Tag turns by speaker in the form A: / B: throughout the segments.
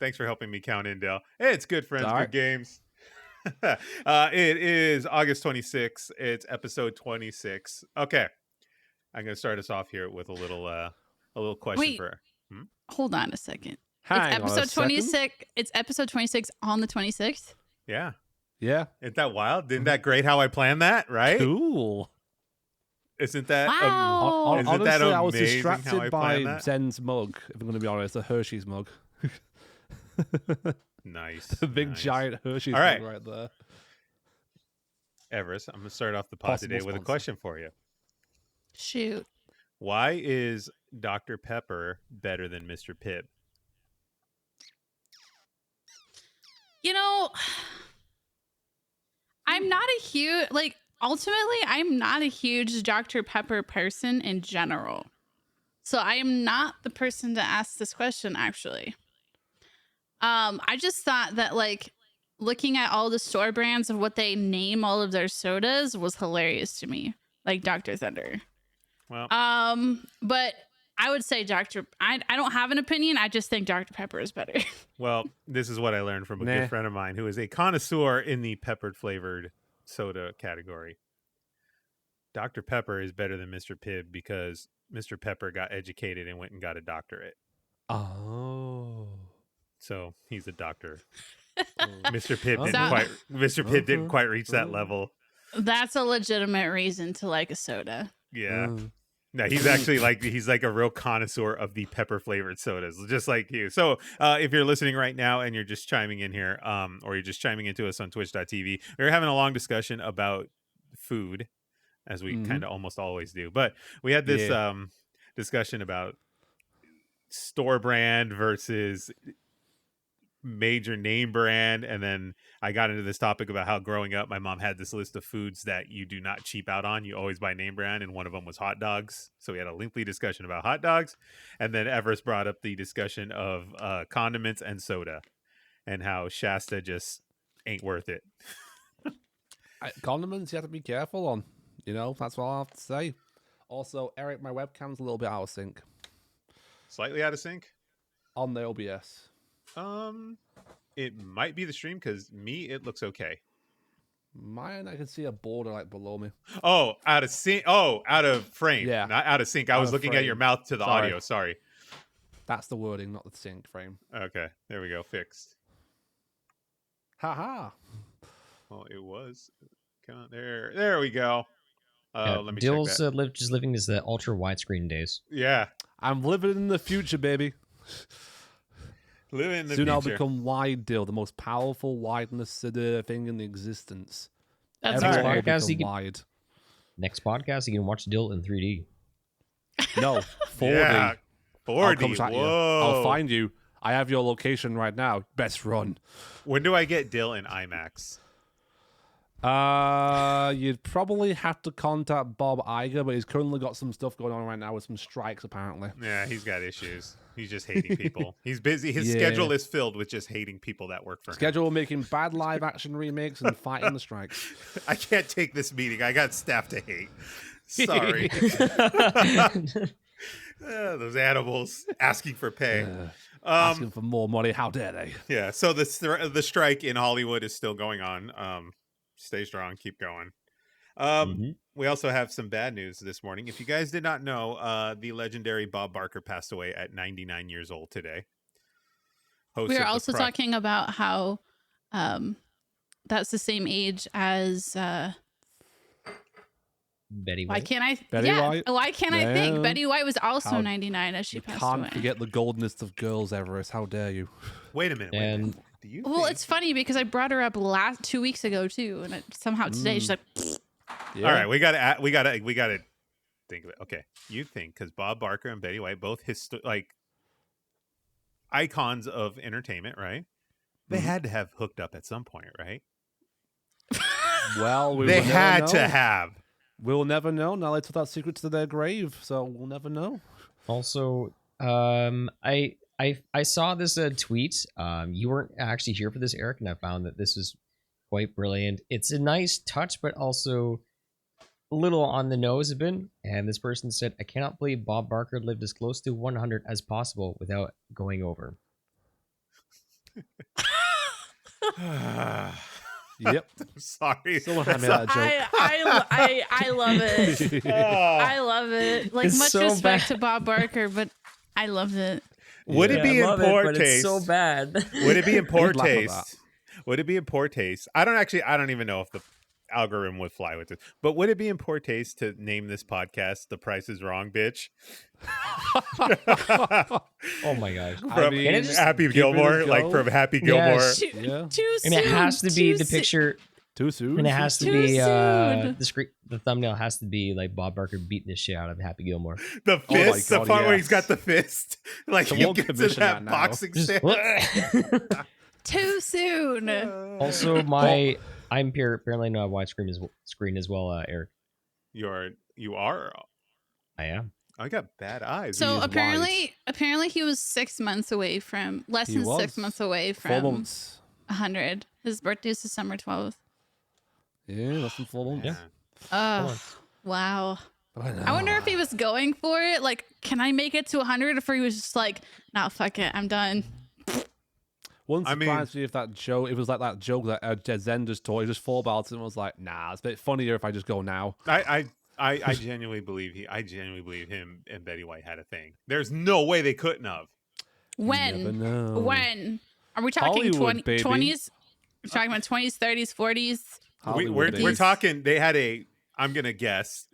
A: Thanks for helping me count in, Dale. Hey, it's good friends,
B: Sorry.
A: good games. It is August 26th. It's episode 26. Okay, I'm gonna start us off here with a little question
C: Wait.
A: for.
C: Hold on a second.
B: Hang on a
C: Episode
B: second.
C: 26. It's episode 26 on the 26th.
A: Yeah,
B: Yeah.
A: isn't that wild? Isn't that great how I planned that? Right?
B: Cool.
A: Isn't that
C: Wow.
A: isn't
B: Honestly,
A: that
B: I was
A: amazing how I
B: distracted
A: planned
B: by
A: that?
B: Zen's mug, if I'm going to be honest, the Hershey's mug.
A: Nice,
B: The big
A: nice.
B: giant Hershey's
A: All right.
B: mug right there.
A: Everest, I'm gonna start off the pod
B: Possible
A: today with a
B: sponsor.
A: question for you.
C: Shoot.
A: Why is Dr. Pepper better than Mr. Pibb?
C: You know, I'm not a huge, ultimately, I'm not a huge Dr. Pepper person in general. So I am not the person to ask this question, actually. I just thought that, looking at all the store brands of what they name all of their sodas was hilarious to me. Like Dr. Thunder.
A: Well,
C: But I would say I don't have an opinion. I just think Dr. Pepper is better.
A: well, this is what I learned from a
B: Nah.
A: good friend of mine who is a connoisseur in the peppered flavored soda category. Dr. Pepper is better than Mr. Pibb because Mr. Pepper got educated and went and got a doctorate.
B: Oh.
A: So he's a doctor.
B: Oh.
A: Mr. Pibb
B: Okay.
A: didn't quite reach that level.
C: That's a legitimate reason to like a soda.
A: Yeah.
B: Mm.
A: No, he's actually he's like a real connoisseur of the pepper flavored sodas, just like you. So if you're listening right now and you're just chiming in here, or you're just chiming into us on twitch.tv, we're having a long discussion about food, as we kind of almost always do. But we had this discussion about store brand versus major name brand, and then I got into this topic about how growing up my mom had this list of foods that you do not cheap out on, you always buy name brand, and one of them was hot dogs. So we had a lengthy discussion about hot dogs, and then Everest brought up the discussion of condiments and soda and how Shasta just ain't worth it.
B: Condiments you have to be careful on. That's all I have to say. Also, Eric, my webcam's a little bit out of sync
A: Slightly out of sync.
B: on the OBS.
A: It might be the stream because it looks okay.
B: Mine, I can see a border below me.
A: Oh, out of sync. Oh, out of frame.
B: Yeah.
A: Not out of sync. I
B: Out
A: was
B: of
A: looking at your
B: frame.
A: mouth to the
B: Sorry.
A: audio. Sorry.
B: That's the wording, not the sync frame.
A: Okay, there we go. Fixed.
B: Haha.
A: Well, it was. Come on, there we go. Let me
D: Dill's
A: check that.
D: just living his ultra widescreen days.
A: Yeah,
B: I'm living in the future, baby.
A: living in the
B: Soon
A: future.
B: I'll become Wide Dill, the most powerful wideness thing in existence.
C: That's
D: Next
B: Everyone
C: fair.
B: will
D: podcast, you
B: become
D: can-
B: wide.
D: Next podcast, you can watch Dill in 3D.
B: No, 4D.
A: Yeah,
B: I'll
A: 4D.
B: come at you.
A: Whoa.
B: I'll find you. I have your location right now. Best run.
A: When do I get Dill in IMAX?
B: You'd probably have to contact Bob Iger, but he's currently got some stuff going on right now with some strikes, apparently.
A: Yeah, he's got issues. He's just hating people. He's busy. His
B: Yeah.
A: schedule is filled with just hating people that work for him.
B: Schedule making bad live action remakes and fighting the strikes.
A: I can't take this meeting. I got staff to hate. Sorry. Those animals asking for pay.
B: Asking for more money. How dare they?
A: Yeah. So the strike in Hollywood is still going on. Stay strong. Keep going. We also have some bad news this morning. If you guys did not know, the legendary Bob Barker passed away at 99 years old today. Host
C: We
A: of
C: are
A: the
C: also talking about how that's the same age as
D: Betty
C: why
D: White.
C: can't I
B: Betty White?
C: why can't I think
B: No.
C: Betty White was also
B: How-
C: 99 as she
B: You
C: passed
B: can't
C: away.
B: forget the goldenest of girls, Everest. How dare you?
A: Wait a minute.
D: And
A: Do you
C: Well,
A: think-
C: it's funny because I brought her up 2 weeks ago too, and somehow today she's like,
B: Yeah.
A: All right, we gotta think of it. Okay, you think because Bob Barker and Betty White both icons of entertainment, right? They had to have hooked up at some point, right?
B: Well,
A: They
B: will never
A: had
B: know.
A: to have.
B: We'll never know. Now they took that secret to their grave, so we'll never know.
D: also, I saw this tweet. You weren't actually here for this, Eric, and I found that this was quite brilliant. It's a nice touch, but also a little on the nose a bit. And this person said, "I cannot believe Bob Barker lived as close to 100 as possible without going over."
B: Yep.
A: I'm sorry.
B: Someone had me that joke.
C: I love it. I
A: Oh.
C: love it. Like
D: It's
C: much
D: so
C: respect
D: bad.
C: to Bob Barker, but I loved it.
A: Would it
D: Yeah,
A: be
D: I love
A: in poor
D: but
A: taste?
D: it's so bad.
A: Would it be in poor
B: You'd laugh at
A: taste? Would it be in poor taste? I don't even know if the algorithm would fly with this. But would it be in poor taste to name this podcast "The Price Is Wrong, Bitch"?
D: Oh my gosh.
A: From
B: I mean,
D: Can it just
A: Happy
B: give it a
A: Gilmore, like
B: go?
A: from Happy
D: Yes.
A: Gilmore.
B: Yeah.
C: Too soon.
D: And it has to be
C: too
D: the
C: soon.
D: picture,
B: Too soon.
D: and it has to
C: Too
D: be
C: soon.
D: the thumbnail has to be like Bob Barker beating the shit out of Happy Gilmore.
A: The
B: Oh my
A: fist, the
B: God,
A: part where he's
B: yes.
A: got the fist, like he
B: Someone
A: gets in
B: commission
A: that
B: that now.
A: boxing
D: Just-
A: stance.
C: Too soon.
D: Also, I'm apparently not wide screen as well, Eric.
A: You are.
D: I am.
A: I got bad eyes.
C: So
B: is
C: apparently he was 6 months away from less
B: He
C: than
B: was.
C: 6 months away
B: 4
C: from
B: months.
C: 100. His birthday is December 12th.
B: Yeah, less than 4 months.
D: Yeah.
C: Oh, wow.
B: I
C: I wonder if he was going for it. Like, can I make it to 100? If he was just like, nah, fuck it, I'm done.
B: Wouldn't
A: I mean-
B: surprise me if that joke, it was like that joke that Zen just told. He just thought about it and was like, nah, it's a bit funnier if I just go now.
A: I genuinely believe him and Betty White had a thing. There's no way they couldn't have.
B: You never
C: When?
B: know.
C: When? Are we talking
B: Hollywood, baby.
C: 20s? We're talking about 20s, 30s, 40s?
B: Hollywood,
A: We're
B: baby.
A: talking. They had I'm gonna guess,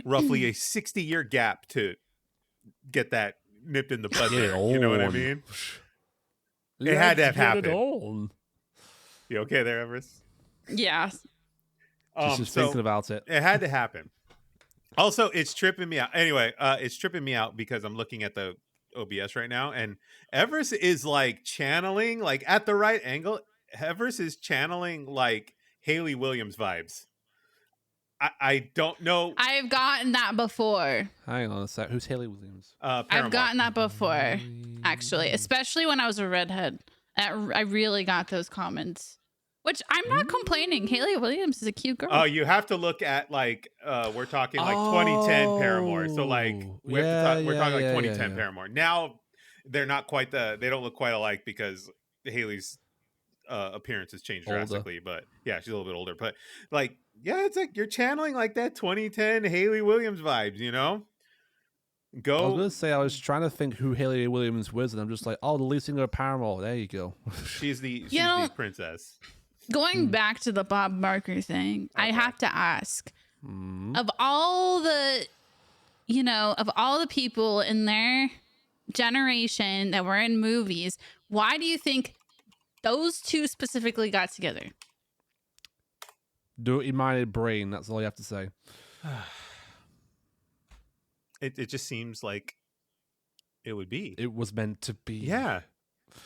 A: roughly a 60-year gap to get that nipped in the bud.
B: Get it
A: there, you know what I
B: on.
A: mean? It had to have
B: Let's get it
A: happened.
B: on.
A: You okay there, Everis?
C: Yeah.
B: Just
A: So
B: thinking about it.
A: it had to happen. Also, it's tripping me out. Anyway, it's tripping me out because I'm looking at the OBS right now, and Everis is like channeling, like at the right angle. Everis is channeling like Haley Williams vibes. I don't know.
C: I've gotten that before.
B: Hang on a sec. Who's Haley Williams?
C: I've
A: Paramore.
C: gotten that before, actually, especially when I was a redhead. I really got those comments, which I'm not complaining. Haley Williams is a cute girl.
A: Oh, you have to look at like we're talking like 2010 Paramore. So like we're talking like 2010 Paramore. Now they're not quite they don't look quite alike because Haley's appearance has changed
B: Older.
A: drastically. But yeah, she's a little bit older. But like yeah, it's like you're channeling like that 2010 Haley Williams vibes. You know,
B: I was
A: go.
B: gonna say I was trying to think who Haley Williams was, and I'm just like, oh, the lead singer of Paramore. There you go.
A: She's the
C: know-
A: princess.
C: Going back to the Bob Barker thing, I
A: Okay.
C: have to ask,
B: Hmm.
C: of all the people in their generation that were in movies, why do you think those two specifically got together?
B: Dirty-minded brain. That's all you have to say.
A: It just seems like it would be.
B: It was meant to be.
A: Yeah.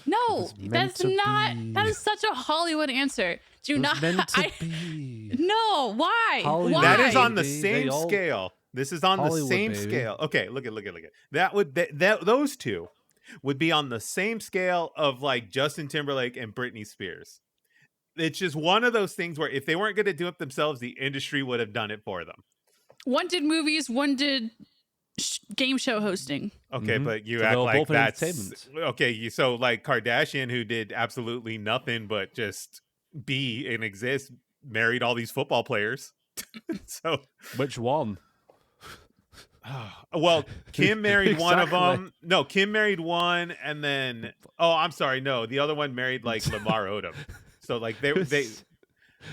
C: No,
B: was meant
C: that's
B: to
C: not.
B: be.
C: That is such a Hollywood answer. Do
B: It was
C: not.
B: meant to
C: I,
B: be.
C: no, why?
B: Hollywood.
C: Why?
A: That is on the
B: Baby,
A: same
B: they all-
A: scale. This is on the
B: Hollywood,
A: same
B: baby.
A: scale. Okay, look at. That would those two would be on the same scale of like Justin Timberlake and Britney Spears. It's just one of those things where if they weren't going to do it themselves, the industry would have done it for them.
C: One did movies, one did game show hosting.
A: Okay,
B: Mhm.
A: but you
B: So
A: act
B: they were
A: like
B: both in
A: that's
B: entertainment.
A: okay. So like Kardashian, who did absolutely nothing but just be and exist, married all these football players. So
B: Which one?
A: well, Kim married one of
B: Exactly.
A: them. No, Kim married one, and then I'm sorry, no, the other one married like Lamar Odom. So like
B: So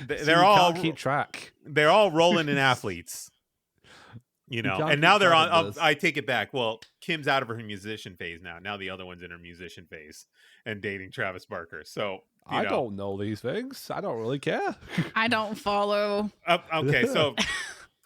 A: they're
B: you
A: all
B: can't keep track.
A: they're all rolling in athletes, you know.
B: can't
A: And now
B: keep
A: they're
B: track
A: on.
B: of this.
A: I take it back. Well, Kim's out of her musician phase now. Now the other one's in her musician phase and dating Travis Barker. So
B: I don't know these things. I don't really care.
C: I don't follow.
A: Okay, so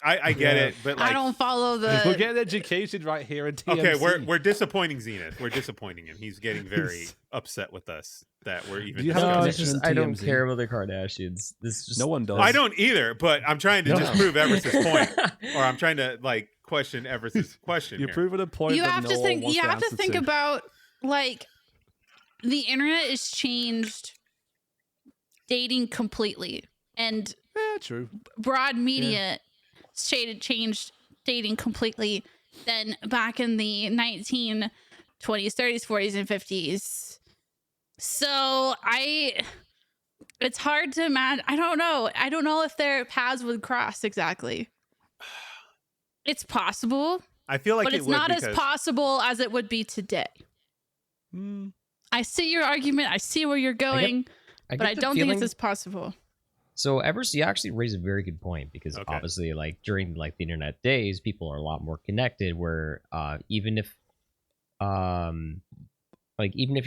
A: I get
B: Yeah.
A: it, but like
C: I don't follow
B: We're
C: the.
B: getting educated right here in TMC.
A: okay, we're disappointing Zenith. We're disappointing him. He's getting very upset with us that we're even.
B: Do you have a
D: No,
A: discussing
D: it's
B: connection
D: just
B: in
D: I don't
B: TMZ?
D: care about the Kardashians. This is just
B: No one does.
A: I don't either, but I'm trying to
D: No.
A: just prove Everest's point, or I'm trying to like question Everest's question.
B: You're
A: here.
B: proving a point.
C: You
B: that
C: have
B: no
C: to
B: one
C: think.
B: wants
C: You have to
B: answer
C: think about like the internet has changed dating completely, and
B: Yeah, true.
C: broad media changed dating completely than back in the 1920s, 30s, 40s, and 50s. So It's hard to imagine. I don't know. I don't know if their paths would cross exactly. It's possible,
A: I feel like
C: but
A: it
C: it's
A: would
C: not as
A: because-
C: possible as it would be today. I see your argument. I see where you're going, but I don't think it's as possible.
D: So, Everis, you actually raise a very good point because
A: Okay.
D: obviously, like during like the internet days, people are a lot more connected. Where even if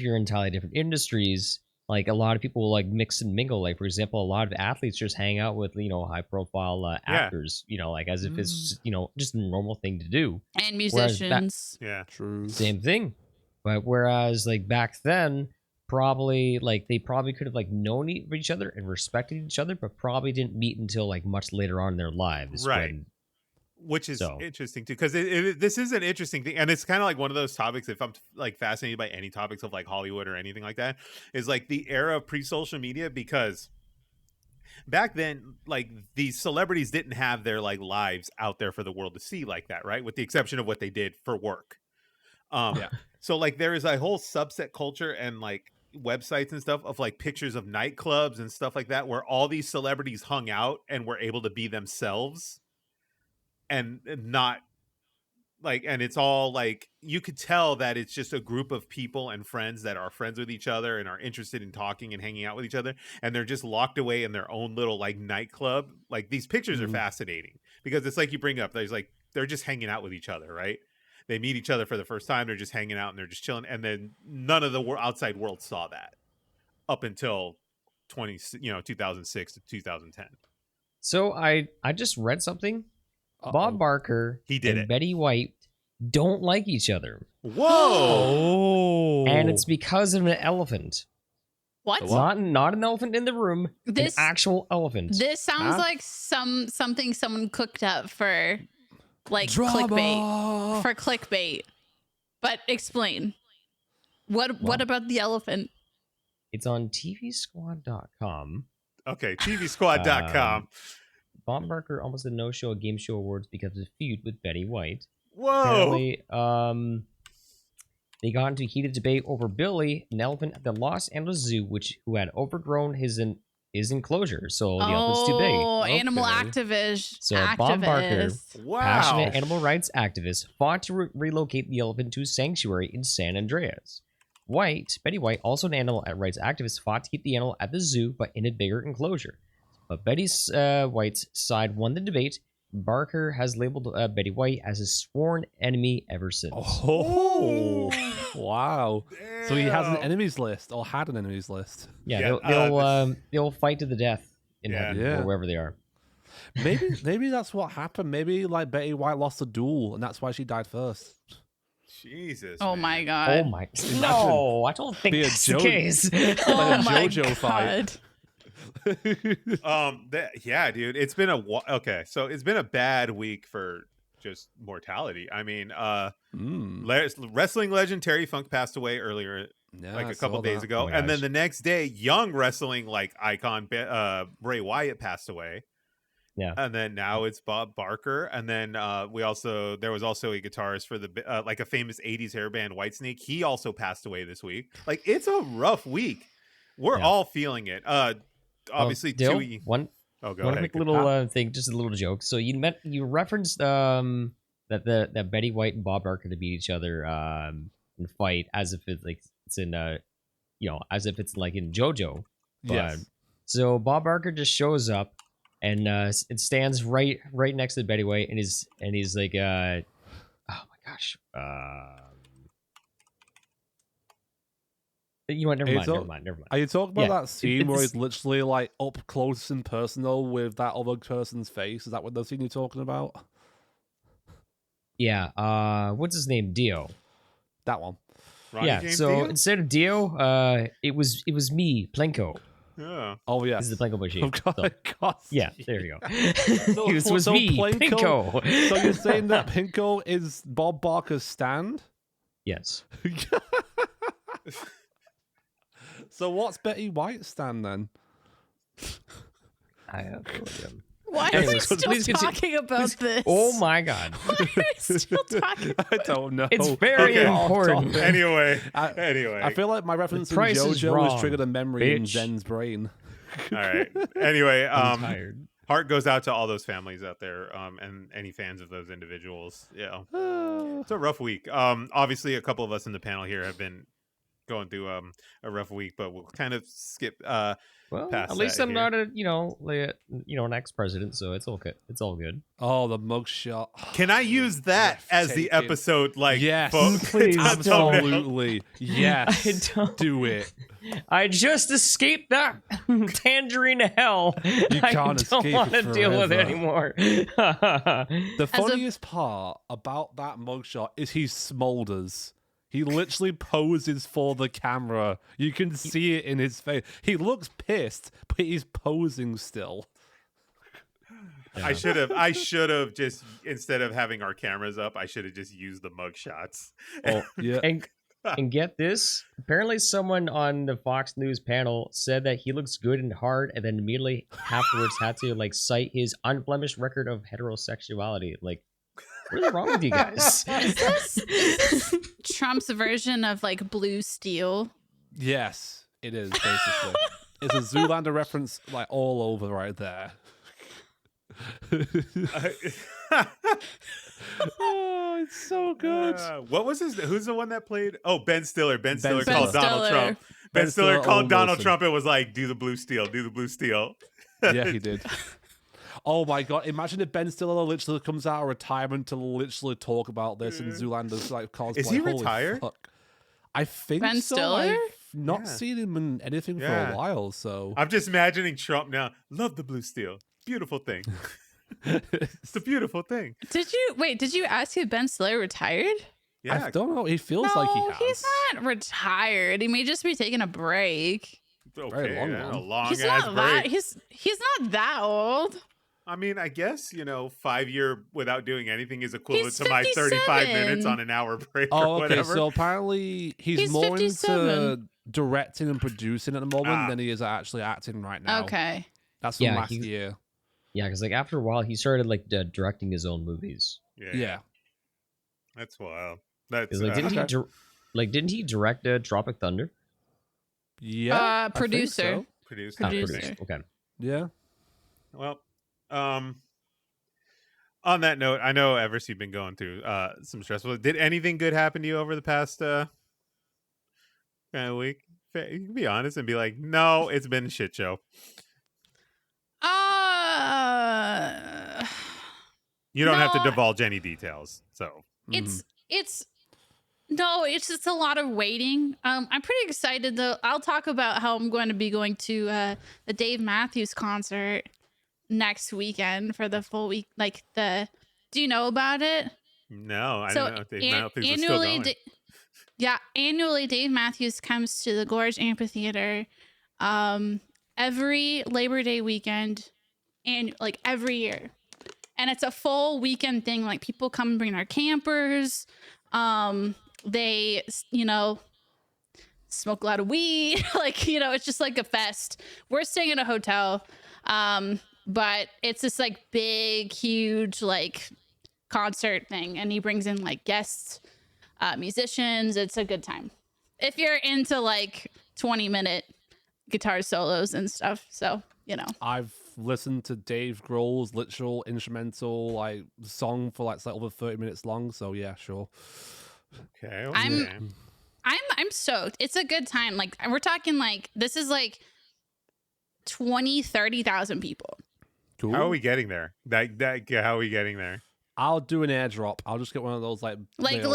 D: you're in entirely different industries, like a lot of people will like mix and mingle. Like for example, a lot of athletes just hang out with high profile actors, like as if it's just a normal thing to do.
C: And musicians.
A: Yeah.
B: True.
D: Same thing. But whereas like back then, probably like they probably could have like known each other and respected each other, but probably didn't meet until like much later on in their lives.
A: Right.
D: when-
A: Which is
D: So-
A: interesting too, because this is an interesting thing, and it's kind of like one of those topics. If I'm like fascinated by any topics of like Hollywood or anything like that, is like the era of pre-social media, because back then, like these celebrities didn't have their like lives out there for the world to see like that, right? With the exception of what they did for work.
B: Yeah.
A: So like there is a whole subset culture and like websites and stuff of like pictures of nightclubs and stuff like that, where all these celebrities hung out and were able to be themselves. And not like, and it's all like, you could tell that it's just a group of people and friends that are friends with each other and are interested in talking and hanging out with each other, and they're just locked away in their own little like nightclub. Like these pictures are fascinating because it's like you bring up, there's like they're just hanging out with each other, right? They meet each other for the first time, they're just hanging out and they're just chilling, and then none of the outside world saw that up until 2006 to 2010.
D: So I just read something. Bob Barker
A: He did
D: and
A: it.
D: Betty White don't like each other,
A: Whoa.
B: Oh.
D: and it's because of an elephant.
C: What?
D: Not an elephant in the room.
C: This-
D: an actual elephant.
C: This sounds
B: Huh?
C: like something someone cooked up for like
B: Drama.
C: clickbait. For clickbait. But explain. What about the elephant?
D: It's on TVSquad.com.
A: Okay, TVSquad.com.
D: Bob Barker almost did no show at Game Show Awards because of his feud with Betty White.
A: Whoa.
D: Apparently, they got into a heated debate over Billy, an elephant at the Los Angeles Zoo, who had overgrown his enclosure, so the elephant's too big.
C: Oh, animal
B: Okay.
C: activist.
D: So Bob Barker,
C: activist.
A: Wow.
D: passionate animal rights activist, fought to relocate the elephant to a sanctuary in San Andreas. Betty White, also an animal rights activist, fought to keep the animal at the zoo but in a bigger enclosure. But Betty White's side won the debate. Barker has labeled Betty White as his sworn enemy ever since.
B: Oh. Wow. So he has an
A: Damn.
B: enemies list, or had an enemies list.
D: Yeah,
A: Yeah,
D: they'll fight to the death in
A: Yeah.
D: heaven
B: Yeah.
D: or wherever they are.
B: Maybe that's what happened. Maybe like Betty White lost a duel, and that's why she died first.
A: Jesus.
C: Oh
A: man.
C: my
D: Oh
C: god.
D: my! No, I don't think
B: Be a
D: that's the
B: joke.
D: case.
C: Oh
B: Like a
C: my
B: JoJo fight.
C: god.
A: Yeah, dude. It's been so it's been a bad week for just mortality. I mean, wrestling legend Terry Funk passed away earlier,
B: Yeah,
A: like
B: I
A: a couple
B: saw
A: days
B: that.
A: ago,
D: Oh my
A: and then
D: gosh.
A: the next day, young wrestling like icon Bray Wyatt passed away.
D: Yeah.
A: And then now it's Bob Barker, and then there was also a guitarist for the like a famous '80s hair band Whitesnake. He also passed away this week. Like it's a rough week. We're
D: Yeah.
A: all feeling it. Obviously,
D: Dill,
A: Chewy.
D: one
A: Oh, go
D: one
A: ahead.
D: quick little thing, just a little joke. So you referenced that Betty White and Bob Barker to beat each other and fight as if it's like it's in as if it's like in JoJo. But-
B: Yes.
D: So Bob Barker just shows up and it stands right next to Betty White and he's like oh my gosh. You know what? Never mind.
B: Are you talking about
D: Yeah,
B: that scene where
D: it's-
B: he's literally like up close and personal with that other person's face? Is that what the scene you're talking about?
D: Yeah. What's his name? Dio.
B: That one.
A: Ronnie
D: Yeah.
A: James
D: So
A: Dio?
D: instead of Dio, it was me, Plenko.
A: Yeah.
B: Oh yeah.
D: This is the Plenko machine.
B: Of course.
D: Yeah, there you go.
B: So-
D: it was
B: so
D: me,
B: Plenko-
D: Plenko.
B: So you're saying that Pinko is Bob Barker's stand?
D: Yes.
B: So what's Betty White's stand then?
D: I have no idea.
C: Why are we
D: Anyways,
C: still
D: please continue.
C: talking about this?
D: Oh my god.
C: Why are we still talking?
B: I don't know.
D: It's very
A: Okay.
D: important.
A: Anyway.
B: I
A: anyway.
B: feel like my reference in
D: price is
B: JoJo
D: wrong,
B: has triggered a memory in
D: bitch.
B: Zen's brain.
A: All right. Anyway,
D: I'm tired.
A: heart goes out to all those families out there, and any fans of those individuals. Yeah, it's a rough week. Obviously, a couple of us in the panel here have been going through a rough week, but we'll kind of skip
D: Well,
A: past
D: at least
A: that
D: I'm
A: here.
D: not an ex-president, so it's okay. It's all good.
B: Oh, the mugshot.
A: Can I use that as the
B: Breathtaking.
A: episode? Like,
B: Yes,
D: Please
A: It's
D: don't.
B: absolutely. Yes,
D: I don't-
B: do it.
D: I just escaped that tangerine hell. You I
B: can't
D: don't
B: escape
D: want to
B: it
D: deal with it
B: forever.
D: anymore.
B: The
C: As a-
B: funniest part about that mugshot is he smolders. He literally poses for the camera. You can see it in his face. He looks pissed, but he's posing still.
A: I should have just, instead of having our cameras up, I should have just used the mug shots.
D: Oh,
B: Yeah.
D: and get this. Apparently, someone on the Fox News panel said that he looks good and hard, and then immediately afterwards had to like cite his unblemished record of heterosexuality. Like, what is wrong with you guys?
C: Is this Trump's version of like blue steel?
B: Yes, it is, basically. It's a Zoolander reference like all over right there. Oh, it's so good.
A: What was his? Who's the one that played? Oh, Ben Stiller. Ben Stiller
B: Stiller.
A: called Donald
C: Stiller.
A: Trump. Ben
B: Ben
A: Stiller
B: Stiller,
A: called
B: Owen
A: Donald
B: Wilson.
A: Trump and was like, "Do the blue steel. Do the blue steel."
B: Yeah, he did. Oh my god! Imagine if Ben Stiller literally comes out of retirement to literally talk about this in Zoolander's like cosplay.
A: Is he
B: Holy
A: retired?
B: fuck. I think
C: Ben
B: so.
C: Stiller?
B: I've not
A: Yeah.
B: seen him in anything for
A: Yeah.
B: a while, so
A: I'm just imagining Trump now. Love the blue steel. Beautiful thing. It's a beautiful thing.
C: Did you ask if Ben Stiller retired?
A: Yeah.
B: I don't know. He feels
C: no,
B: like he has.
C: he's not retired. He may just be taking a break.
A: Okay.
B: long
A: yeah,
B: one.
A: a long
C: He's
A: ass
C: not
A: break.
C: that. He's not that old.
A: I mean, I guess 5-year without doing anything is equivalent
C: He's
A: to my 35 minutes
C: 57.
A: on an hour break
B: Oh,
A: or
B: okay.
A: whatever.
B: So apparently he's
C: He's
B: more
C: 57.
B: into directing and producing at the moment
A: Ah.
B: than he is actually acting right now.
C: Okay.
B: That's from
D: Yeah,
B: last year.
D: Yeah, because like after a while, he started like directing his own movies.
B: Yeah.
A: That's wild. That's
D: 'Cause, like, didn't
B: Okay.
D: didn't he direct Tropic Thunder?
B: Yeah. I think
C: Producer.
B: so.
A: produced.
D: Ah,
C: Producer.
A: everything.
D: Okay.
B: Yeah.
A: Well, on that note, I know Everis, you've been going through some stressful. Did anything good happen to you over the past kind of week? You can be honest and be like, no, it's been a shit show. You don't have to
C: No,
A: divulge any details. So
C: it's just a lot of waiting. I'm pretty excited though. I'll talk about how I'm going to be going to the Dave Matthews concert next weekend for the full week. Do you know about it?
A: no, I
C: So
A: don't know if they know things are still going.
C: Annually Dave Matthews comes to the Gorge Amphitheater every Labor Day weekend and like every year. And it's a full weekend thing. Like people come and bring their campers. They, smoke a lot of weed. It's just like a fest. We're staying in a hotel. But it's this like big, huge, like concert thing. And he brings in like guests, musicians. It's a good time. If you're into like 20-minute guitar solos and stuff. So,
B: I've listened to Dave Grohl's literal instrumental like song for like over 30 minutes long. So yeah, sure.
A: Okay.
C: I'm stoked. It's a good time. Like we're talking like this is like 30,000 people.
B: Cool.
A: How are we getting there? How are we getting there?
B: I'll do an airdrop. I'll just get one of those like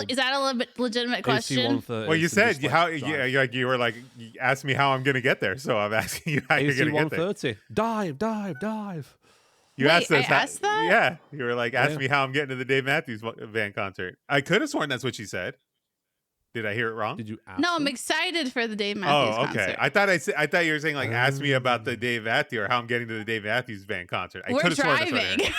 C: Is that a legitimate question?
A: Well, you said you were like, you asked me how I'm gonna get there, so I'm asking you how you're gonna get there.
B: 130. Dive.
A: You
C: Wait,
A: asked us.
C: I asked that?
A: Yeah, you were like, ask
B: Yeah.
A: me how I'm getting to the Dave Matthews Band concert. I could have sworn that's what she said. Did I hear it wrong?
B: Did you ask
C: No, I'm
B: him?
C: excited for the Dave Matthews
A: Oh, okay.
C: concert.
A: I thought you were saying like, ask me about the Dave Matthews or how I'm getting to the Dave Matthews Band concert. I
C: We're
A: could have sworn that's what I heard.
C: driving.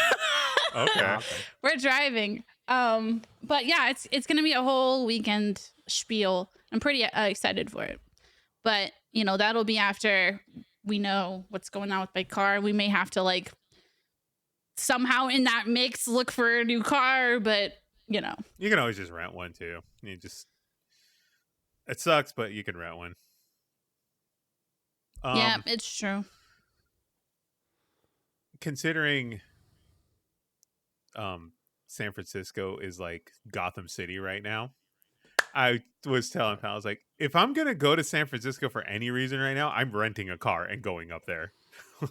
A: Okay.
C: We're driving. But yeah, it's gonna be a whole weekend spiel. I'm pretty excited for it. But that'll be after we know what's going on with my car. We may have to like somehow in that mix look for a new car, but
A: You can always just rent one too. It sucks, but you can rent one.
C: yeah, it's true.
A: considering San Francisco is like Gotham City right now. I was telling pal, I was like, if I'm gonna go to San Francisco for any reason right now, I'm renting a car and going up there.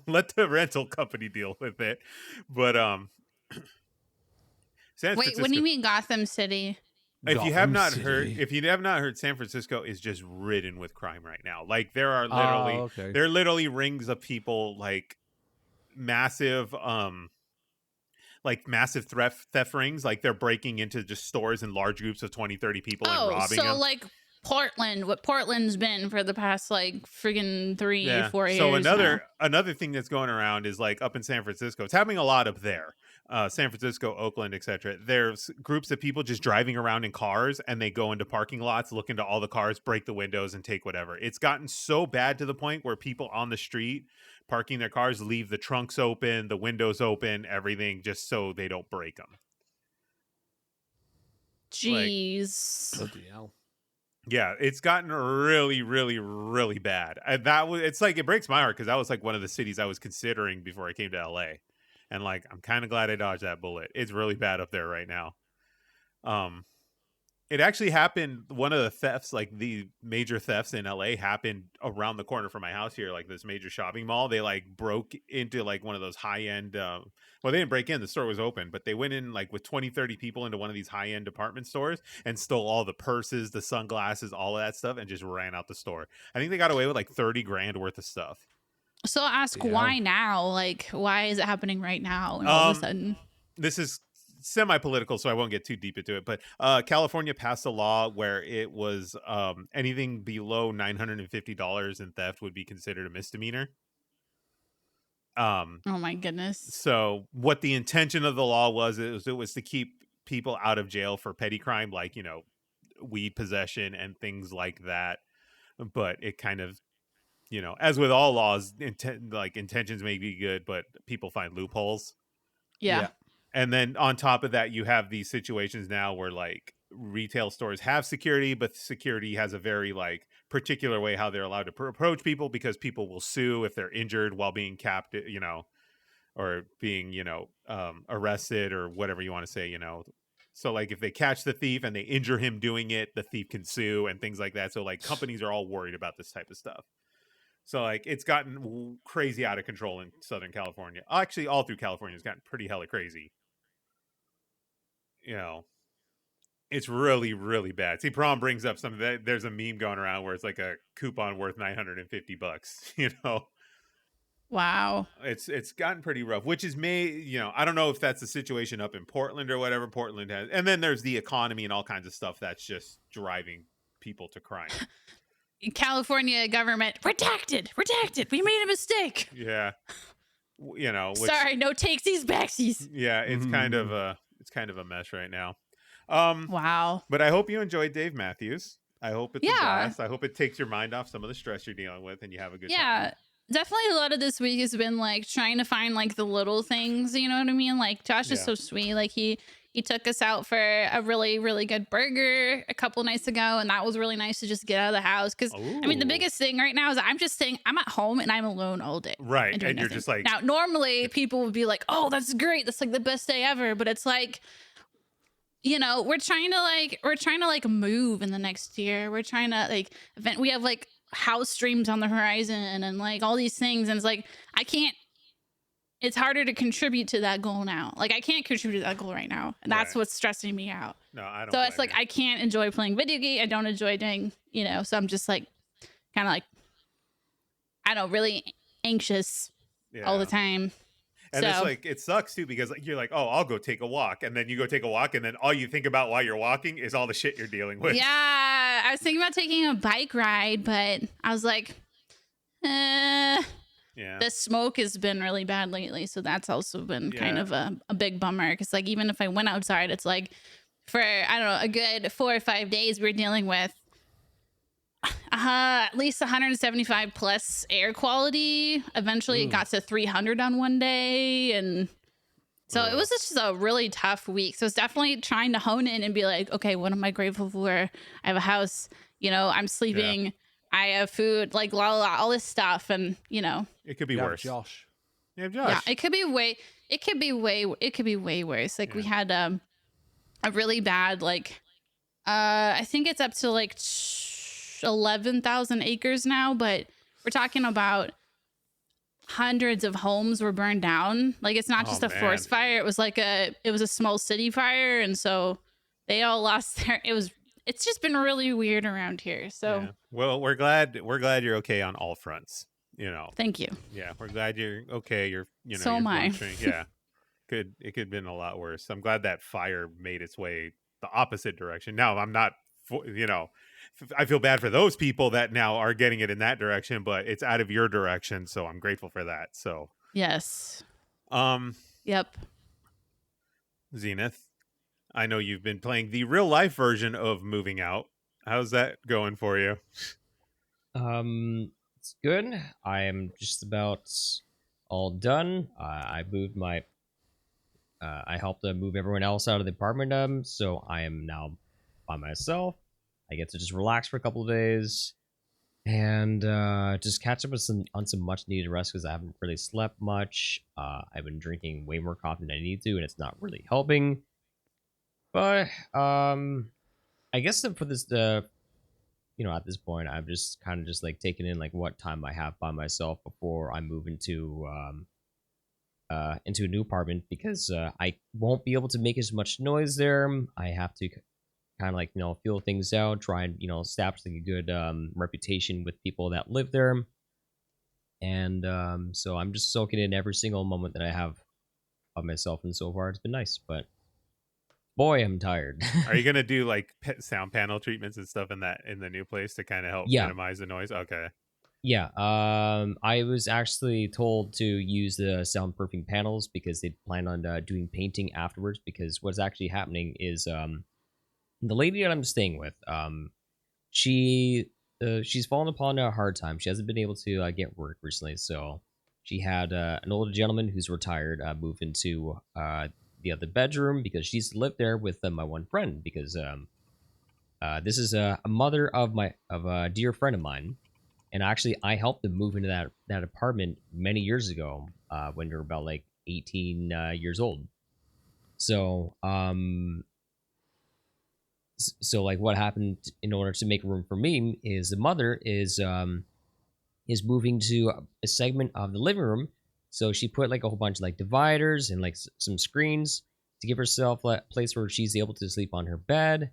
A: Let the rental company deal with it. But San
C: Wait,
A: Francisco.
C: what do you mean Gotham City?
A: If you have
B: Gotham
A: not
B: City.
A: heard, San Francisco is just ridden with crime right now. Like there are
B: Okay.
A: there are literally rings of people, massive massive theft rings. Like they're breaking into just stores in large groups of 20, 30 people and
C: Oh,
A: robbing
C: so
A: them.
C: like Portland, what Portland's been for the past like friggin' 4 years.
A: So
C: now.
A: another thing that's going around is like up in San Francisco. It's happening a lot up there. San Francisco, Oakland, etc. There's groups of people just driving around in cars, and they go into parking lots, look into all the cars, break the windows, and take whatever. It's gotten so bad to the point where people on the street parking their cars leave the trunks open, the windows open, everything, just so they don't break them.
C: Jeez.
B: Bloody hell.
A: Yeah, it's gotten really, really, really bad. And it's like, it breaks my heart because that was like one of the cities I was considering before I came to LA. And like, I'm kind of glad I dodged that bullet. It's really bad up there right now. It actually happened. One of the thefts, like the major thefts in LA, happened around the corner from my house here, like this major shopping mall. They like broke into like one of those high end. Well, they didn't break in. The store was open, but they went in like with 20, 30 people into one of these high end department stores and stole all the purses, the sunglasses, all of that stuff, and just ran out the store. I think they got away with like 30 grand worth of stuff.
C: So ask
B: Yeah.
C: why now? Like, why is it happening right now? And all of a sudden,
A: This is semi-political, so I won't get too deep into it, but California passed a law where it was anything below $950 in theft would be considered a misdemeanor.
C: oh my goodness.
A: So what the intention of the law was, it was to keep people out of jail for petty crime, like, you know, weed possession and things like that. But it kind of, you know, as with all laws, intentions may be good, but people find loopholes.
C: Yeah.
A: And then on top of that, you have these situations now where like retail stores have security, but security has a very like particular way how they're allowed to approach people, because people will sue if they're injured while being captive, you know, or being, you know, arrested or whatever you want to say, you know. So like if they catch the thief and they injure him doing it, the thief can sue and things like that. So like companies are all worried about this type of stuff. So like it's gotten crazy out of control in Southern California. Actually, all through California has gotten pretty hella crazy. You know, it's really, really bad. See, Prom brings up some of that. There's a meme going around where it's like a coupon worth $950. You know,
C: Wow.
A: it's gotten pretty rough. Which is you know, I don't know if that's the situation up in Portland or whatever Portland has. And then there's the economy and all kinds of stuff that's just driving people to crime.
C: California government redacted. We made a mistake.
A: Yeah, you know.
C: Sorry, no takesies backsies.
A: Yeah, it's kind of a mess right now.
C: Wow.
A: But I hope you enjoyed Dave Matthews. I hope it's a
C: Yeah.
A: blast. I hope it takes your mind off some of the stress you're dealing with and you have a good time.
C: Yeah. Definitely a lot of this week has been like trying to find like the little things, you know what I mean? Like Josh is
A: Yeah.
C: so sweet. Like he took us out for a really, really good burger a couple nights ago, and that was really nice to just get out of the house. Because I mean, the
A: Ooh.
C: biggest thing right now is I'm at home and I'm alone all day.
A: Right.
C: doing
A: And you're
C: nothing.
A: just like,
C: Now, normally people would be like, "Oh, that's great. That's like the best day ever." But it's like, you know, we're trying to move in the next year. We're trying to like event. We have like house streams on the horizon and like all these things, and it's like it's harder to contribute to that goal now. Like I can't contribute to that goal right now, and that's
A: Right.
C: what's stressing me out.
A: no, I don't.
C: So it's
A: blame
C: like
A: you.
C: I can't enjoy playing video game. I don't enjoy doing, you know. So I'm just like kind of like I don't know, really anxious all the
A: Yeah.
C: time.
A: And it's
C: So-
A: like, it sucks too, because like, you're like, oh, I'll go take a walk. And then you go take a walk. And then all you think about while you're walking is all the shit you're dealing with.
C: Yeah, I was thinking about taking a bike ride, but I was like,
A: Yeah.
C: the smoke has been really bad lately, so that's also been kind
A: Yeah.
C: of a big bummer. Because like even if I went outside, it's like for I don't know a good 4 or 5 days we're dealing with at least 175 plus air quality. Eventually, it got to 300 on one day, and so it was just a really tough week. So it's definitely trying to hone in and be like, okay, what am I grateful for? I have a house, you know, I'm sleeping, I have food, like la la la, all this stuff, and you know,
A: It could be
B: Yeah,
A: worse.
B: Josh.
A: Yeah,
C: Yeah,
A: Josh.
C: it could be way worse. Like we
A: Yeah.
C: had a really bad like I think it's up to like 11,000 acres now, but we're talking about hundreds of homes were burned down. Like it's not
A: Oh,
C: just a
A: man.
C: forest fire, it was a small city fire, and so they all lost their it's just been really weird around here. So
A: Yeah. Well, we're glad you're okay on all fronts. You know.
C: thank you.
A: Yeah, we're glad you're okay.
C: So
A: You're
C: am I.
A: functioning. Yeah. It could have been a lot worse. I'm glad that fire made its way the opposite direction. Now, I'm not I feel bad for those people that now are getting it in that direction, but it's out of your direction, so I'm grateful for that. So,
C: Yes.
A: um
C: Yep.
A: Zenith, I know you've been playing the real life version of Moving Out. How's that going for you?
D: It's good. I am just about all done. I moved my. I helped move everyone else out of the apartment. So I am now by myself. I get to just relax for a couple of days and just catch up with some much needed rest because I haven't really slept much. I've been drinking way more coffee than I need to, and it's not really helping. But I guess that for this at this point, I've just kind of just like taken in like what time I have by myself before I move into a new apartment because I won't be able to make as much noise there. I have to kind of like feel things out, try and establish like a good reputation with people that live there, and so I'm just soaking in every single moment that I have of myself, and so far it's been nice, but boy, I'm tired.
A: Are you gonna do like sound panel treatments and stuff in the new place to kind of help
D: Yeah.
A: minimize the noise? Okay.
D: Yeah, I was actually told to use the soundproofing panels because they plan on doing painting afterwards. Because what's actually happening is the lady that I'm staying with, she's fallen upon a hard time. She hasn't been able to get work recently, so she had an older gentleman who's retired move into the other bedroom because she's lived there with my one friend. Because this is a mother of a dear friend of mine. And actually, I helped them move into that apartment many years ago when they were about like 18 years old. So, so like what happened in order to make room for me is the mother is moving to a segment of the living room. So she put like a whole bunch of like dividers and like some screens to give herself a place where she's able to sleep on her bed.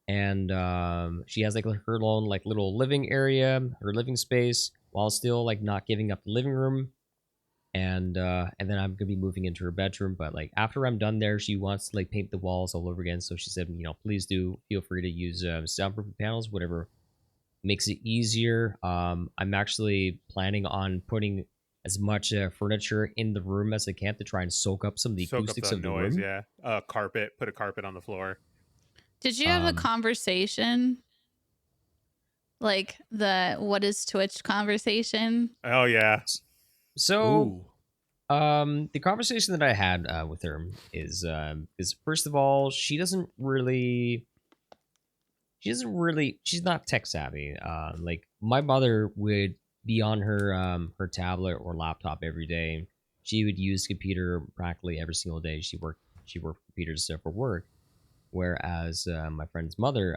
D: And she has like her own like little living area, her living space, while still like not giving up the living room. And then I'm gonna be moving into her bedroom. But like after I'm done there, she wants to like paint the walls all over again. So she said, please do feel free to use soundproofing panels, whatever makes it easier. I'm actually planning on putting as much furniture in the room as I can to try and soak up some of the acoustics of the
A: noise.
D: room.
A: Yeah. Put a carpet on the floor.
C: Did you have a conversation? Like the what is Twitch conversation?
A: Oh yeah.
D: So, the conversation that I had with her is first of all, she's not tech savvy. Like my mother would be on her tablet or laptop every day. She would use computer practically every single day. She worked computers for work. Whereas my friend's mother,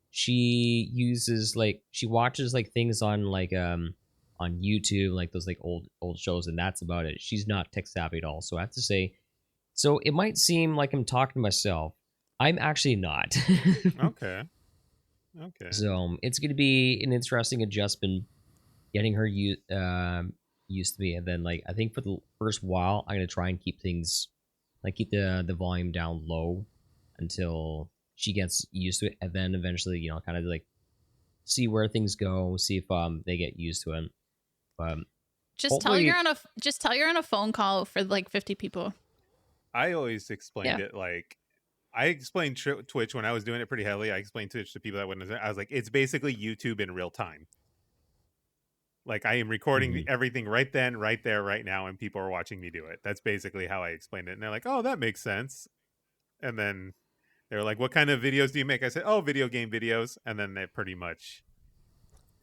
D: she watches like things on YouTube, like those like old shows, and that's about it. She's not tech savvy at all. So I have to say, so it might seem like I'm talking to myself. I'm actually not.
A: Okay.
D: So it's going to be an interesting adjustment, getting her used to me, and then like I think for the first while, I'm going to try and keep the volume down low until she gets used to it, and then eventually, kind of like see where things go, see if they get used to it. But
C: just tell you're on a phone call for like 50 people.
A: I always explained it like I explained Twitch when I was doing it pretty heavily. I explained Twitch to people that wouldn't. I was like, it's basically YouTube in real time. Like I am recording everything right then, right there, right now, and people are watching me do it. That's basically how I explained it. And they're like, oh, that makes sense. And then they're like, what kind of videos do you make? I said, oh, video game videos. And then they pretty much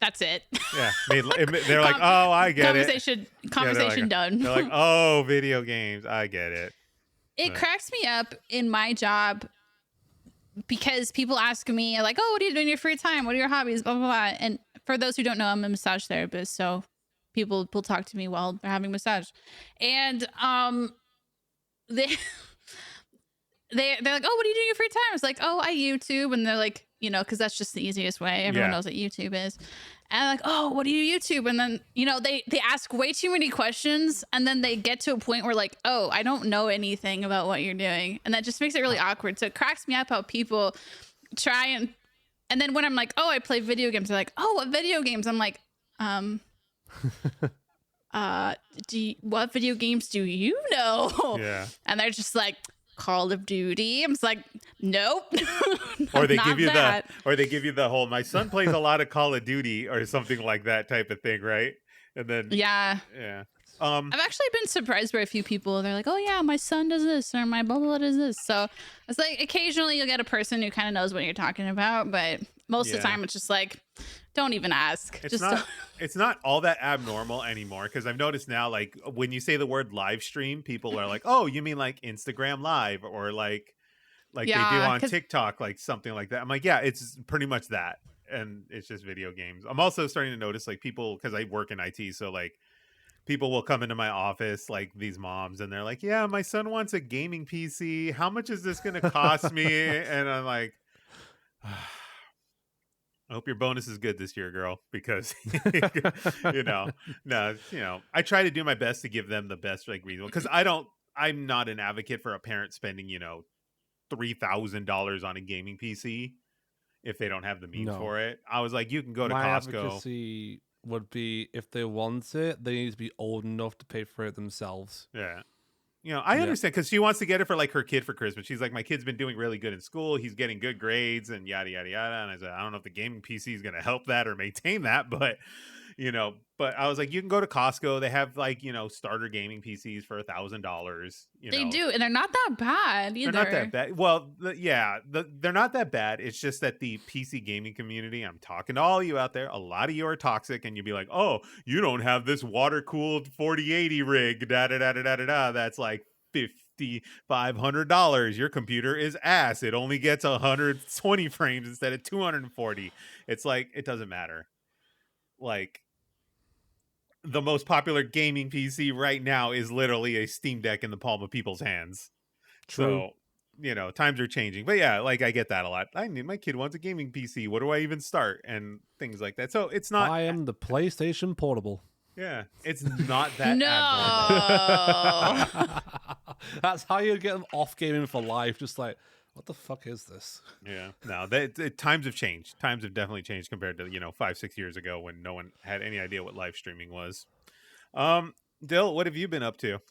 C: That's it.
A: Yeah, they're like, oh, I get it.
C: Conversation done.
A: They're like, oh, video games, I get it.
C: It cracks me up in my job because people ask me like, oh, what do you do in your free time? What are your hobbies? Blah, blah, blah. And for those who don't know, I'm a massage therapist. So people will talk to me while they're having massage. And they they're like, oh, what do you do in your free time? It's like, oh, I YouTube. And they're like, you know, because that's just the easiest way. Everyone knows what YouTube is. And I'm like, oh, what do you YouTube? And then, you know, they ask way too many questions. And then they get to a point where like, oh, I don't know anything about what you're doing. And that just makes it really awkward. So it cracks me up how people try and then when I'm like, oh, I play video games, they're like, oh, what video games? I'm like, what video games do you know?
A: Yeah.
C: And they're just like, Call of Duty. I'm just like, nope.
A: Or they give you the whole, my son plays a lot of Call of Duty or something like that type of thing, right? And then
C: yeah. I've actually been surprised by a few people. They're like, oh yeah, my son does this or my blah blah does this. So it's like occasionally you'll get a person who kind of knows what you're talking about, but most of the time it's just like, don't even ask.
A: It's not all that abnormal anymore, because I've noticed now, like when you say the word live stream, people are like, oh, you mean like Instagram Live or like they do on TikTok, like something like that. I'm like, yeah, it's pretty much that, and it's just video games. I'm also starting to notice like people, because I work in IT, so like people will come into my office, like these moms, and they're like, yeah, my son wants a gaming PC. How much is this going to cost me? And I'm like, I hope your bonus is good this year, girl, because I try to do my best to give them the best like reason, because I'm not an advocate for a parent spending, $3,000 on a gaming PC if they don't have the means for it. I was like, you can go to Costco.
B: Advocacy would be, if they want it, they need to be old enough to pay for it themselves.
A: Yeah. I understand, because she wants to get it for like her kid for Christmas. She's like, my kid's been doing really good in school. He's getting good grades and yada, yada, yada. And I said, I don't know if the gaming PC is going to help that or maintain that, but I was like, you can go to Costco. They have like, starter gaming PCs for $1,000.
C: They do. And they're not that bad either.
A: They're not that bad. Well, they're not that bad. It's just that the PC gaming community, I'm talking to all you out there, a lot of you are toxic, and you'd be like, oh, you don't have this water-cooled 4080 rig, da-da-da-da-da-da, that's like $5,500. Your computer is ass. It only gets 120 frames instead of 240. It's like, it doesn't matter. Like, the most popular gaming PC right now is literally a Steam Deck in the palm of people's hands.
B: True.
A: So, times are changing. But yeah, like I get that a lot. My kid wants a gaming PC. Where do I even start? And things like that. So it's not.
B: I am the PlayStation Portable.
A: Yeah, it's not that
C: no.
A: abnormal.
B: That's how you get them off gaming for life. Just like, what the fuck is this?
A: Yeah, no, times have changed. Times have definitely changed compared to 5-6 years ago when no one had any idea what live streaming was. Dill, what have you been up to?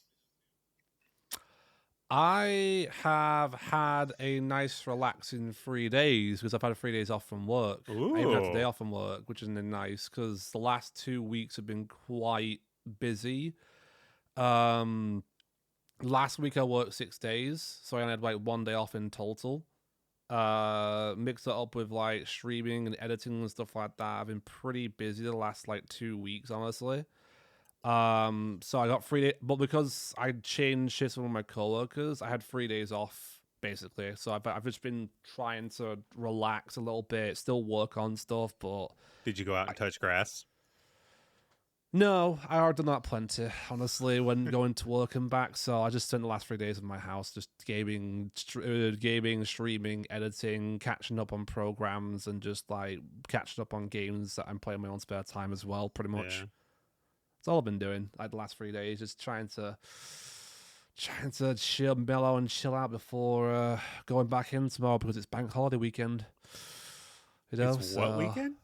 B: I have had a nice relaxing 3 days because I've had 3 days off from work.
A: Ooh.
B: I even had a day off from work, which is nice because the last 2 weeks have been quite busy. Last week I worked 6 days, so I only had like 1 day off in total. Mixed it up with like streaming and editing and stuff like that. I've been pretty busy the last like 2 weeks, honestly. So I got 3 days, but because I changed shifts with my coworkers, I had 3 days off basically. So I've just been trying to relax a little bit, still work on stuff. But
A: did you go out and touch grass?
B: No, I already done that plenty, honestly, when going to work and back. So I just spent the last 3 days in my house just gaming, streaming, editing, catching up on programs, and just like catching up on games that I'm playing in my own spare time as well, pretty much. Yeah. That's all I've been doing like the last 3 days, just trying to chill, mellow, and chill out before going back in tomorrow because it's bank holiday weekend.
A: It's what weekend?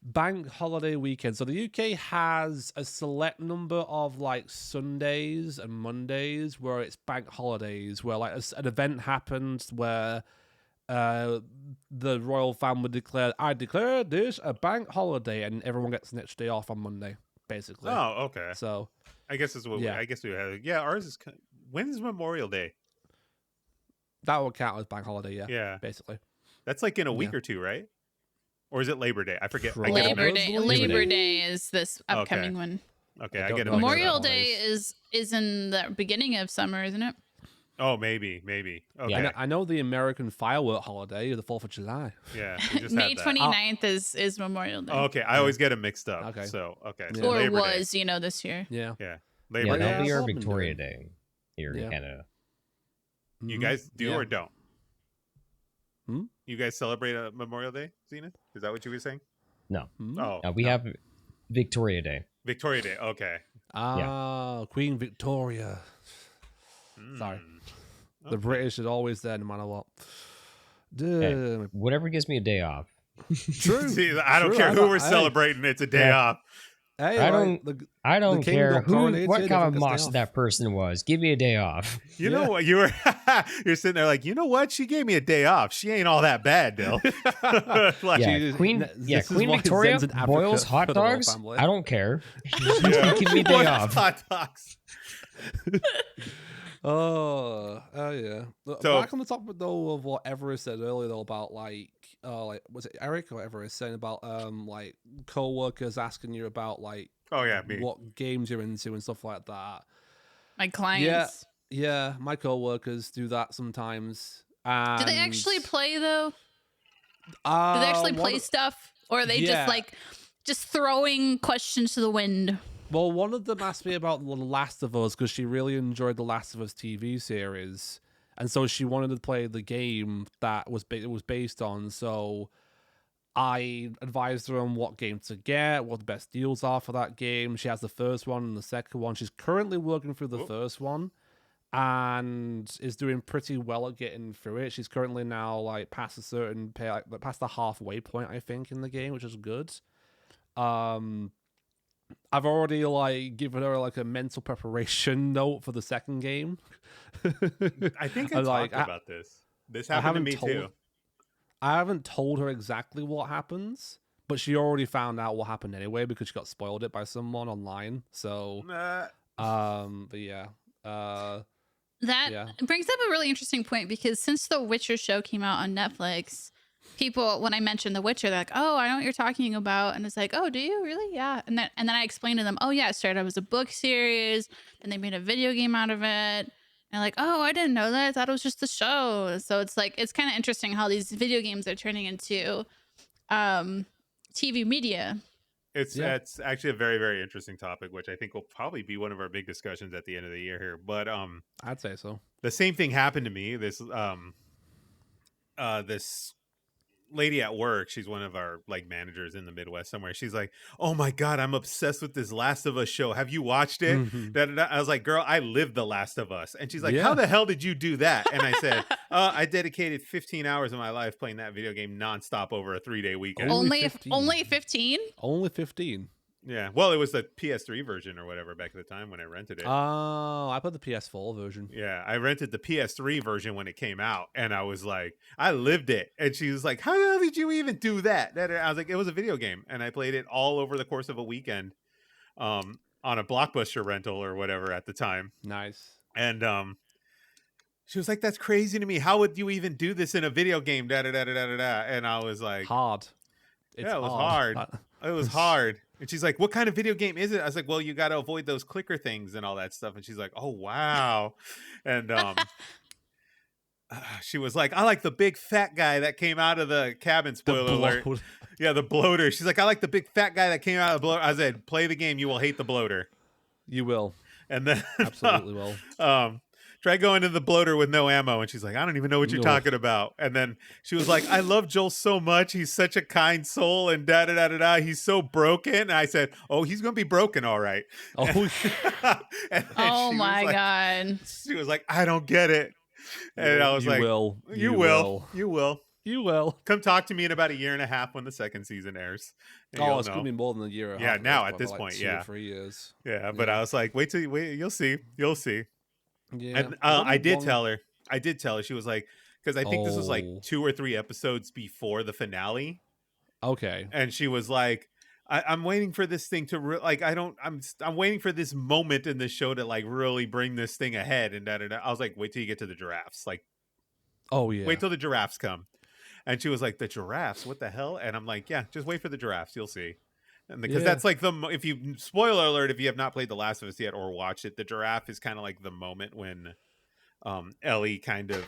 B: Bank holiday weekend. So the UK has a select number of like Sundays and Mondays where it's bank holidays, where like an event happens where the royal family declared, I declare this a bank holiday, and everyone gets an extra day off on Monday, basically.
A: Oh, okay.
B: So
A: I guess is what I guess we have. Yeah, ours is. When is Memorial Day?
B: That will count as bank holiday. Yeah,
A: yeah,
B: basically.
A: That's like in a week or two, right? or is it Labor Day? I forget. I
B: Pro-
A: get
C: Labor
A: them.
C: Day.
B: Labor
C: Labor
D: Day.
C: Day is this upcoming one.
A: Okay,
B: I
A: I
B: don't
A: get
B: know
A: them.
B: any
C: Memorial
B: of the
C: Day
B: holidays.
C: is in the beginning of summer, isn't it?
A: Oh, maybe. Okay.
D: Yeah.
B: I know the American firework holiday, the 4th of July.
A: Yeah, we just
C: May
A: had that.
C: 29th is Memorial Day.
A: Oh, okay, I always get them mixed up.
B: Okay.
A: So okay,
B: Yeah.
A: so
C: Or
A: Labor Day.
C: was, this year.
B: Yeah.
A: Yeah,
D: Yeah,
A: Labor Day.
D: that'll be
B: that's
D: our
B: what I've been
D: Victoria
B: doing.
D: Day here
B: Yeah.
D: in Canada.
A: You
B: Mhm.
A: guys do
B: Yeah.
A: or don't?
B: Hmm?
A: You guys celebrate a Memorial Day, Zenith? Is that what you were saying?
D: No,
B: Hmm?
A: Oh,
D: we
A: no.
D: have Victoria Day.
A: Victoria Day. Okay.
B: Ah, Queen Victoria. Sorry.
A: Mm.
B: The British is always there no matter what.
D: Hey,
B: Duh.
D: whatever gives me a day off.
B: True.
A: See, I don't
B: True,
A: care
B: I
A: who
B: don't-
A: we're
B: hey.
A: celebrating. It's a day
D: Yeah.
A: off.
B: Hey,
D: I
B: like,
D: don't- I don't
B: king
D: care
B: got coronated,
D: what
B: they
D: kind of
B: don't get to stay
D: monster
B: off.
D: that person was. Give me a day off.
A: You know what? You're sitting there like, you know what? She gave me a day off. She ain't all that bad, Dill. Like,
D: Yeah,
B: Jesus,
D: Queen.
B: this
D: Yeah,
B: is
D: Queen
B: why
D: Victoria
B: Zen's in Africa
D: boils
B: for
D: hot
B: the royal
D: dogs.
B: family.
D: I don't care.
A: yeah,
D: Give me a day
A: what
D: off.
A: hot dogs.
B: Oh, yeah.
A: So-
B: Back on the topic though of what Everis said earlier though about like was it Erik or Everis saying about like co-workers asking you about like
A: Oh yeah, me.
B: what games you're into and stuff like that.
C: My clients.
B: Yeah, my co-workers do that sometimes.
C: Do they actually
B: and,
C: play though? Do
B: Uh,
C: they actually
B: one
C: play
B: of-
C: stuff? Or are they
B: Yeah.
C: just throwing questions to the wind?
B: Well, one of them asked me about The Last of Us because she really enjoyed The Last of Us TV series, and so she wanted to play the game that it was based on. So I advised her on what game to get, what the best deals are for that game. She has the first one and the second one. She's currently working through the
A: Whoop.
B: first one and is doing pretty well at getting through it. She's currently now like past a certain past the halfway point, I think, in the game, which is good. I've already like given her like a mental preparation note for the second game.
A: I think I
B: And, like,
A: talked about this. This
B: I
A: happened to
B: haven't
A: me too.
B: I haven't told her exactly what happens, but she already found out what happened anyway because she got spoiled it by someone online. So, but yeah,
C: That
B: Yeah.
C: brings up a really interesting point because since the Witcher show came out on Netflix, people, when I mentioned The Witcher, they're like, "Oh, I know what you're talking about," and it's like, "Oh, do you really? Yeah." And then I explained to them, "Oh yeah, it started out as a book series, and they made a video game out of it." And like, "Oh, I didn't know that. I thought it was just the show." So it's like it's kind of interesting how these video games are turning into TV media.
A: It's
B: Yeah.
A: it's actually a very, very interesting topic, which I think will probably be one of our big discussions at the end of the year here. But
B: I'd say so.
A: the same thing happened to me. This this lady at work, she's one of our like managers in the Midwest somewhere. She's like, "Oh my god, I'm obsessed with this Last of Us show. Have you watched it?"
B: Mhm.
A: I was like, "Girl, I live The Last of Us." And she's like,
B: Yeah.
A: "How the hell did you do that?" And I said, I dedicated 15 hours of my life playing that video game nonstop over a 3-day weekend.
B: Only
C: Only
B: 15.
C: only 15?
B: Only 15.
A: Yeah. Well, it was the PS3 version or whatever back at the time when I rented it.
B: Oh, I put the PS4 version.
A: Yeah, I rented the PS3 version when it came out, and I was like, I lived it. And she was like, "How the hell did you even do that?" I was like, "It was a video game," and I played it all over the course of a weekend, on a Blockbuster rental or whatever at the time.
B: Nice.
A: And she was like, "That's crazy to me. How would you even do this in a video game?" Da da da da da da. Da. And I was like,
B: Hard.
A: Yeah, it was hard. "It was hard." And she's like, "What kind of video game is it?" I was like, "Well, you got to avoid those clicker things and all that stuff." And she's like, "Oh, wow." And she was like, "I like the big fat guy that came out of the cabin." Spoiler alert.
B: bloat.
A: Yeah, the bloater. She's like, "I like the big fat guy that came out of the bloater." I said, "Play the game. You will hate the bloater."
B: You will.
A: And then
B: Absolutely will.
A: try going to the bloater with no ammo. And she's like, "I don't even know what you're
B: No.
A: talking about." And then she was like, "I love Joel so much. He's such a kind soul and da da da da da. He's so broken." And I said, "Oh, he's going to be broken. All right."
B: Oh,
A: And then
C: Oh
A: she was
C: my
A: like-
C: god.
A: She was like, "I don't get it." And I was
B: you
A: like,
B: will.
A: You will. You will.
B: You will.
A: Come talk to me in about a year and a half when the second season airs. And
B: Oh,
A: you'll
B: it's
A: know.
B: gonna be more than a year. and a
A: Yeah,
B: half,
A: now
B: it's
A: at
B: probably
A: this
B: like
A: point,
B: 2
A: yeah.
B: or 3 years.
A: Yeah, but
B: Yeah.
A: I was like, wait, you'll see. You'll see.
B: Yeah.
A: And I did tell her. She was like, because I think this was like
B: Oh.
A: 2 or 3 episodes before the finale.
B: Okay.
A: And she was like, I'm waiting for this thing to I'm waiting for this moment in the show to like really bring this thing ahead. And da, da, da. I was like, wait till you get to the giraffes. Like,
B: Oh yeah.
A: wait till the giraffes come. And she was like, the giraffes, what the hell? And I'm like, yeah, just wait for the giraffes, you'll see. And because
B: Yeah.
A: that's like if you, spoiler alert, if you have not played The Last of Us yet or watched it, the giraffe is kind of like the moment when Ellie kind of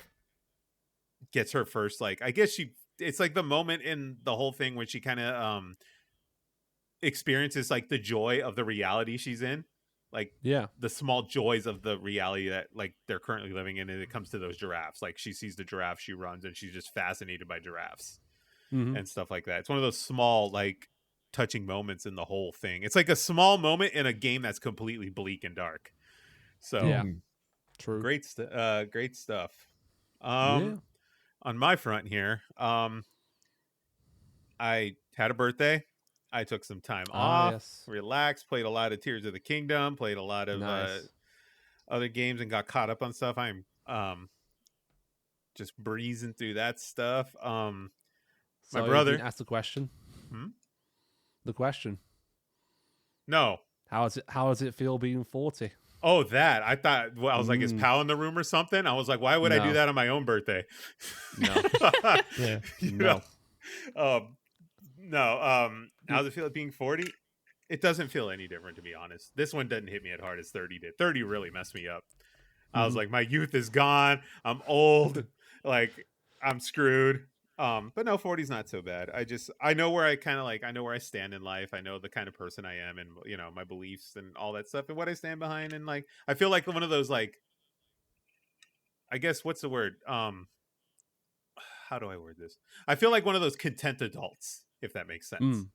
A: gets her first, like, I guess it's like the moment in the whole thing when she kind of experiences like the joy of the reality she's in, like
B: Yeah.
A: the small joys of the reality that like they're currently living in, and it comes to those giraffes. Like she sees the giraffe, she runs, and she's just fascinated by giraffes and stuff like that. It's one of those small, like, touching moments in the whole thing. It's like a small moment in a game that's completely bleak and dark. So
B: Yeah. True.
A: great stuff.
B: Yeah.
A: On my front here, I had a birthday. I took some time off,
B: Yes.
A: relaxed, played a lot of Tears of the Kingdom, played a lot of
B: Nice.
A: other games, and got caught up on stuff. I'm just breezing through that stuff. My
B: So
A: brother.
B: you can ask the question.
A: Hmm?
B: The question.
A: No.
B: How does it feel being 40?
A: Oh, that. I thought, well, I was like, is Pal in the room or something? I was like, why would I do
B: No.
A: that on my own birthday?
B: No.
D: Yeah.
A: You
B: No.
A: know? How does it feel at being 40? It doesn't feel any different, to be honest. This one doesn't hit me as hard as 30 did. 30 really messed me up. I was like, my youth is gone. I'm old. Like, I'm screwed. But no, 40 is not so bad. I know where I know where I stand in life. I know the kind of person I am, and my beliefs and all that stuff, and what I stand behind. And like, I feel like one of those, like, I guess, what's the word? How do I word this? I feel like one of those content adults, if that makes sense.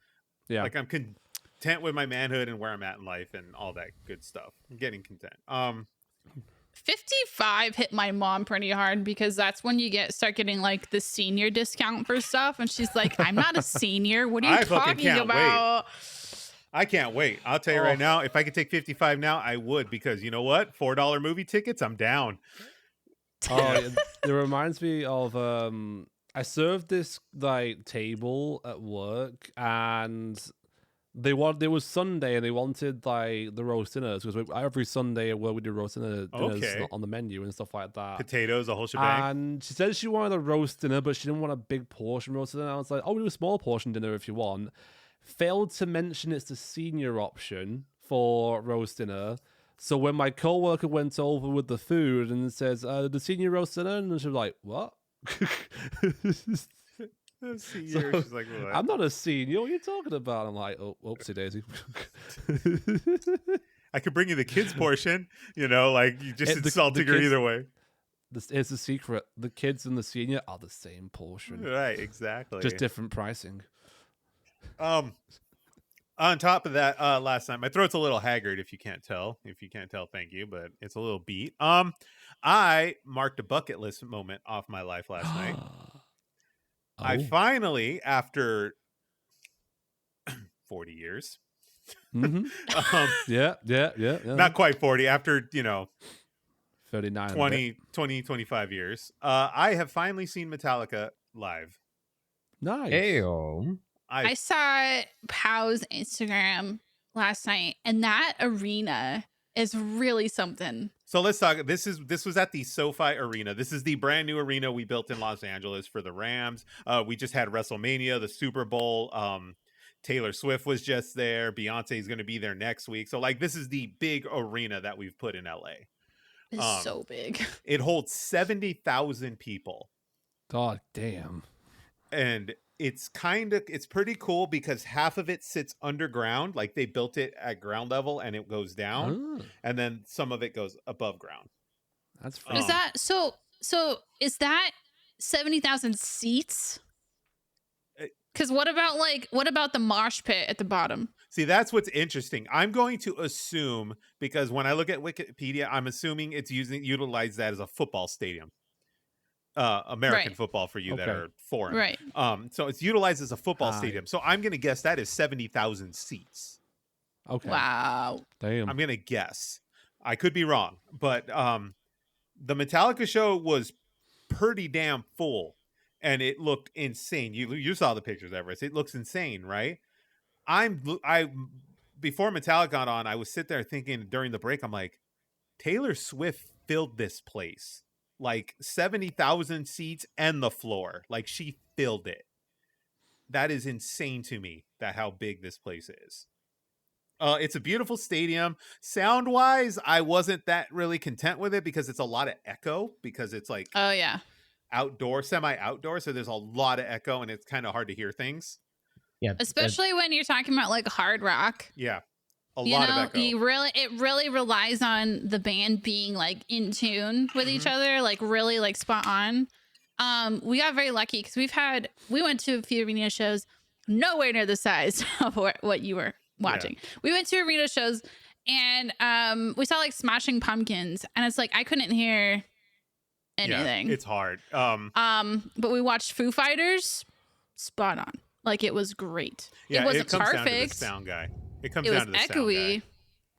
B: Yeah.
A: Like, I'm content with my manhood and where I'm at in life and all that good stuff. I'm getting content.
C: 55 hit my mom pretty hard because that's when you start getting like the senior discount for stuff, and she's like, I'm not a senior. What are you
A: I fucking
C: talking
A: can't
C: about?
A: I can't wait. I'll tell you right now, if I could take 55 now, I would, because you know what? $4 movie tickets, I'm down.
B: It reminds me of I served this like table at work, and it was Sunday, and they wanted like the roast dinners, because every Sunday at work we do roast dinners
A: Okay.
B: on the menu and stuff like that.
A: Potatoes, a whole shebang.
B: And she said she wanted a roast dinner, but she didn't want a big portion roast dinner. I was like, we do a small portion dinner if you want. Failed to mention it's the senior option for roast dinner. So when my coworker went over with the food and says, the senior roast dinner, and she was like, what?
A: Senior,
B: So,
A: she's like, what?
B: I'm not a senior. What are you talking about? I'm like, oh, oopsie daisy.
A: I could bring you the kids portion, like, you just insulting her
B: kids-
A: either way.
B: Here's the secret. The kids and the senior are the same portion.
A: Right, exactly.
B: Just different pricing.
A: On top of that, last night, my throat's a little haggard, if you can't tell. If you can't tell, thank you, but it's a little beat. I marked a bucket list moment off my life last night. I finally, after 40 years,
B: Yeah.
A: not quite 40, after
B: 39
A: 25 years, I have finally seen Metallica live.
B: Nice.
D: Ayo.
C: I saw Pow's Instagram last night, and that arena is really something.
A: So let's talk. This was at the SoFi Arena. This is the brand new arena we built in Los Angeles for the Rams. We just had WrestleMania, the Super Bowl. Taylor Swift was just there. Beyonce is going to be there next week. So like, this is the big arena that we've put in LA.
C: It's so big.
A: It holds 70,000 people.
B: God damn.
A: And it's pretty cool because half of it sits underground. Like, they built it at ground level and it goes down. And then some of it goes above ground.
B: That's
C: Is that so is that 70,000 seats? Because what about the mosh pit at the bottom?
A: See, that's what's interesting. I'm going to assume, because when I look at Wikipedia, I'm assuming it's utilize that as a football stadium. American football for you that are foreign.
C: Right.
A: So it's utilized as a football stadium. So I'm going to guess that is 70,000 seats.
B: Okay.
C: Wow.
B: Damn.
A: I'm going to guess. I could be wrong, but the Metallica show was pretty damn full, and it looked insane. You saw the pictures, Everis. It looks insane, right? Before Metallica got on, I was sitting there thinking during the break, I'm like, Taylor Swift filled this place. Like 70,000 seats and the floor. Like, she filled it. That is insane to me, that how big this place is. It's a beautiful stadium. Sound wise, I wasn't that really content with it because it's a lot of echo, because it's like
C: Oh yeah.
A: outdoor, semi outdoor. So there's a lot of echo and it's kind of hard to hear things.
D: Yeah,
C: Especially when you're talking about like hard rock.
A: Yeah. A
C: You
A: lot of
C: know,
A: echo.
C: it really relies on the band being like in tune with each other, like really like spot on. We got very lucky because we went to a few arena shows, nowhere near the size of what you were watching. Yeah. We went to arena shows and we saw like Smashing Pumpkins, and it's like I couldn't hear anything.
A: Yeah, it's hard.
C: But we watched Foo Fighters, spot on. Like it was great.
A: Yeah,
C: it wasn't
A: comes
C: perfect.
A: Down to the sound guy. It comes
C: it
A: down
C: was
A: to the
C: echoey,
A: sound guy.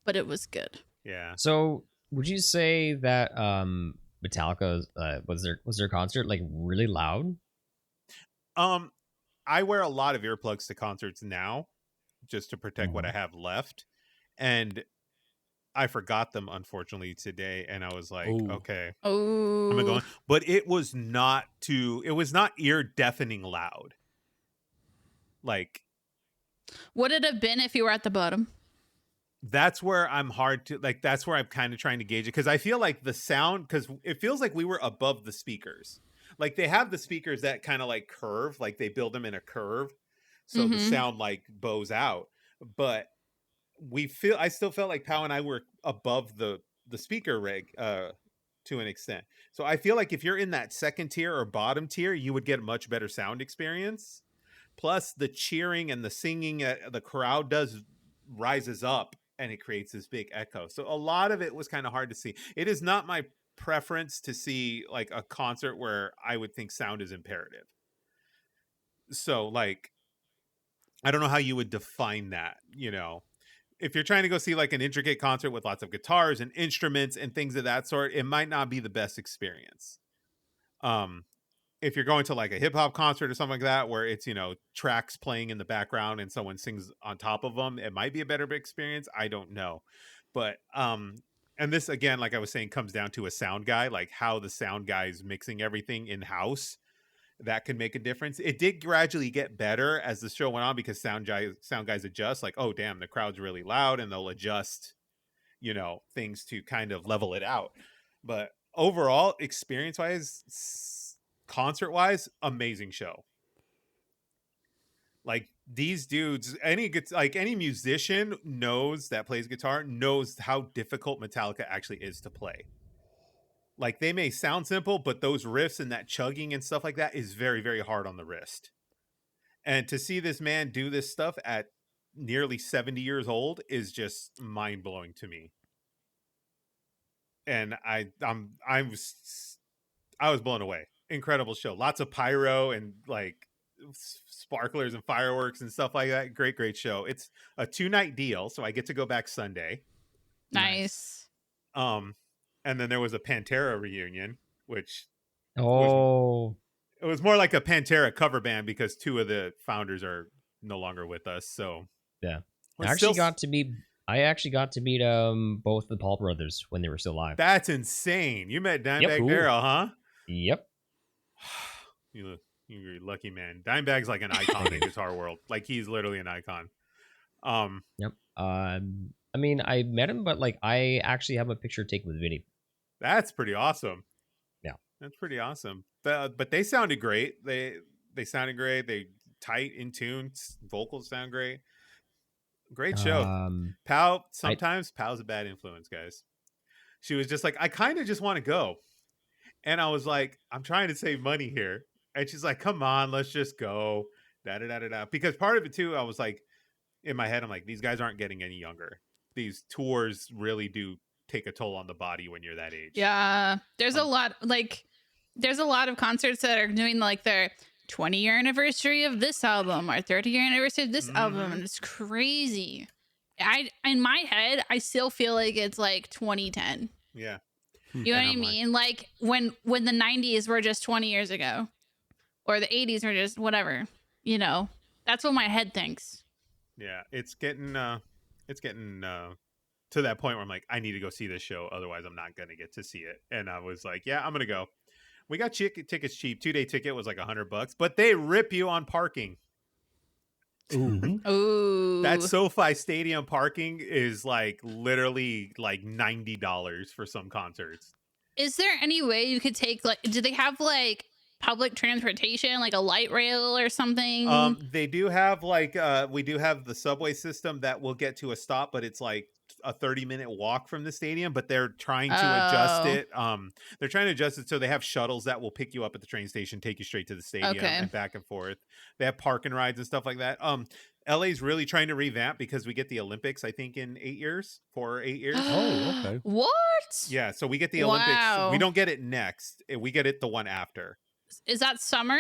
C: but it was good.
A: Yeah.
D: So would you say that Metallica was their concert like really loud?
A: I wear a lot of earplugs to concerts now, just to protect what I have left, and I forgot them unfortunately today, and I was like, okay, I'm gonna go on. But it was not ear deafening loud. Like,
C: would it have been if you were at the bottom?
A: That's where I'm that's where I'm kind of trying to gauge it, because I feel like the sound, because it feels like we were above the speakers. Like they have the speakers that kind of like curve, like they build them in a curve, so the sound like bows out. But I still felt like Pow and I were above the speaker rig to an extent. So I feel like if you're in that second tier or bottom tier, you would get a much better sound experience. Plus the cheering and the singing, the crowd rises up and it creates this big echo. So a lot of it was kind of hard to see. It is not my preference to see like a concert where I would think sound is imperative. So like, I don't know how you would define that, you know. If you're trying to go see like an intricate concert with lots of guitars and instruments and things of that sort, it might not be the best experience. If you're going to like a hip hop concert or something like that, where it's, you know, tracks playing in the background and someone sings on top of them, it might be a better experience. I don't know. But, and this again, like I was saying, comes down to a sound guy, like how the sound guy is mixing everything in house. That can make a difference. It did gradually get better as the show went on, because sound guys adjust, like, oh damn, the crowd's really loud, and they'll adjust, you know, things to kind of level it out. But overall, experience wise, concert wise, amazing show. Like these dudes, any musician knows that plays guitar knows how difficult Metallica actually is to play. Like they may sound simple, but those riffs and that chugging and stuff like that is very, very hard on the wrist. And to see this man do this stuff at nearly 70 years old is just mind blowing to me. And I was blown away. Incredible show. Lots of pyro and like sparklers and fireworks and stuff like that. Great show. It's a 2-night deal, so I get to go back Sunday.
C: Nice.
A: And then there was a Pantera reunion, which
D: it
A: was more like a Pantera cover band, because 2 of the founders are no longer with us. So
D: yeah, I actually got to meet both the Paul brothers when they were still alive.
A: That's insane. You met Dimebag Darrell, huh?
D: Yep.
A: You're a lucky man. Dimebag's like an icon in guitar world. Like he's literally an icon.
D: Yep. I mean, I met him, but like I actually have a picture taken with Vinny.
A: That's pretty awesome.
D: Yeah,
A: that's pretty awesome. But they sounded great. They sounded great. They tight, in tune. Vocals sound great. Great show. Pow's a bad influence, guys. She was just like, I kind of just want to go. And I was like, I'm trying to save money here. And she's like, come on, let's just go. Da-da-da-da-da. Because part of it too, I was like, in my head, I'm like, these guys aren't getting any younger. These tours really do take a toll on the body when you're that age.
C: Yeah. There's a lot of concerts that are doing like their 20-year anniversary of this album or 30-year anniversary of this album, and it's crazy. In my head, I still feel like it's like 2010.
A: Yeah.
C: You know what I mean? Like when the 90s were just 20 years ago, or the 80s were just whatever, you know. That's what my head thinks.
A: Yeah, it's getting to that point where I'm like, I need to go see this show, otherwise I'm not going to get to see it. And I was like, yeah, I'm going to go. We got tickets cheap. 2-day ticket was like $100, but they rip you on parking.
B: Ooh.
C: Ooh.
A: That SoFi Stadium parking is like literally like $90 for some concerts.
C: Is there any way you could take like? Do they have like public transportation, like a light rail or something?
A: They do have like we do have the subway system that will get to a stop, but it's like a 30-minute walk from the stadium, but they're trying to adjust
C: Oh.
A: it. They're trying to adjust it so they have shuttles that will pick you up at the train station, take you straight to the stadium
C: Okay.
A: and back and forth. They have parking rides and stuff like that. LA's really trying to revamp because we get the Olympics, I think, in 8 years, 4 or 8 years.
B: Oh, okay.
C: What?
A: Yeah, so we get the Olympics.
C: Wow.
A: We don't get it next. We get it the one after.
C: Is that summer?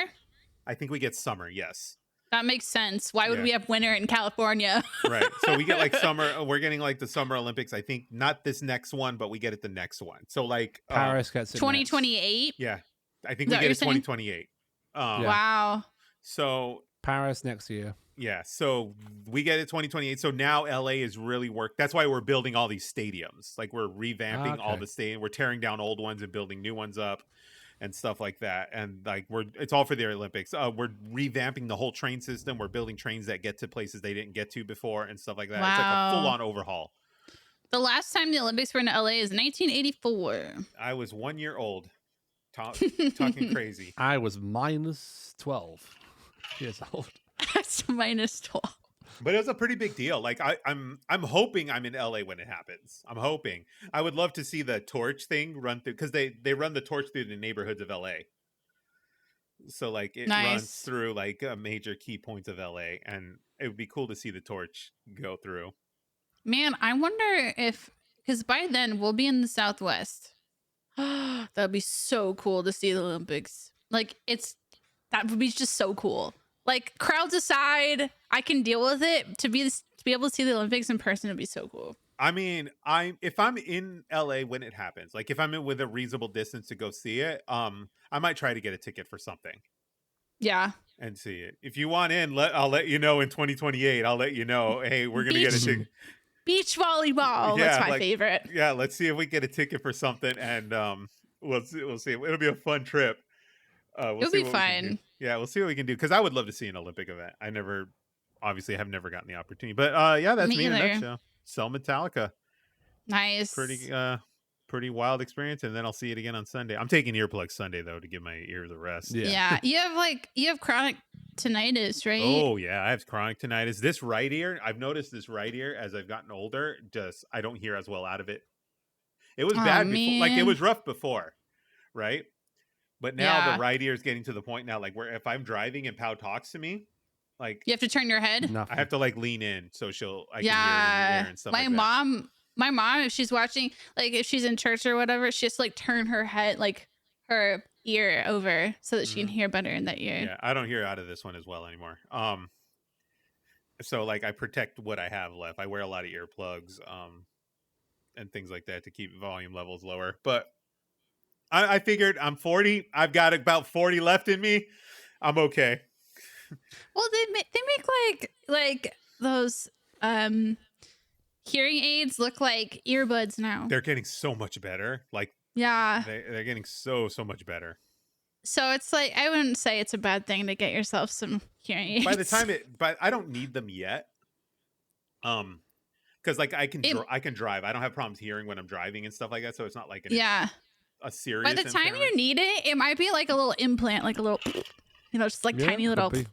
A: I think we get summer, yes.
C: That makes sense. Why would
A: Yeah.
C: we have winter in California?
A: Right. So we get like summer. We're getting like the Summer Olympics. I think not this next one, but we get it the next one. So like
B: Paris gets it.
C: 2028.
A: Yeah, I think
C: Is that
A: we
C: what
A: get
C: you're
A: it
C: saying?
A: 2028.
B: Yeah.
C: Wow.
A: So
B: Paris next year.
A: yeah, so we get it 2028. So now LA is really That's why we're building all these stadiums. Like we're revamping all
B: Okay.
A: the stadiums. We're tearing down old ones and building new ones up and stuff like that. And like it's all for the Olympics. We're revamping the whole train system. We're building trains that get to places they didn't get to before and stuff like that. It's like a
C: Wow.
A: full-on overhaul.
C: The last time the Olympics were in LA is 1984.
A: I was 1 year old. Talking crazy.
B: I was minus 12 years old.
C: That's minus 12.
A: But it was a pretty big deal. Like I'm hoping I'm in LA when it happens. I'm hoping. I would love to see the torch thing run through because they run the torch through the neighborhoods of LA. So like it runs
C: Nice.
A: through like major key points of LA, and it would be cool to see the torch go through.
C: Man, I wonder if, because by then we'll be in the Southwest. That'd be so cool to see the Olympics. Like that would be just so cool. Like crowds aside, I can deal with it. To be able to see the Olympics in person would be so cool.
A: I mean, if I'm in LA when it happens, like if I'm in with a reasonable distance to go see it, I might try to get a ticket for something
C: Yeah.
A: and see it. If you want in, I'll let you know in 2028. I'll let you know. Hey, we're gonna get a ticket.
C: Beach volleyball.
A: Yeah,
C: That's my
A: like-
C: favorite.
A: Yeah, let's see if we get a ticket for something, and we'll see. It'll be a fun trip. We'll
C: It'll
A: see
C: be
A: what we can do.
C: fun.
A: Yeah, we'll see what we can do because I would love to see an Olympic event. I obviously have never gotten the opportunity, but yeah, that's
C: Me
A: me in a
C: either.
A: nutshell. Sell Metallica,
C: Nice.
A: pretty wild experience, and then I'll see it again on Sunday. I'm taking earplugs Sunday though to give my ears a rest.
B: Yeah.
C: Yeah. You have chronic tinnitus, right?
A: Oh yeah, I have chronic tinnitus. This right ear, I've noticed this right ear as I've gotten older, I don't hear as well out of it. It was
C: Aw,
A: bad before, like it
C: man.
A: was rough before, right? But now
C: Yeah.
A: the right ear is getting to the point now, like where if I'm driving and Pow talks to me, like
C: You have to turn your head.
B: Nothing.
A: I have to like lean in so I can hear it in the
C: Yeah.
A: ear and stuff
C: My
A: like that.
C: mom, if she's watching, like if she's in church or whatever, she has to like turn her head, like her ear over so that she can hear better in that ear.
A: Yeah, I don't hear out of this one as well anymore. So like I protect what I have left. I wear a lot of earplugs, and things like that to keep volume levels lower. But I figured I'm 40. I've got about 40 left in me. I'm okay.
C: Well, they make like those hearing aids look like earbuds now.
A: They're getting so much better. Like
C: Yeah.
A: they're getting so much better.
C: So it's like I wouldn't say it's a bad thing to get yourself some hearing aids.
A: But I don't need them yet. Because like I can drive. I don't have problems hearing when I'm driving and stuff like that. So it's not like a serious.
C: By the time
A: impairment.
C: you need it, it might be like a little implant, like a little, just like
B: Yeah,
C: tiny
B: could
C: little.
B: be.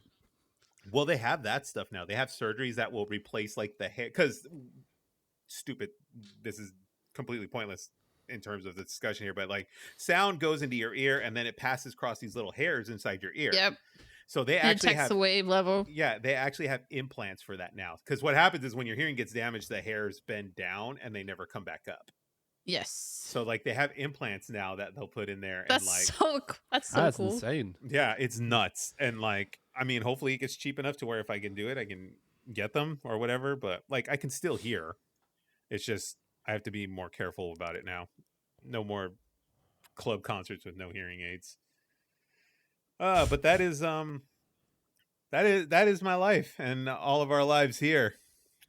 A: Well, they have that stuff now. They have surgeries that will replace like the hair. Because stupid, this is completely pointless in terms of the discussion here. But like sound goes into your ear and then it passes across these little hairs inside your ear.
C: Yep.
A: So they
C: It
A: actually
C: detects
A: have
C: the wave level.
A: Yeah, they actually have implants for that now. Because what happens is when your hearing gets damaged, the hairs bend down and they never come back up.
C: Yes.
A: So like they have implants now that they'll put in there,
C: That's
A: and like
C: that's so
B: That's
C: cool.
B: insane.
A: yeah, it's nuts. And like I mean, hopefully it gets cheap enough to where if I can do it, I can get them or whatever. But like I can still hear. It's just I have to be more careful about it now. No more club concerts with no hearing aids. But that is my life and all of our lives here.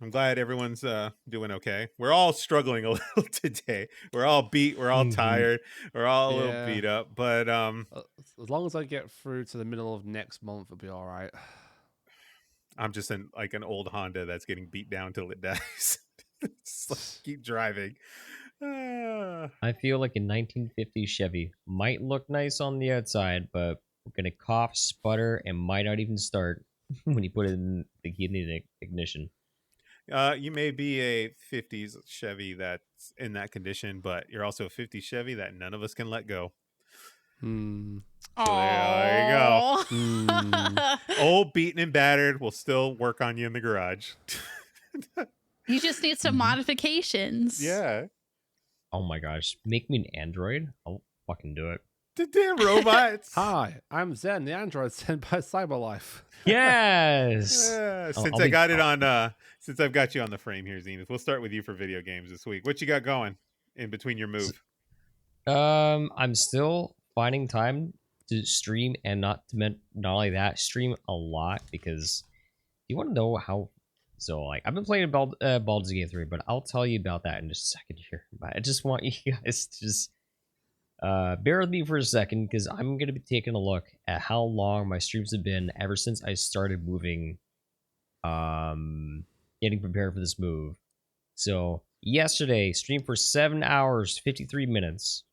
A: I'm glad everyone's doing okay. We're all struggling a little today. We're all beat. We're all
D: Mhm.
A: tired. We're all a little
B: Yeah.
A: beat up. But
B: As long as I get through to the middle of next month, it'll be all right.
A: I'm just in like an old Honda that's getting beat down till it dies. It's like, keep driving.
D: I feel like a 1950s Chevy might look nice on the outside, but we're gonna cough, sputter, and might not even start when you put it in the key in the ignition.
A: You may be a 50s Chevy that's in that condition, but you're also a 50s Chevy that none of us can let go.
B: Hmm.
A: So there you go.
C: Aw.
A: Old, beaten, and battered. We'll still work on you in the garage.
C: You just need some
D: Mhm.
C: modifications.
A: Yeah.
D: Oh my gosh, make me an android. I'll fucking do it.
A: The damn robots.
B: Hi, I'm Zen, the android sent by Cyberlife.
D: Yes.
A: Since
D: I'll
A: I
D: be-
A: got it on since I've got you on the frame here, Zenith, we'll start with you for video games this week. What you got going in between your move?
D: I'm still finding time to stream, and not only that, stream a lot, because you want to know how. So like I've been playing Baldur's Gate 3, but I'll tell you about that in just a second here. But I just want you guys to just bear with me for a second, because I'm gonna be taking a look at how long my streams have been ever since I started moving, getting prepared for this move. So yesterday, streamed for 7 hours 53 minutes.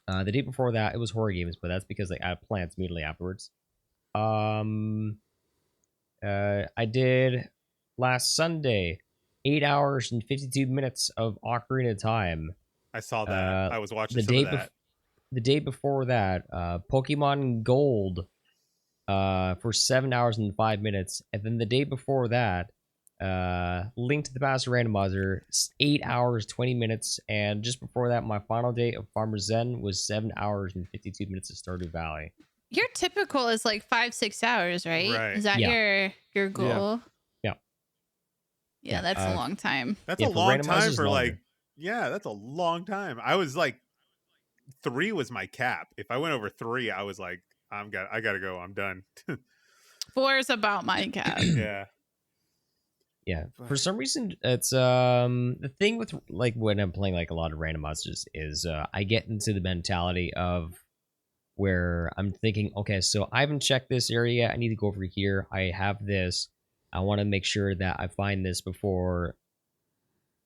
D: The day before that, it was horror games, but that's because I had plans immediately afterwards. I did last Sunday 8 hours and 52 minutes of Ocarina of Time.
A: I saw that. I was watching
D: The
A: some
D: day
A: of that.
D: the day before that, Pokemon Gold for 7 hours and 5 minutes, and then the day before that, Link to the Past Randomizer, 8 hours 20 minutes, and just before that, my final day of Farmer Zen was 7 hours and 52 minutes of Stardew Valley.
C: Your typical is like 5-6 hours, right?
A: Right.
C: Is that
D: Yeah.
C: your goal?
D: Yeah.
C: Yeah, that's a long time.
A: That's
D: Yeah,
A: a
D: for
A: long
D: randomizers,
A: time for
D: longer.
A: like. Yeah, that's a long time. I was like, 3 was my cap. If I went over 3, I was like, I gotta go. I'm done.
C: 4 is about my cap.
A: Yeah.
D: Yeah, for some reason, it's the thing with like when I'm playing like a lot of randomizers is I get into the mentality of where I'm thinking, okay, so I haven't checked this area yet. I need to go over here. I have this. I want to make sure that I find this before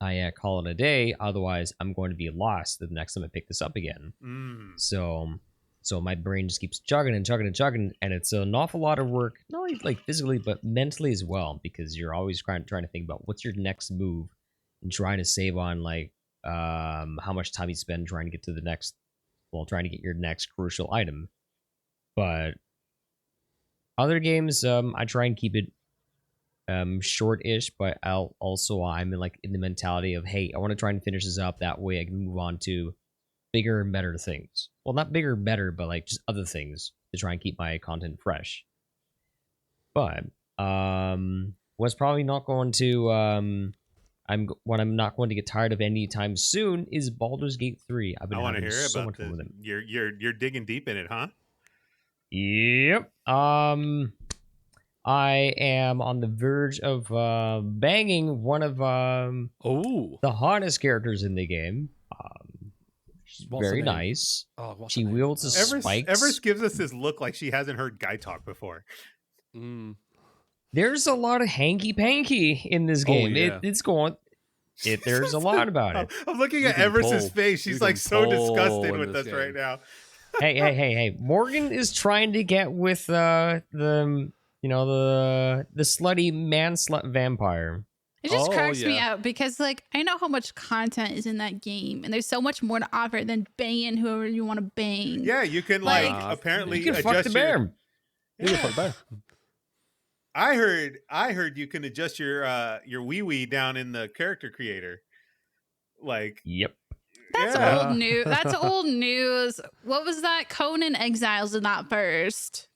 D: I call it a day. Otherwise, I'm going to be lost the next time I pick this up again. So my brain just keeps chugging and chugging and chugging, and it's an awful lot of work, not only like physically but mentally as well, because you're always trying to think about what's your next move and trying to save on like how much time you spend trying to get to the next, trying to get your next crucial item. But other games, I try and keep it short-ish, but I'm in the mentality of, hey, I want to try and finish this up, that way I can move on to bigger and better things. Well, not bigger and better, but like just other things to try and keep my content fresh. But what's probably not going to I'm not going to get tired of anytime soon is Baldur's Gate 3. I've been
A: I want to
D: having
A: hear
D: so
A: about
D: much fun with it.
A: You're digging deep in it, huh?
D: Yep. I am on the verge of banging one of
B: Oh,
D: the hottest characters in the game. She's
B: What's her
D: very
B: name?
D: nice.
B: oh, what's
D: She
B: her name?
D: wields a spikes.
A: Everis gives us this look like she hasn't heard Guy talk before.
B: Mm.
D: There's a lot of hanky panky in this game.
B: yeah.
D: It's going. There's a lot about it.
A: I'm looking
B: You
A: at
B: can
A: Everis's
B: pull.
A: face.
B: You
A: She's
B: can
A: like so
B: pull
A: disgusted
B: in
A: with
B: this
A: us right
B: game.
A: now.
D: Hey! Morgan is trying to get with the slutty man slut vampire.
C: It just
B: Oh,
C: cracks me
B: yeah.
C: out because, like, I know how much content is in that game, and there's so much more to offer than banging whoever you want to bang.
A: Yeah, you can
C: Like-
A: apparently
D: You can fuck
A: adjust
D: the bear.
B: You can fuck bear.
A: I heard you can adjust your wee down in the character creator. Like,
D: Yep.
C: That's
A: yeah.
C: old news. That's old news. What was that? Conan Exiles did that first.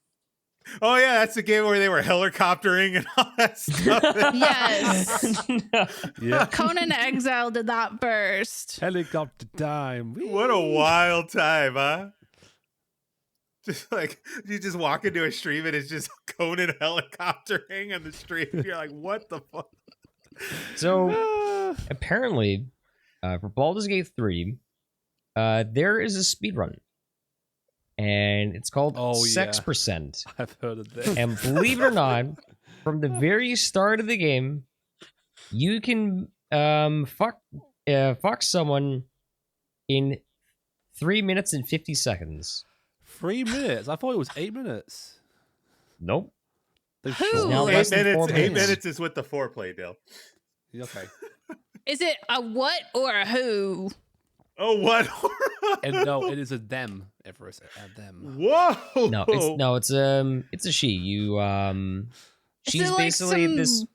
A: Oh yeah, that's the game where they were helicoptering and all that stuff.
C: Yes.
B: Yeah.
C: Conan Exile did that first.
B: Helicopter time.
A: What a wild time, huh? Just like you just walk into a stream and it's just Conan helicoptering on the stream. You're like, what the fuck?
D: So apparently, for Baldur's Gate 3, there is a speedrun. And it's called Sex Percent.
B: I've heard of this.
D: And believe it or not, from the very start of the game, you can fuck someone in 3 minutes and 50 seconds.
B: 3 minutes? I thought it was 8 minutes.
D: Nope.
B: They've
C: Who?
B: shortened
D: Now
B: it.
D: less than 4
A: 8
D: minutes.
A: minutes is with the foreplay, Dale.
B: Okay.
C: Is it a what or a who?
A: Oh, what?
B: And no, it is a them, Everis. A them.
A: Whoa!
D: It's a she. You
C: Is
D: she's
C: it like
D: basically
C: some
D: this.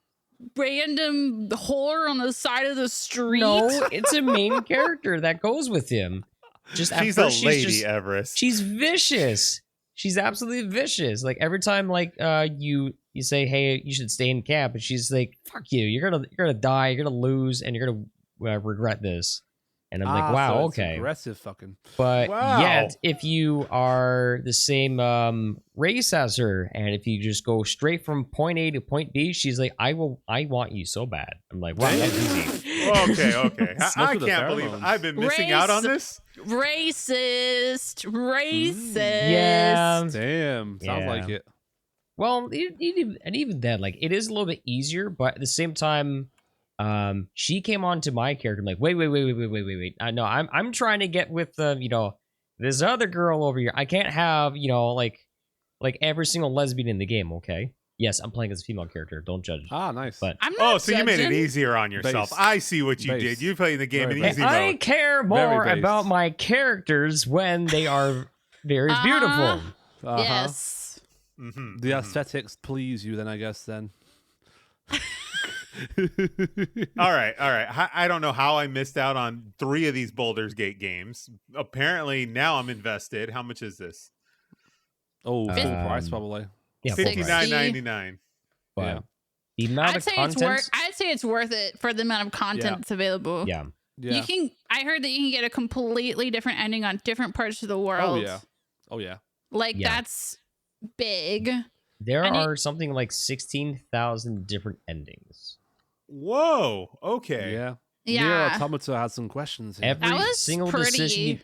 C: random whore on the side of the street?
D: No, it's a main character that goes with him. Just at
A: She's a
D: first,
A: lady, Everest.
D: she's vicious. She's absolutely vicious. Like every time, like you say, "Hey, you should stay in camp," and she's like, "Fuck you! You're gonna die. You're gonna lose, and you're gonna regret this." And I'm like, "Wow,
B: so it's
D: okay."
B: aggressive fucking.
D: But
A: Wow.
D: yet, if you are the same race as her, and if you just go straight from point A to point B, she's like, I want you so bad. I'm like, wow, that's easy.
A: Okay. I
B: Smoke with the
A: can't believe
B: pheromones.
A: I've been missing out on this.
C: Racist.
D: Yeah.
B: Damn. Sounds
D: Yeah.
B: like it.
D: Well, even then, like, it is a little bit easier, but at the same time, she came on to my character. I'm like, wait. No, I'm trying to get with this other girl over here. I can't have like every single lesbian in the game. Okay, yes, I'm playing as a female character. Don't judge.
B: Ah, nice.
D: But
C: I'm not
A: So you made it
C: judging.
A: easier on yourself.
B: Base.
A: I see what you
B: Base.
A: did. You played the game
B: Very
A: in
B: base.
A: easy
D: I
A: mode.
D: care
B: Very
D: more
B: based.
D: about my characters when they are very beautiful.
B: Uh-huh.
C: Yes.
A: Mhm,
B: The
A: mhm.
B: aesthetics please you, then I guess. Then.
A: All right. I don't know how I missed out on 3 of these Baldur's Gate games. Apparently now I'm invested. How much is this?
B: Oh, full price
D: Um,
B: probably.
D: Yeah, full price.
A: $59.99.
D: But
B: Yeah.
D: the amount
C: I'd
D: of
C: say
D: content.
C: it's worth it for the amount of content
B: Yeah.
C: that's available.
D: Yeah.
B: Yeah.
C: I heard that you can get a completely different ending on different parts of the world.
B: Oh yeah.
C: Like
D: Yeah.
C: that's big.
D: There
C: And
D: are something like 16,000 different endings.
A: Whoa. Okay.
B: Yeah.
C: Yeah.
B: Nier Automata has some questions here.
D: Every
C: That was
D: single
C: pretty
D: decision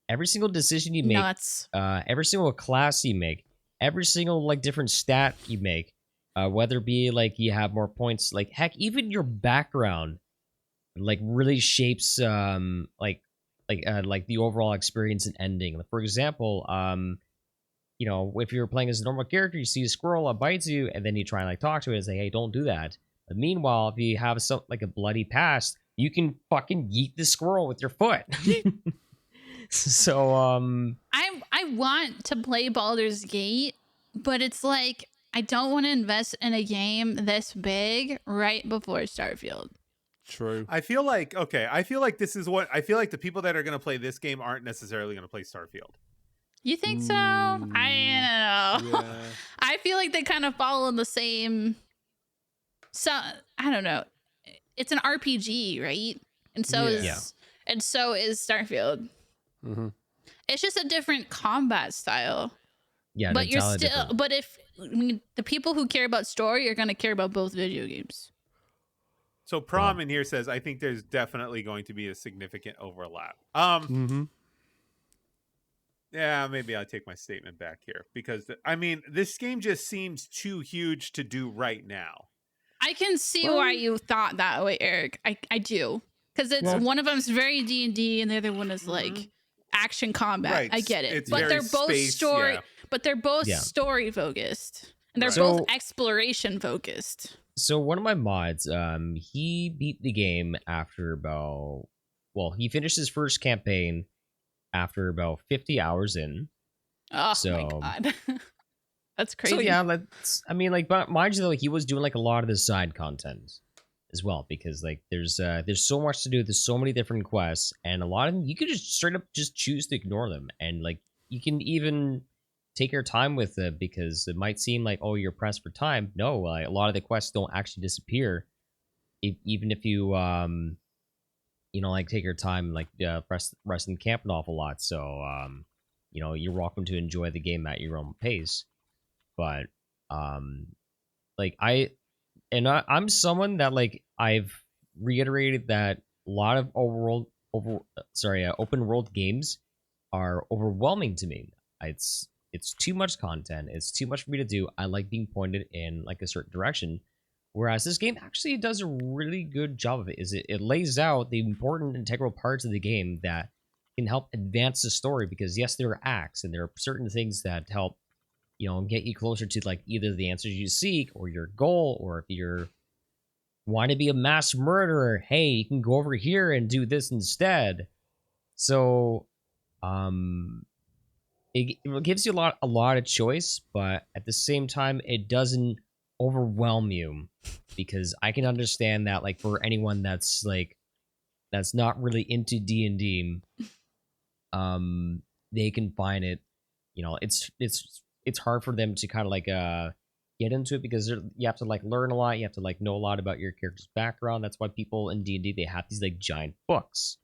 D: every single decision you make,
C: nuts.
D: every single class you make, every single like different stat you make, whether it be like you have more points, like heck, even your background like really shapes like the overall experience and ending. Like, for example, if you're playing as a normal character, you see a squirrel that bites you, and then you try and like talk to it and say, "Hey, don't do that." But meanwhile, if you have some like a bloody past, you can fucking yeet the squirrel with your foot. So
C: I want to play Baldur's Gate, but it's like I don't want to invest in a game this big right before Starfield.
B: True.
A: I feel like this is what I feel like the people that are going to play this game aren't necessarily going to play Starfield.
C: You think so? I don't know.
B: Yeah.
C: I feel like they kind of fall in the same. So I don't know. It's an RPG, right? And so
B: Yeah.
C: and so is Starfield.
B: Mm-hmm.
C: It's just a different combat style.
D: yeah,
C: But you're
D: entirely
C: still.
D: different.
C: But the people who care about story are going to care about both video games.
A: So Prom in here says, I think there's definitely going to be a significant overlap.
B: Mm-hmm.
A: Yeah, maybe I'll take my statement back here because this game just seems too huge to do right now.
C: I can see why you thought that way, Eric. I do, because it's one of them's very D&D and the other one is like action combat.
A: Right.
C: I get it,
A: It's
C: but
A: very
C: they're both
A: space,
C: story.
A: yeah.
C: But they're both
D: Yeah.
C: story focused, and they're
A: Right.
C: both
D: So-
C: exploration focused.
D: So one of my mods, he beat the game after he finished his first campaign after about 50 hours in.
C: Oh
D: So-
C: my god, that's crazy.
D: So yeah, but mind you though, he was doing like a lot of the side content as well because like there's so much to do. There's so many different quests, and a lot of them you could just straight up just choose to ignore them, and like you can even take your time with it because it might seem like, oh, you're pressed for time. No, like, a lot of the quests don't actually disappear, even if you like take your time, like rest in camp an awful lot. So you're welcome to enjoy the game at your own pace. But like I'm someone that like I've reiterated that a lot of open world games are overwhelming to me. It's too much content. It's too much for me to do. I like being pointed in like a certain direction. Whereas this game actually does a really good job of it. It lays out the important integral parts of the game that can help advance the story, because yes, there are acts and there are certain things that help, get you closer to like either the answers you seek or your goal, or if you're want to be a mass murderer, hey, you can go over here and do this instead. So, it gives you a lot of choice, but at the same time, it doesn't overwhelm you, because I can understand that like for anyone that's not really into D&D, they can find it, it's hard for them to kind of like get into it, because you have to like learn a lot, you have to like know a lot about your character's background. That's why people in D&D, they have these like giant books,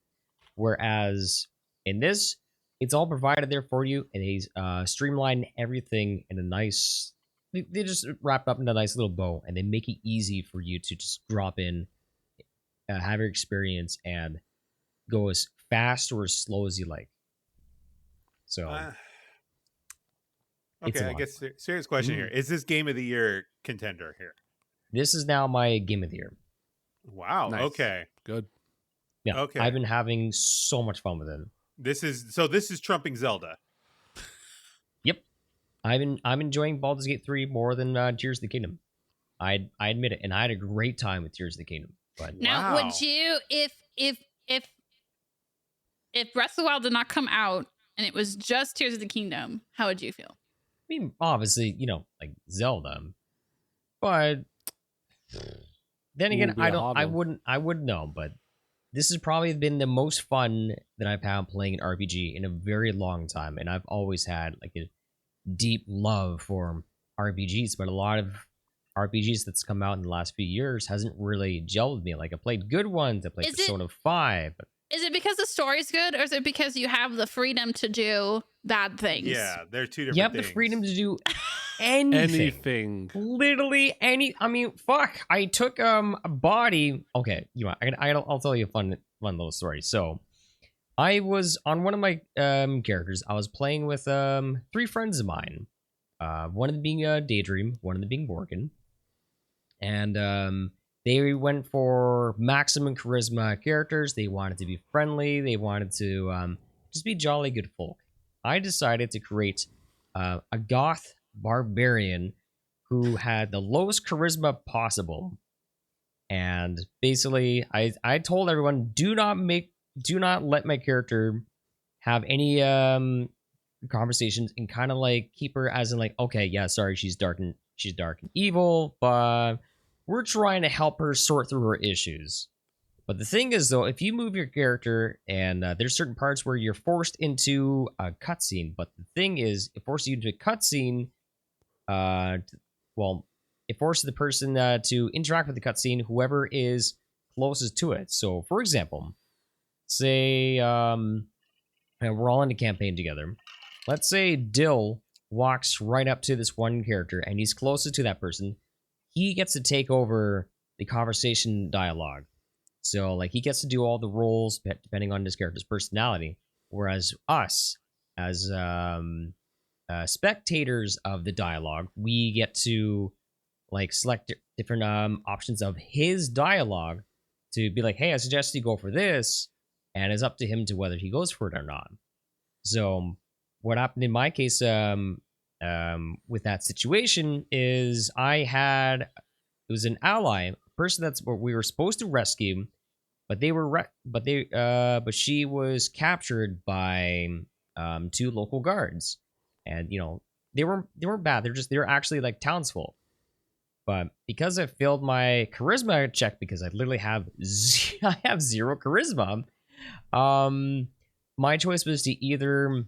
D: whereas in this, it's all provided there for you, and they streamline everything in a nice. They just wrap up in a nice little bow, and they make it easy for you to just drop in, have your experience, and go as fast or as slow as you like. So,
A: okay, I guess serious question here: is this Game of the Year contender here?
D: This is now my Game of the Year.
A: Wow.
B: Nice.
A: Okay.
B: Good.
D: Yeah.
A: Okay.
D: I've been having so much fun with it.
A: This is trumping Zelda.
D: Yep. I'm enjoying Baldur's Gate 3 more than Tears of the Kingdom. I admit it, and I had a great time with Tears of the Kingdom. But
C: Now,
A: Wow.
C: would you, if Breath of the Wild did not come out and it was just Tears of the Kingdom, how would you feel?
D: I mean, obviously, like Zelda, but then again,
B: Ooh, be a hard
D: I
B: one.
D: wouldn't know. But this has probably been the most fun that I've had playing an RPG in a very long time, and I've always had like a deep love for RPGs, but a lot of RPGs that's come out in the last few years hasn't really gelled with me. Like I played good ones, I played Persona 5. But
C: Is it because the story's good, or is it because you have the freedom to do bad things?
A: Yeah, they're two different
D: you have
A: things.
D: the freedom to do anything.
B: Anything.
D: Literally any. I mean, fuck. I took a body. Okay, I'll tell you a fun little story. So, I was on one of my characters. I was playing with 3 friends of mine. One of them being Daydream, one of them being Morgan, and they went for maximum charisma characters. They wanted to be friendly. They wanted to just be jolly good folk. I decided to create a goth barbarian who had the lowest charisma possible. And basically, I told everyone, do not let my character have any conversations, and kind of like keep her as in like, okay, yeah, sorry, she's dark and evil, but we're trying to help her sort through her issues. But the thing is, though, if you move your character, and there's certain parts where you're forced into a cutscene, but the thing is, it forces you into a cutscene. It forces the person to interact with the cutscene, whoever is closest to it. So, for example, say we're all in a campaign together. Let's say Dill walks right up to this one character, and he's closest to that person. He gets to take over the conversation dialogue. So, like, he gets to do all the roles depending on his character's personality. Whereas us, as spectators of the dialogue, we get to, like, select different options of his dialogue to be like, hey, I suggest you go for this. And it's up to him to whether he goes for it or not. So, what happened in my case with that situation is it was an ally, a person that's what we were supposed to rescue, but she was captured by 2 local guards, and they weren't bad. They're actually like townsfolk. But because I failed my charisma check, because I literally have I have 0 charisma, my choice was to either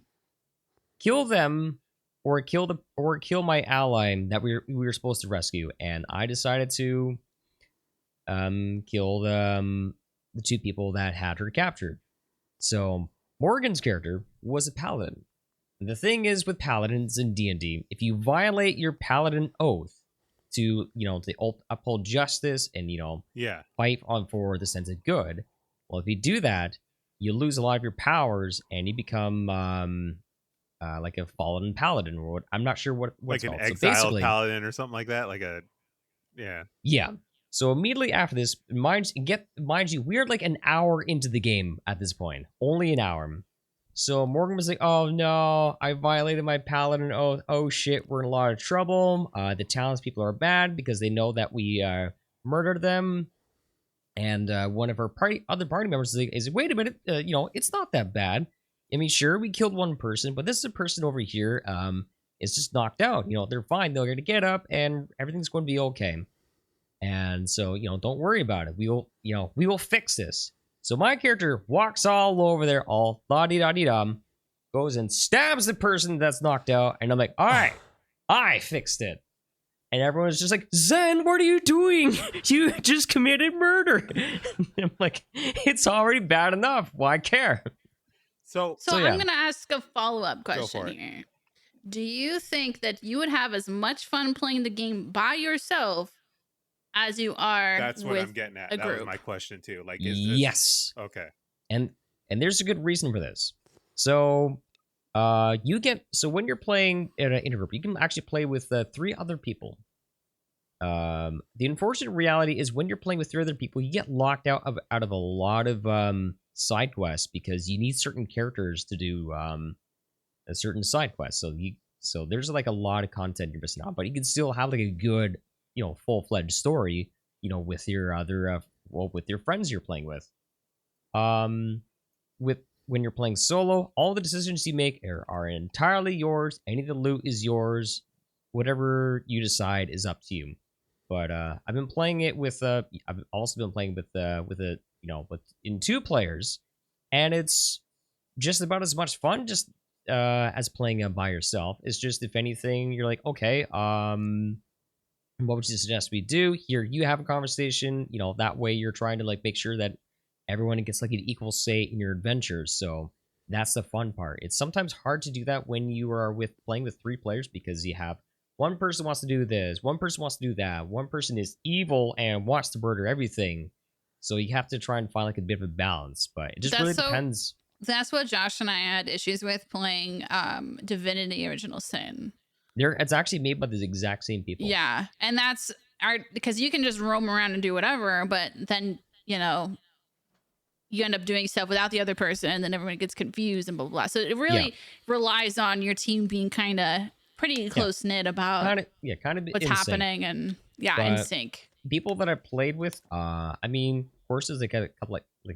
D: kill them or kill my ally that we were supposed to rescue, and I decided to kill the 2 people that had her captured. So Morgan's character was a paladin. And the thing is with paladins in D&D, if you violate your paladin oath, to uphold justice and
A: Yeah.
D: fight on for the sense of good. Well, if you do that, you lose a lot of your powers and you become like a fallen paladin, or I'm not sure what
A: Like
D: it's
A: an
D: called. So
A: exiled
D: basically,
A: paladin or something like that. Like a yeah.
D: yeah. So immediately after this, mind you, we're like an hour into the game at this point, only an hour. So Morgan was like, "Oh no, I violated my paladin oath. Oh shit, we're in a lot of trouble. The townspeople are bad because they know that we murdered them." And one of our other party members is like, "Wait a minute, it's not that bad. I mean, sure, we killed one person, but this is a person over here. Is just knocked out. They're fine. They're gonna get up, and everything's going to be okay." And so, don't worry about it. We will fix this. So my character walks all over there, all la-di-da-di-dum, goes and stabs the person that's knocked out, and I'm like, all right, I fixed it. And everyone's just like, Zen, what are you doing? You just committed murder. I'm like, it's already bad enough. Why care?
A: So
C: I'm
D: yeah.
C: going to ask a follow-up
A: for
C: question
A: it.
C: here. Do you think that you would have as much fun playing the game by yourself as you are
A: that's what
C: with
A: I'm getting at.
C: a
A: That was
C: group?
A: my question too. Like, is this
D: Yes.
A: okay?
D: And there's a good reason for this. So when you're playing in a group, you can actually play with 3 other people. The unfortunate reality is when you're playing with 3 other people, you get locked out of a lot of side quests because you need certain characters to do a certain side quest. So there's like a lot of content you're missing out, but you can still have like a good, full-fledged story, with your other with your friends you're playing with. When you're playing solo, all the decisions you make are entirely yours. Any of the loot is yours. Whatever you decide is up to you. But I've been playing it with I've also been playing with in 2 players, and it's just about as much fun just as playing by yourself. It's just, if anything, you're like, okay, what would you suggest we do? Here, you have a conversation. That way you're trying to like make sure that everyone gets like an equal say in your adventures. So that's the fun part. It's sometimes hard to do that when you are playing with 3 players because you have one person wants to do this, one person wants to do that, one person is evil and wants to murder everything. So you have to try and find like a bit of a balance, but it just really depends.
C: That's what Josh and I had issues with playing Divinity Original Sin.
D: It's actually made by the exact same people.
C: Yeah, and that's because you can just roam around and do whatever, but then you end up doing stuff without the other person, and then everyone gets confused and blah blah blah. So it really relies on your team being kind of pretty close knit about
D: kind of
C: what's happening and in sync.
D: People that I played with, I mean, of course, there's like a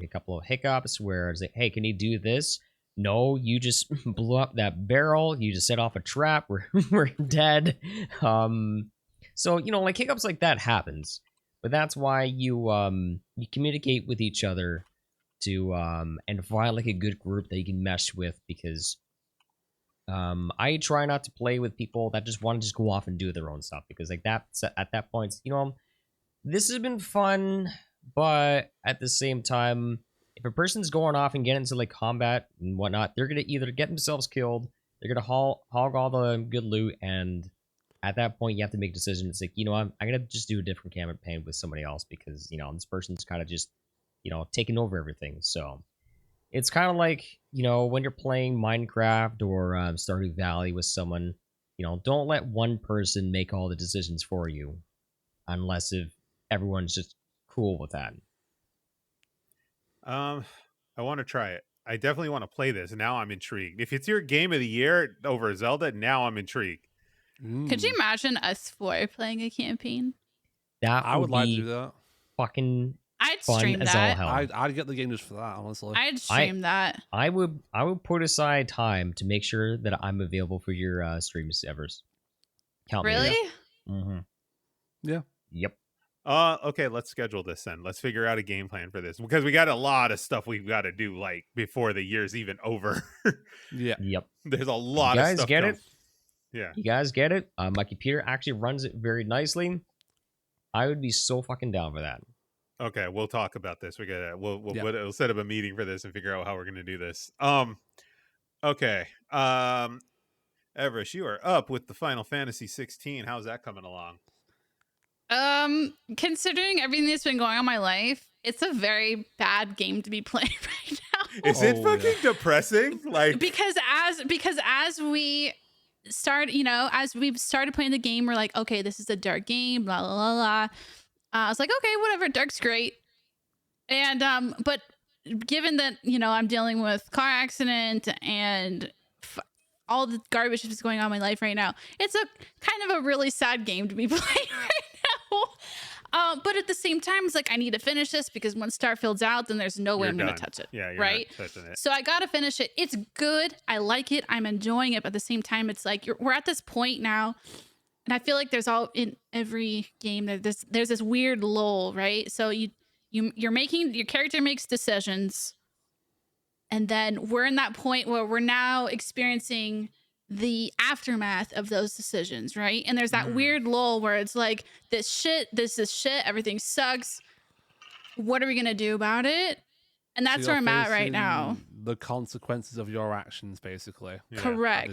D: couple of hiccups where it's like, hey, can you do this? No, you just blew up that barrel. You just set off a trap. We're dead. So like hiccups like that happens, but that's why you communicate with each other to and find like a good group that you can mesh with, because I try not to play with people that just want to just go off and do their own stuff, because like that's at that point, this has been fun, but at the same time, if a person's going off and getting into like combat and whatnot, they're gonna either get themselves killed, they're gonna hog all the good loot, and at that point you have to make decisions. It's like, I'm gonna just do a different campaign with somebody else, because this person's kind of just taking over everything. So it's kind of like when you're playing Minecraft or Stardew Valley with someone, don't let one person make all the decisions for you, unless if everyone's just cool with that.
A: I want to try it. I definitely want to play this. Now I'm intrigued. If it's your game of the year over Zelda, now I'm intrigued.
C: Could you imagine us 4 playing a campaign?
B: I would like to do that.
D: Fucking
C: I'd
D: fun
C: stream
D: as
C: that.
D: all hell.
B: I'd get the game just for that, honestly.
C: I'd stream that.
D: I would put aside time to make sure that I'm available for your streams, Evers. Count me in.
C: Really?
D: Mm-hmm.
B: Yeah.
D: Yep.
A: Okay, let's schedule this then. Let's figure out a game plan for this, because we got a lot of stuff we've got to do like before the year's even over.
B: Yeah.
D: Yep.
A: There's a lot
D: You
A: of
D: guys
A: stuff.
D: get it?
A: Yeah.
D: You guys get it? My computer actually runs it very nicely. I would be so fucking down for that.
A: Okay, we'll talk about this. We'll set up a meeting for this and figure out how we're gonna do this. Okay. Everis, you are up with the Final Fantasy XVI. How's that coming along?
C: Considering everything that's been going on in my life, it's a very bad game to be playing right now.
A: Is it
B: Oh,
A: fucking
B: yeah.
A: depressing? Like,
C: because as we start, as we've started playing the game, we're like, okay, this is a dark game, blah blah blah blah. I was like, okay, whatever, dark's great. And but given that I'm dealing with car accident and all the garbage that's going on in my life right now, it's a kind of a really sad game to be playing right now. But at the same time, it's like I need to finish this because once Starfield's out, then there's no way
A: you're
C: I'm going
A: done.
C: to touch it.
A: Yeah, you're
C: right.
A: not touching it.
C: So I got to finish it. It's good. I like it. I'm enjoying it. But at the same time, it's like we're at this point now, and I feel like there's all in every game that there's this weird lull, right? So you're making your character makes decisions, and then we're in that point where we're now experiencing the aftermath of those decisions, right? And there's that weird lull where it's like, this is shit, everything sucks. What are we gonna do about it? And that's
B: So
C: where
B: you're
C: I'm at right now.
B: facing the consequences of your actions, basically.
A: Yeah.
C: Correct.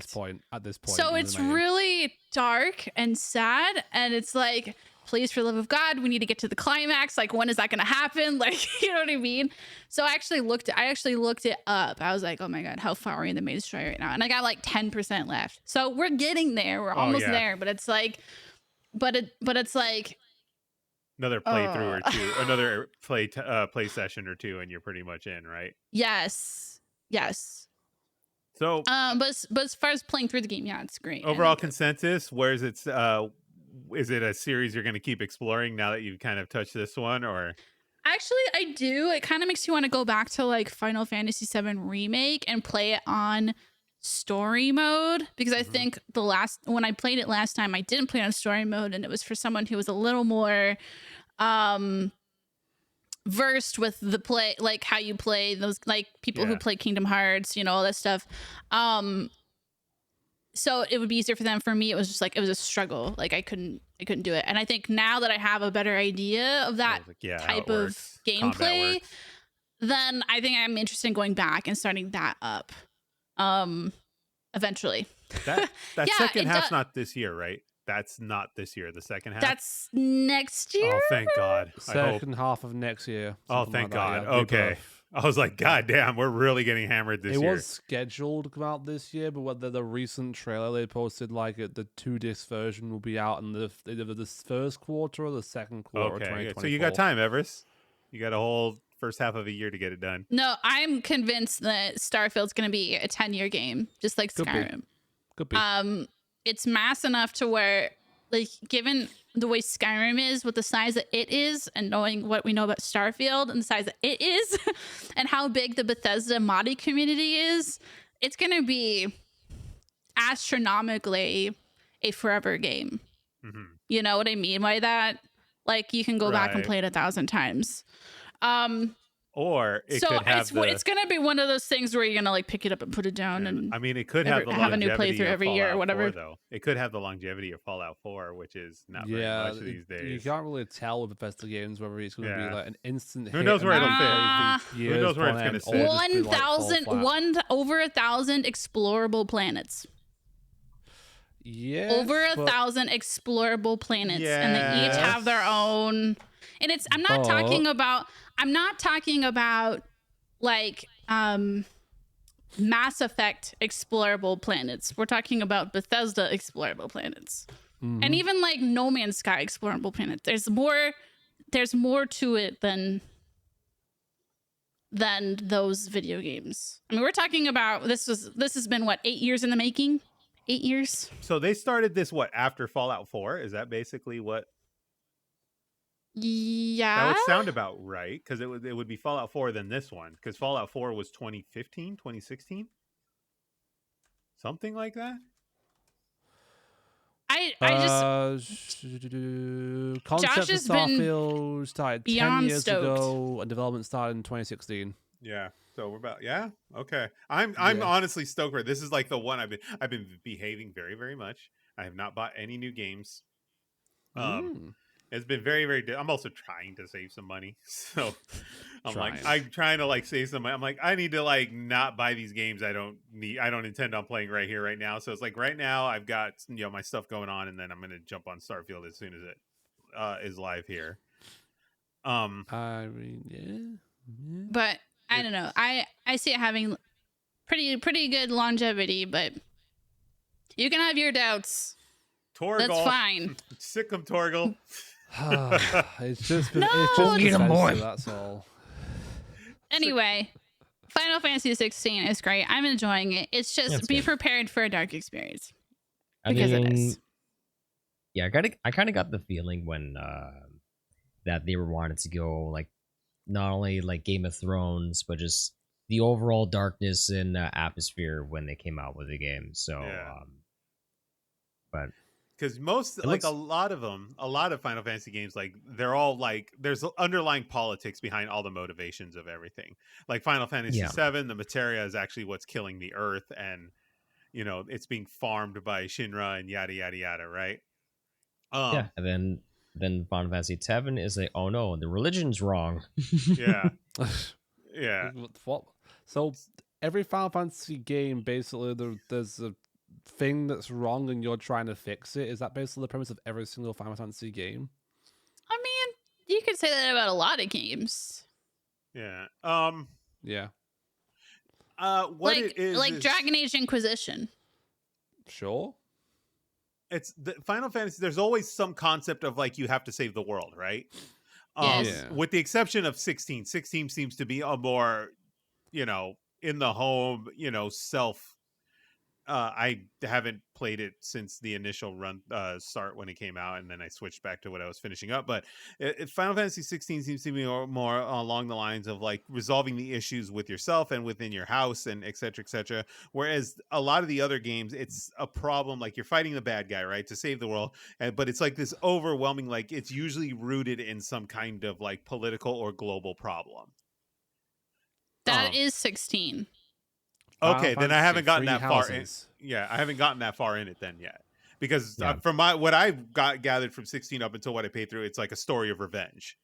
B: At this point.
C: So
B: in
C: it's
B: the game.
C: really dark and sad, and it's like, please, for the love of God, we need to get to the climax. Like, when is that going to happen? Like, you know what I mean? So I actually looked it up. I was like, oh my God, how far are we in the main story right now? And I got like 10% left. So we're getting there. We're almost there. But it's like, but it's like
A: Another playthrough or two, another play session or two, and you're pretty much in, right?
C: yes.
A: So,
C: but as far as playing through the game, yeah, it's great.
A: overall consensus, where's its is it a series you're going to keep exploring now that you've kind of touched this one, or
C: actually I do. It kind of makes you want to go back to like Final Fantasy VII Remake and play it on story mode, because I think when I played it last time, I didn't play it on story mode, and it was for someone who was a little more versed with the play, like how you play those, like people who play Kingdom Hearts, all that stuff. So it would be easier for them. For me, it was just like, it was a struggle. Like I couldn't do it. And I think now that I have a better idea of that type of gameplay, then I think I'm interested in going back and starting that up. Eventually.
A: that second half's not this year, right? That's not this year. The second half.
C: That's next year.
A: Oh, thank God.
B: Second half of next year.
A: Oh, thank God.
B: Yeah,
A: Okay. I was like, God damn, we're really getting hammered this year.
B: It was scheduled to come out this year, but whether the recent trailer they posted, like the 2-disc version, will be out in either the first quarter or the second quarter of 2024.
A: So you got time, Everis. You got a whole first half of a year to get it done.
C: No, I'm convinced that Starfield's going to be a 10-year game, just like Skyrim.
B: Could be.
C: It's mass enough to where, like, given the way Skyrim is, with the size that it is, and knowing what we know about Starfield and the size that it is, and how big the Bethesda modding community is, it's going to be astronomically a forever game.
A: Mm-hmm.
C: You know what I mean by that? Like, you can go back and play it 1,000 times.
A: Or it could have
C: it's gonna be one of those things where you're gonna like pick it up and put it down, and
A: I mean, it could have the
C: have a new
A: longevity
C: playthrough
A: of
C: every year or
A: Fallout
C: whatever.
A: 4, though. It could have the longevity of Fallout 4, which is not very much these days.
B: You can't really tell with Bethesda games whether it's going to be like an instant hit.
A: Who knows where it'll
B: fit?
A: Who knows where it's going to sit?
C: 1,000, over 1,000 explorable planets.
B: Yeah,
C: over 1,000 explorable planets, and they each have their own. And it's I'm not talking about like Mass Effect explorable planets. We're talking about Bethesda explorable planets. And even like No Man's Sky explorable planets. There's more to it than those video games. I mean, we're talking about this has been what, 8 years in the making? 8 years.
A: So they started this after Fallout 4? Is that basically what?
C: Yeah,
A: that would sound about right, because it would be Fallout 4 than this one, because Fallout 4 was 2015, 2016, something like that.
B: Concept of Starfield started 10 years
C: stoked.
B: ago, and development started in 2016.
A: Yeah, so we're about okay. I'm honestly stoked for it. This is like the one I've been behaving very, very much. I have not bought any new games. It's been very, very. I'm also trying to save some money, so I'm trying to like save some money. I'm like, I need to like not buy these games I don't need. I don't intend on playing right here, right now. So it's like right now I've got my stuff going on, and then I'm gonna jump on Starfield as soon as it is live here.
B: I mean, yeah.
C: But I don't know. I see it having pretty good longevity, but you can have your doubts.
A: Torgal.
C: That's fine.
A: Sick of Torgal.
B: It's just been,
C: No,
B: it's just
C: get
D: him, boy.
B: expensive, that's all.
C: Anyway, Final Fantasy XVI is great. I'm enjoying it. It's just
D: That's
C: be
D: good.
C: prepared for a dark experience.
D: I
C: Because it
D: mean,
C: is.
D: yeah, I kind of got the feeling when that they were wanted to go like not only like Game of Thrones, but just the overall darkness and atmosphere when they came out with the game. So,
A: Yeah.
D: but
A: Because most,
D: It
A: like
D: looks-
A: a lot of Final Fantasy games, like they're all like there's underlying politics behind all the motivations of everything. Like Final Fantasy
D: Yeah.
A: VII, the materia is actually what's killing the Earth, and it's being farmed by Shinra and yada yada yada, right?
D: yeah, and then Final Fantasy VII is like, oh no, the religion's wrong.
A: yeah, yeah.
B: What? So every Final Fantasy game, basically, there's a thing that's wrong and you're trying to fix it. Is that basically the premise of every single Final Fantasy game?
C: I mean, you could say that about a lot of games.
A: Yeah.
B: Yeah,
A: What
C: like
A: it is
C: like Dragon Age Inquisition.
B: sure.
A: it's the Final Fantasy. There's always some concept of like you have to save the world, right?
C: Yes.
B: Yeah.
A: With the exception of 16. 16 seems to be a more, in the home, self. I haven't played it since the initial run start when it came out, and then I switched back to what I was finishing up. But Final Fantasy 16 seems to be more along the lines of like resolving the issues with yourself and within your house, and et cetera, et cetera. Whereas a lot of the other games, it's a problem like you're fighting the bad guy, right, to save the world, but it's like this overwhelming, like it's usually rooted in some kind of like political or global problem.
C: That is 16.
A: Okay, then I haven't gotten that far.
B: Houses.
A: Yeah, I haven't gotten that far in it then yet, because
D: Yeah.
A: from what I've gathered from 16 up until what I paid through, it's like a story of revenge.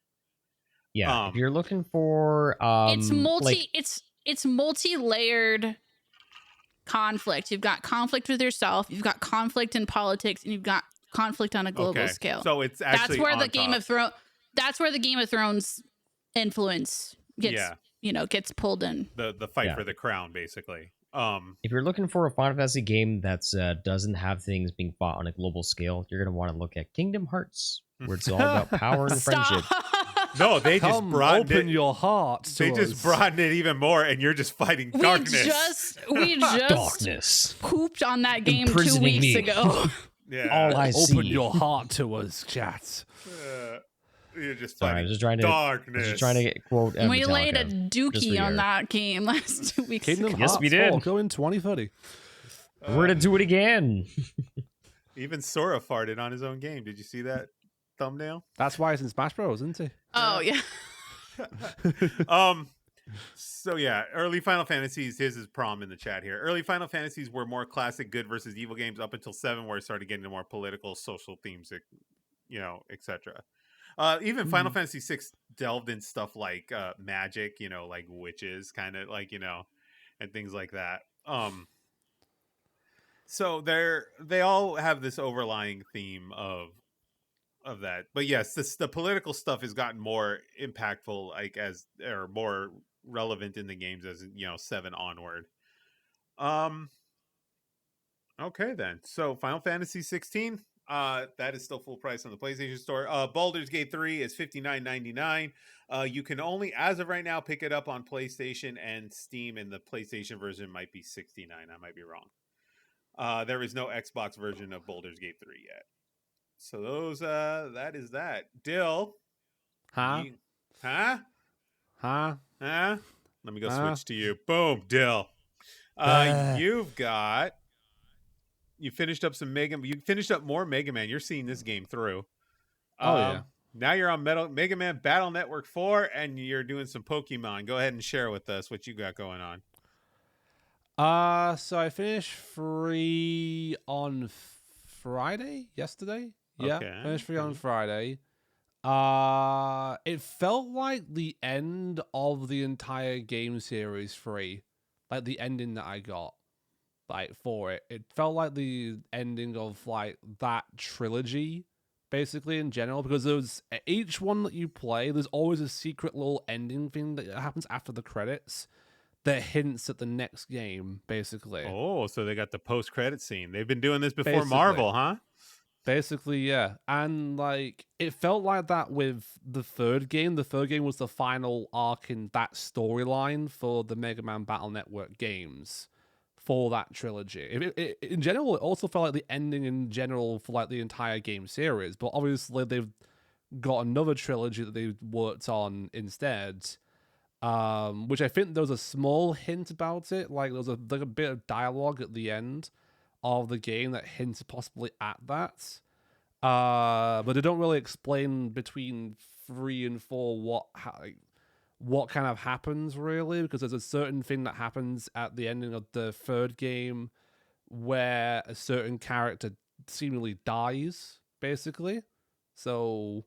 D: Yeah, if you're looking for
C: It's multi-layered conflict. You've got conflict with yourself, you've got conflict in politics, and you've got conflict on a global scale.
A: So it's actually
C: that's where the
A: on
C: Game
A: top.
C: of Thrones. That's where the Game of Thrones influence gets gets pulled in.
A: the fight
D: Yeah.
A: for the crown, basically.
D: if you're looking for a Final Fantasy game that's doesn't have things being fought on a global scale, you're gonna want to look at Kingdom Hearts, where it's all about power and friendship.
A: No, they just
B: Come
A: broadened
B: open
A: it.
B: your heart. To
A: They just
B: us.
A: broadened it even more, and you're just fighting darkness.
C: We just
D: Darkness.
C: pooped on that game 2
D: Imprisoning
C: weeks
D: me.
C: ago.
A: Yeah.
D: All I see.
B: Open your heart to us, chat.
A: You're just
D: Sorry, I
A: fighting
D: was just trying to. I
A: darkness.
D: was just trying to get quote.
C: We laid a
D: Metallica.
C: dookie on
D: here.
C: that game last 2 weeks
B: Kingdom
C: ago.
D: Yes,
B: Hearts
D: we did.
B: 4 going 2030.
D: We're gonna do it again.
A: Even Sora farted on his own game. Did you see that thumbnail?
B: That's why he's in Smash Bros, isn't he?
C: Oh yeah.
A: So yeah, early Final Fantasies. His is prom in the chat here. Early Final Fantasies were more classic good versus evil games up until 7, where it started getting into more political, social themes, etc. Even Final Fantasy VI delved in stuff like magic, like witches, kind of like and things like that. So they all have this overlying theme of that. But yes, the political stuff has gotten more impactful, like or more relevant in the games as 7 onward. Okay then. So Final Fantasy 16, that is still full price on the PlayStation Store. Baldur's Gate 3 is $59.99. You can only, as of right now, pick it up on PlayStation and Steam, and the PlayStation version might be $69. I might be wrong. There is no Xbox version of Baldur's Gate 3 yet. So those that is that. Dill.
B: Huh?
A: Huh?
B: Huh?
A: Huh? Let me go
B: Huh?
A: switch to you. Boom, Dill. You finished up you finished up more Mega Man. You're seeing this game through.
B: Oh, yeah.
A: Now you're on Mega Man Battle Network 4, and you're doing some Pokemon. Go ahead and share with us what you got going on.
B: So I finished 3 on Friday, yesterday. Yeah,
A: Okay,
B: finished 3 on
A: okay.
B: Friday. It felt like the end of the entire game series 3, like the ending that I got, like for it. It felt like the ending of like that trilogy, basically in general, because there's each one that you play, there's always a secret little ending thing that happens after the credits that hints at the next game, basically.
A: Oh, so they got the post-credit scene. They've been doing this before
B: Basically.
A: Marvel, huh?
B: Basically, yeah. And like it felt like that with the third game. The third game was the final arc in that storyline for the Mega Man Battle Network games for that trilogy. In general, it also felt like the ending in general for like the entire game series. But obviously, they've got another trilogy that they worked on instead, which I think there was a small hint about it. Like there was a bit of dialogue at the end of the game that hints possibly at that. But they don't really explain between 3 and 4 what kind of happens really, because there's a certain thing that happens at the ending of the third game where a certain character seemingly dies, basically. So,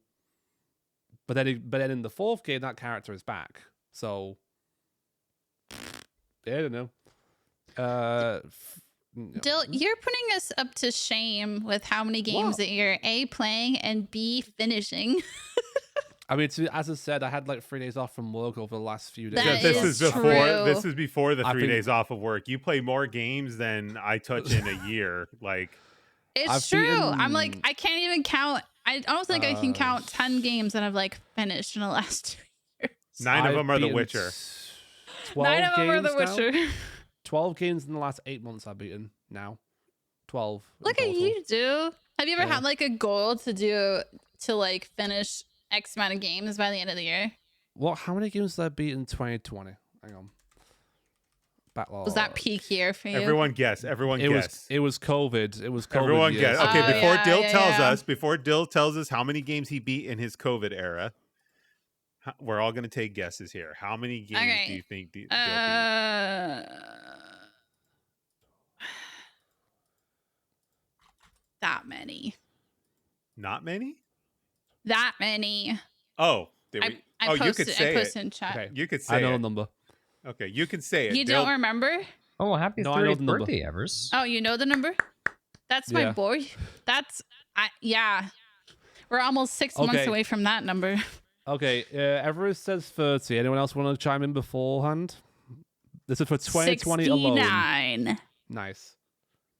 B: but then in the fourth game, that character is back. So, I don't know.
C: Dill, you're putting us up to shame with how many games that you're A, playing, and B, finishing.
B: I mean, as I said, I had like 3 days off from work over the last few days.
C: That
A: This
C: is
A: is before.
C: true.
A: This is before the
B: I
A: 3
B: think-
A: days off of work. You play more games than I touch in a year. Like,
C: It's
B: I've
C: true.
B: beaten-
C: I'm like, I can't even count. I don't think I can count 10 games that I've like finished in the last 2 years.
A: 9 of
B: I've
A: them are The
B: beaten
A: Witcher.
B: 12
C: 9 of them are The
B: games now?
C: Witcher.
B: 12 games in the last 8 months I've beaten now. 12. in
C: Look at
B: total.
C: you, do. Have you ever
B: Yeah.
C: had like a goal to like finish X amount of games by the end of the year?
B: How many games did I beat in 2020? Hang on. Backlog.
C: Was that peak year for you?
A: Everyone guess. Everyone guess.
B: It was COVID. It was COVID.
A: Everyone
B: years.
A: guess. Okay,
C: Oh,
A: before
C: yeah,
A: Dill
C: yeah,
A: tells
C: yeah.
A: us, how many games he beat in his COVID era, we're all going to take guesses here. How many games
C: Okay.
A: do you think Dill beat?
C: That many.
A: Not many?
C: That many.
A: Oh,
C: I
A: you
C: posted,
A: could say
C: I posted
A: it.
C: in chat.
B: Okay.
A: You could say
B: I know
A: it.
B: the number.
A: Okay, you can say it.
C: You
A: Dill-
C: don't remember?
D: Oh, happy
B: No, I know
D: 30th
B: the number.
D: birthday, Evers.
C: Oh, you know the number? That's my
B: Yeah.
C: boy. Yeah. We're almost 6 months
B: Okay.
C: away from that number.
B: Okay, Everis says 30. Anyone else want to chime in beforehand? This is for 2020 alone.
C: 69.
B: Nice.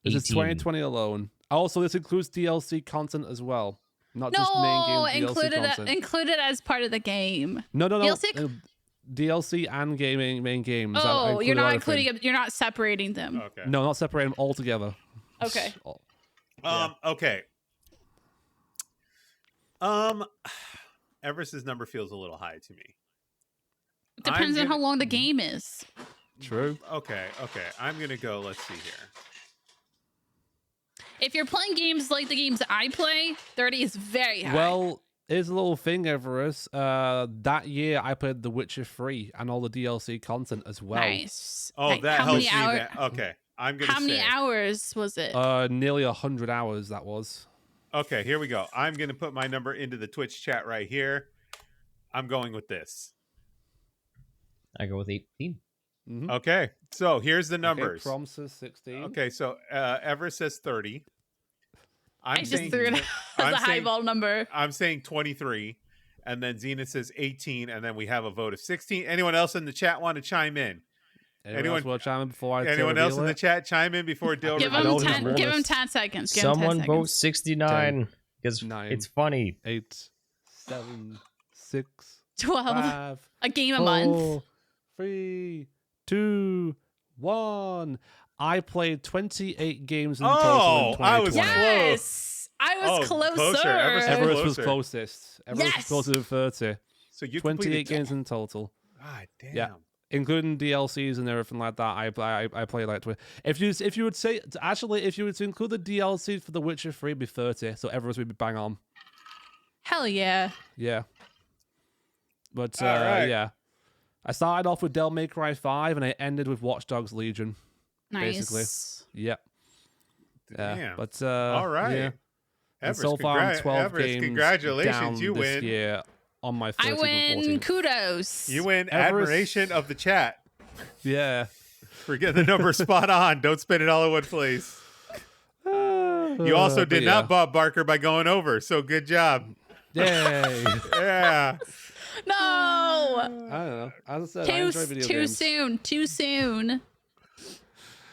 B: This is
D: 18.
B: 2020 alone. Also, this includes DLC content as well. Not just main
C: No,
B: game DLC content.
C: included as part of the game.
B: No.
C: DLC?
B: DLC and gaming main games. I
C: Oh, you're
B: included
C: not
B: everything.
C: including. You're not separating them.
A: Okay.
B: No, not separating them all together.
C: Okay.
A: Okay. Everest's number feels a little high to me.
C: It depends on how long the game is.
B: True.
A: Okay. I'm gonna go. Let's see here.
C: If you're playing games like the games I play, 30 is very high.
B: Well, here's a little thing, Everest. That year, I played The Witcher 3 and all the DLC content as well.
C: nice.
A: Oh,
C: Like,
A: that
C: how
A: helps
C: many
A: me.
C: hours?
A: Okay, I'm gonna.
C: How many
A: say-
C: hours was it?
B: Nearly 100 hours, that was.
A: Okay, here we go. I'm gonna put my number into the Twitch chat right here. I'm going with this.
D: I go with 18.
B: Mhm.
A: Okay, so here's the
B: Okay,
A: numbers.
B: Prom says 16.
A: Okay, so Everest says 30.
C: I just threw it as
A: I'm
C: a
A: saying-
C: highball number.
A: I'm saying 23, and then Zenith says 18, and then we have a vote of 16. Anyone else in the chat want to chime in?
B: Anyone else want to chime in before I
A: Anyone else in
B: reveal
A: the
B: it?
A: chat chime in before Dill
C: Give
B: I
C: him
B: know
A: reveals
B: he's
A: his
C: 10.
B: won
C: Give him
B: this.
C: 10 seconds. Give him 10
D: Someone
C: seconds.
D: vote 69 because
B: 9.
D: it's funny.
B: 8, 7, 6,
C: 12.
B: 5,
C: A game a month.
B: 4, 3, 2, 1. I played 28 games in total
A: Oh,
B: in
A: I was
B: 2020.
C: Yes. I was
A: Oh,
C: closer.
A: closer.
B: Everest was
A: Closer.
B: closest. Everest
C: Yes.
B: was closer to 30.
A: So you
B: 28
A: completed
B: games in total,
A: God damn.
B: Yeah. including DLCs and everything like that. I played like 20. If you would say actually if you were to include the DLC for The Witcher 3, it'd be 30. So Everest would be bang on.
C: Hell yeah.
B: Yeah. But
A: All right.
B: yeah. I started off with Devil May Cry 5 and I ended with Watch Dogs Legion.
C: Nice.
B: Basically. Yep. Yeah.
A: Damn.
B: But
A: All right.
B: yeah. And
A: Everest,
B: so far I'm 12
A: Everest,
B: games
A: congratulations,
B: down
A: you
B: this
A: win.
B: year on my 13th
C: I
B: and
C: win
B: 14th.
C: kudos.
A: You win
B: Everest-
A: admiration of the chat
B: Yeah.
A: for getting the number spot on. Don't spend it all in one place.
B: Ah.
A: You also
B: But
A: did
B: yeah.
A: not Bob Barker by going over, so good job.
B: Yay!
A: Yeah.
C: No.
B: I don't know. As I said, I enjoy video
C: Too
B: games.
C: soon. Too soon.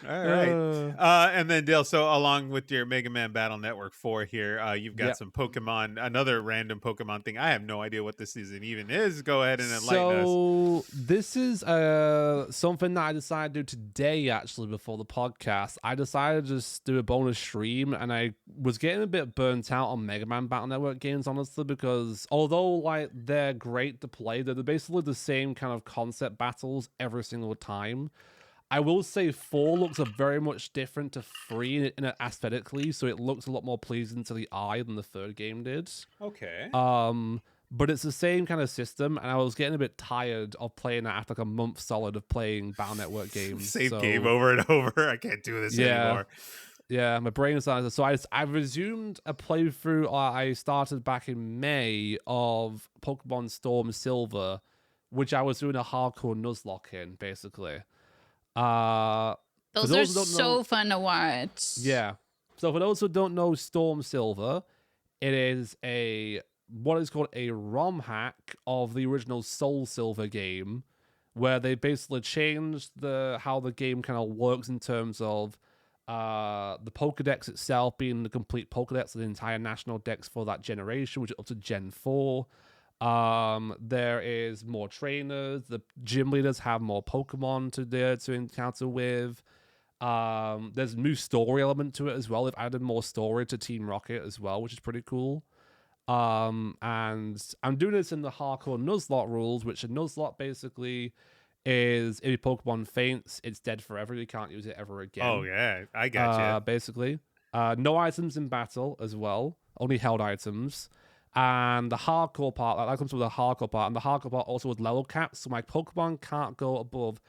A: All right. And then Dale, so along with your Mega Man Battle Network 4 here, you've got
B: Yep.
A: some Pokemon, another random Pokemon thing. I have no idea what this season even is. Go ahead and enlighten us.
B: So this is something that I decided to do today, actually, before the podcast. I decided to just do a bonus stream, and I was getting a bit burnt out on Mega Man Battle Network games, honestly, because although like they're great to play, they're basically the same kind of concept battles every single time. I will say 4 looks very much different to 3 in aesthetically, so it looks a lot more pleasing to the eye than the third game did.
A: Okay.
B: But it's the same kind of system, and I was getting a bit tired of playing that after like a month solid of playing Battle Network games.
A: Same game over and over. I can't do this anymore.
B: Yeah, my brain is on. So I resumed a playthrough I started back in May of Pokemon Storm Silver, which I was doing a hardcore Nuzlocke in, basically.
C: Those are
B: who don't
C: so
B: know-
C: fun to watch.
B: Yeah. So for those who don't know Storm Silver, it is what is called a ROM hack of the original Soul Silver game, where they basically changed how the game kind of works in terms of the Pokedex itself being the complete Pokedex of the entire national dex for that generation, which is up to Gen 4. There is more trainers. The gym leaders have more Pokemon to encounter with. There's a new story element to it as well. They've added more story to Team Rocket as well, which is pretty cool. And I'm doing this in the hardcore Nuzlocke rules, which a Nuzlocke basically is if your Pokemon faints, it's dead forever. You can't use it ever again.
A: Oh, yeah. I got you.
B: Basically. No items in battle as well. Only held items. And the hardcore part, that comes with the hardcore part. And the hardcore part also with level caps. So my Pokemon can't go above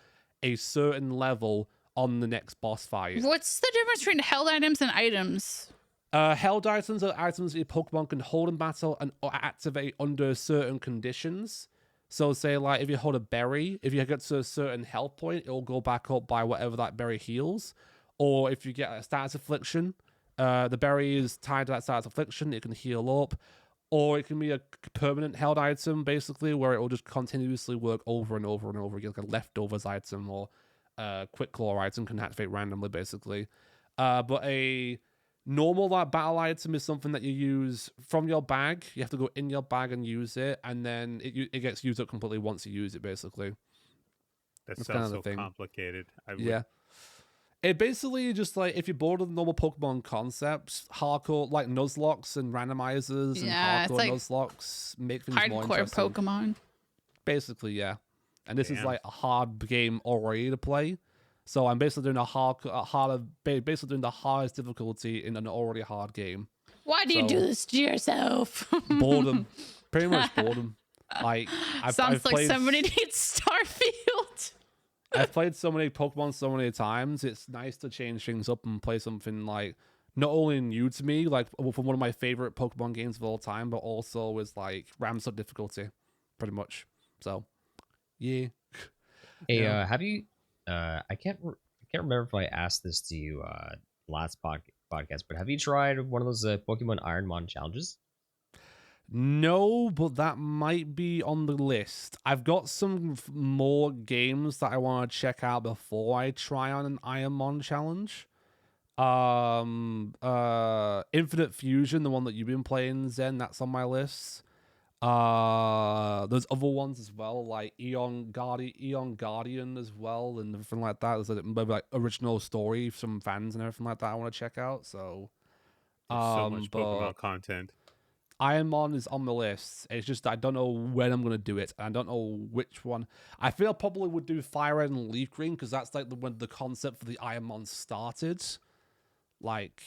B: a certain level on the next boss fight.
C: What's the difference between held items and items?
B: Held items are items that your Pokemon can hold in battle and activate under certain conditions. So say like if you hold a berry, if you get to a certain health point, it'll go back up by whatever that berry heals. Or if you get a status affliction, the berry is tied to that status affliction, it can heal up. Or it can be a permanent held item, basically, where it will just continuously work over and over and over again, like a leftovers item or quick claw item can activate randomly, basically. But a normal battle item is something that you use from your bag. You have to go in your bag and use it, and then it gets used up completely once you use it, basically.
A: That
B: That's
A: sounds
B: kind of the
A: so
B: thing.
A: complicated.
B: Yeah. It basically just like if you're bored of the normal Pokemon concepts, hardcore like Nuzlocks and randomizers
C: Yeah,
B: and
C: it's
B: hardcore
C: like
B: Nuzlocks make things more
C: Hardcore
B: interesting.
C: Pokemon.
B: Basically, yeah. And this is
A: Damn.
B: like a hard game already to play. So I'm basically doing basically doing the hardest difficulty in an already hard game.
C: Why do you
B: So-
C: do this to yourself?
B: Boredom, pretty much boredom. Like
C: Sounds like
B: played,
C: somebody needs Starfield.
B: I've played so many Pokemon so many times. It's nice to change things up and play something like not only new to me, like from one of my favorite Pokemon games of all time, but also is like ramps up difficulty, pretty much. So, yeah.
D: Hey,
B: Yeah.
D: have you? I can't remember if I asked this to you last podcast, but have you tried one of those Pokemon Ironmon challenges?
B: No, but that might be on the list. I've got some more games that I want to check out before I try on an Ironmon challenge. Infinite Fusion, the one that you've been playing, Zen, that's on my list. There's other ones as well, like Eon Guardian as well, and everything like that. There's like original story from fans and everything like that I want to check out. So,
A: There's so much
B: but
A: Pokemon content.
B: Ironmon is on the list. It's just I don't know when I'm gonna do it. I don't know which one. I feel I probably would do Fire Red and Leaf Green because that's like when the concept for the Ironmon started. Like,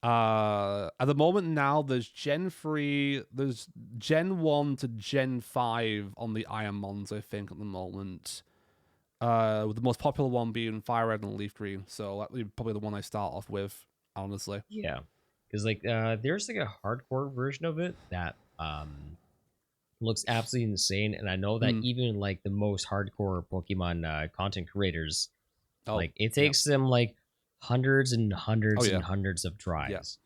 B: at the moment now, there's Gen 3, there's Gen 1 to Gen 5 on the Ironmons, I think, at the moment. With the most popular one being Fire Red and Leaf Green. So that'd be probably the one I start off with, honestly.
D: Yeah, because like there's like a hardcore version of it that looks absolutely insane, and I know that even like the most hardcore Pokemon content creators, like it takes them like hundreds and hundreds and hundreds of tries.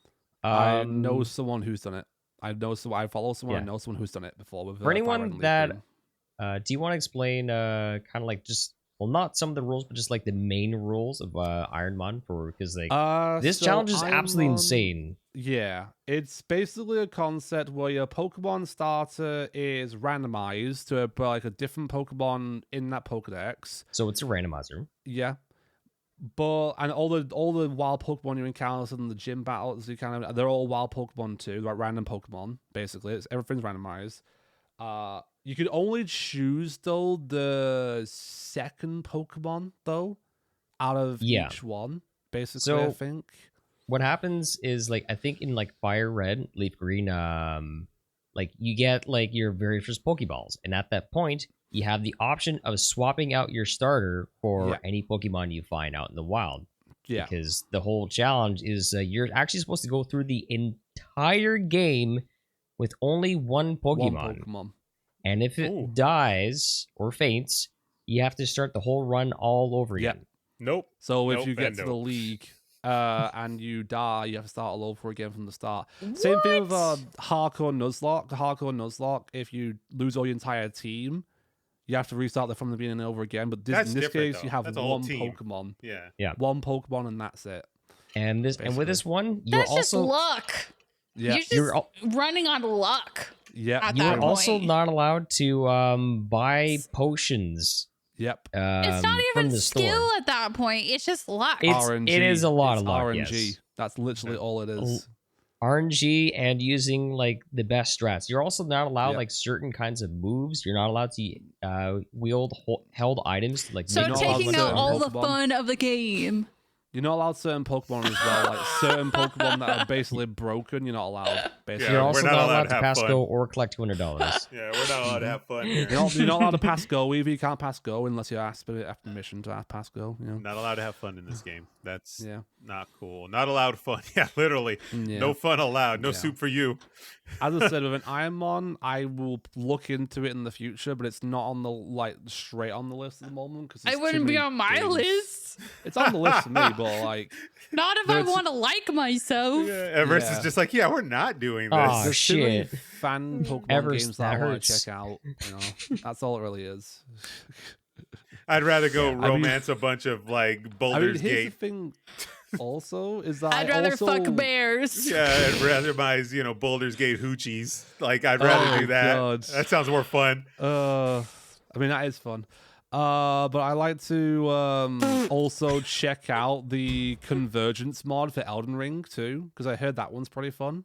B: I know someone who's done it. I follow someone.
D: Yeah.
B: I know someone who's done it before. With
D: For anyone
B: Fire Red and
D: that,
B: Leaf
D: do you want to explain kind of like just, well, not some of the rules, but just like the main rules of Ironmon for, because like this
B: So
D: challenge is absolutely
B: Ironmon-
D: insane.
B: Yeah, it's basically a concept where your Pokemon starter is randomized to like a different Pokemon in that Pokedex.
D: So it's a randomizer.
B: Yeah, but and all the wild Pokemon you encounter in the gym battles, they're all wild Pokemon too, like random Pokemon. Basically, everything's randomized. You could only choose though the second Pokemon though out of each one. Basically,
D: So,
B: I think.
D: What happens is, like, I think in like Fire Red, Leaf Green, like you get like your very first Pokeballs, and at that point you have the option of swapping out your starter for any Pokemon you find out in the wild.
B: Yeah,
D: because the whole challenge is you're actually supposed to go through the entire game with only one Pokemon. And if it dies or faints, you have to start the whole run all over again.
A: Nope.
B: So if you get to the league and you die, you have to start all over again from the start. Same thing with Hardcore Nuzlocke. If you lose all your entire team, you have to restart from the beginning over again. But in this case, you have one Pokemon.
A: Yeah.
B: One Pokemon, and that's it.
D: And with this one, you're
C: That's
D: also
C: just luck.
B: Yeah.
C: You're just running on luck.
B: Yeah.
D: You're also not allowed to buy potions.
B: Yep.
C: It's not
D: from
C: even
D: the
C: skill
D: store.
C: at that point. It's just luck.
B: RNG.
D: It is a lot
B: It's
D: of luck.
B: RNG.
D: Yes.
B: That's literally all it is.
D: RNG and using like the best strats. You're also not allowed like certain kinds of moves. You're not allowed to wield held items to, like.
C: So
D: make
C: taking out all the
B: Pokemon.
C: fun of the game.
B: You're not allowed certain Pokemon as well. Like certain Pokemon that are basically broken, you're not allowed. Basically.
D: You're also
A: we're
D: not allowed to
A: have
D: pass
A: fun.
D: go or collect $200.
A: Yeah, we're not allowed to have fun here.
B: You're not allowed to pass go either. You can't pass go unless you ask for permission to pass go. You know?
A: Not allowed to have fun in this game. That's
B: Yeah.
A: not cool. Not allowed fun. Yeah, literally.
B: Yeah.
A: No fun allowed. No
B: Yeah.
A: soup for you.
B: As I said, with an Ironmon, I will look into it in the future, but it's not on the straight on the list at the moment because
C: I wouldn't be on my list.
B: It's on the list for me, but like
C: not if I want to like myself.
A: Yeah, Everis is just like, yeah, we're not doing this.
D: Oh,
B: there's too many
D: shit.
B: fan Pokemon
D: Everest,
B: games that I
D: that
B: want
D: hurts.
B: to check out. You know, that's all it really is.
A: I'd rather go
B: I mean-
A: romance a bunch of like Baldur's
B: here's
A: Gate.
B: the thing. Also, is that
C: I'd rather
B: also,
C: fuck bears.
A: Yeah, I'd rather buy, Baldur's Gate hoochies. Like, I'd rather do that.
B: God.
A: That sounds more fun.
B: I mean that is fun. But I like to also check out the Convergence mod for Elden Ring too, because I heard that one's pretty fun.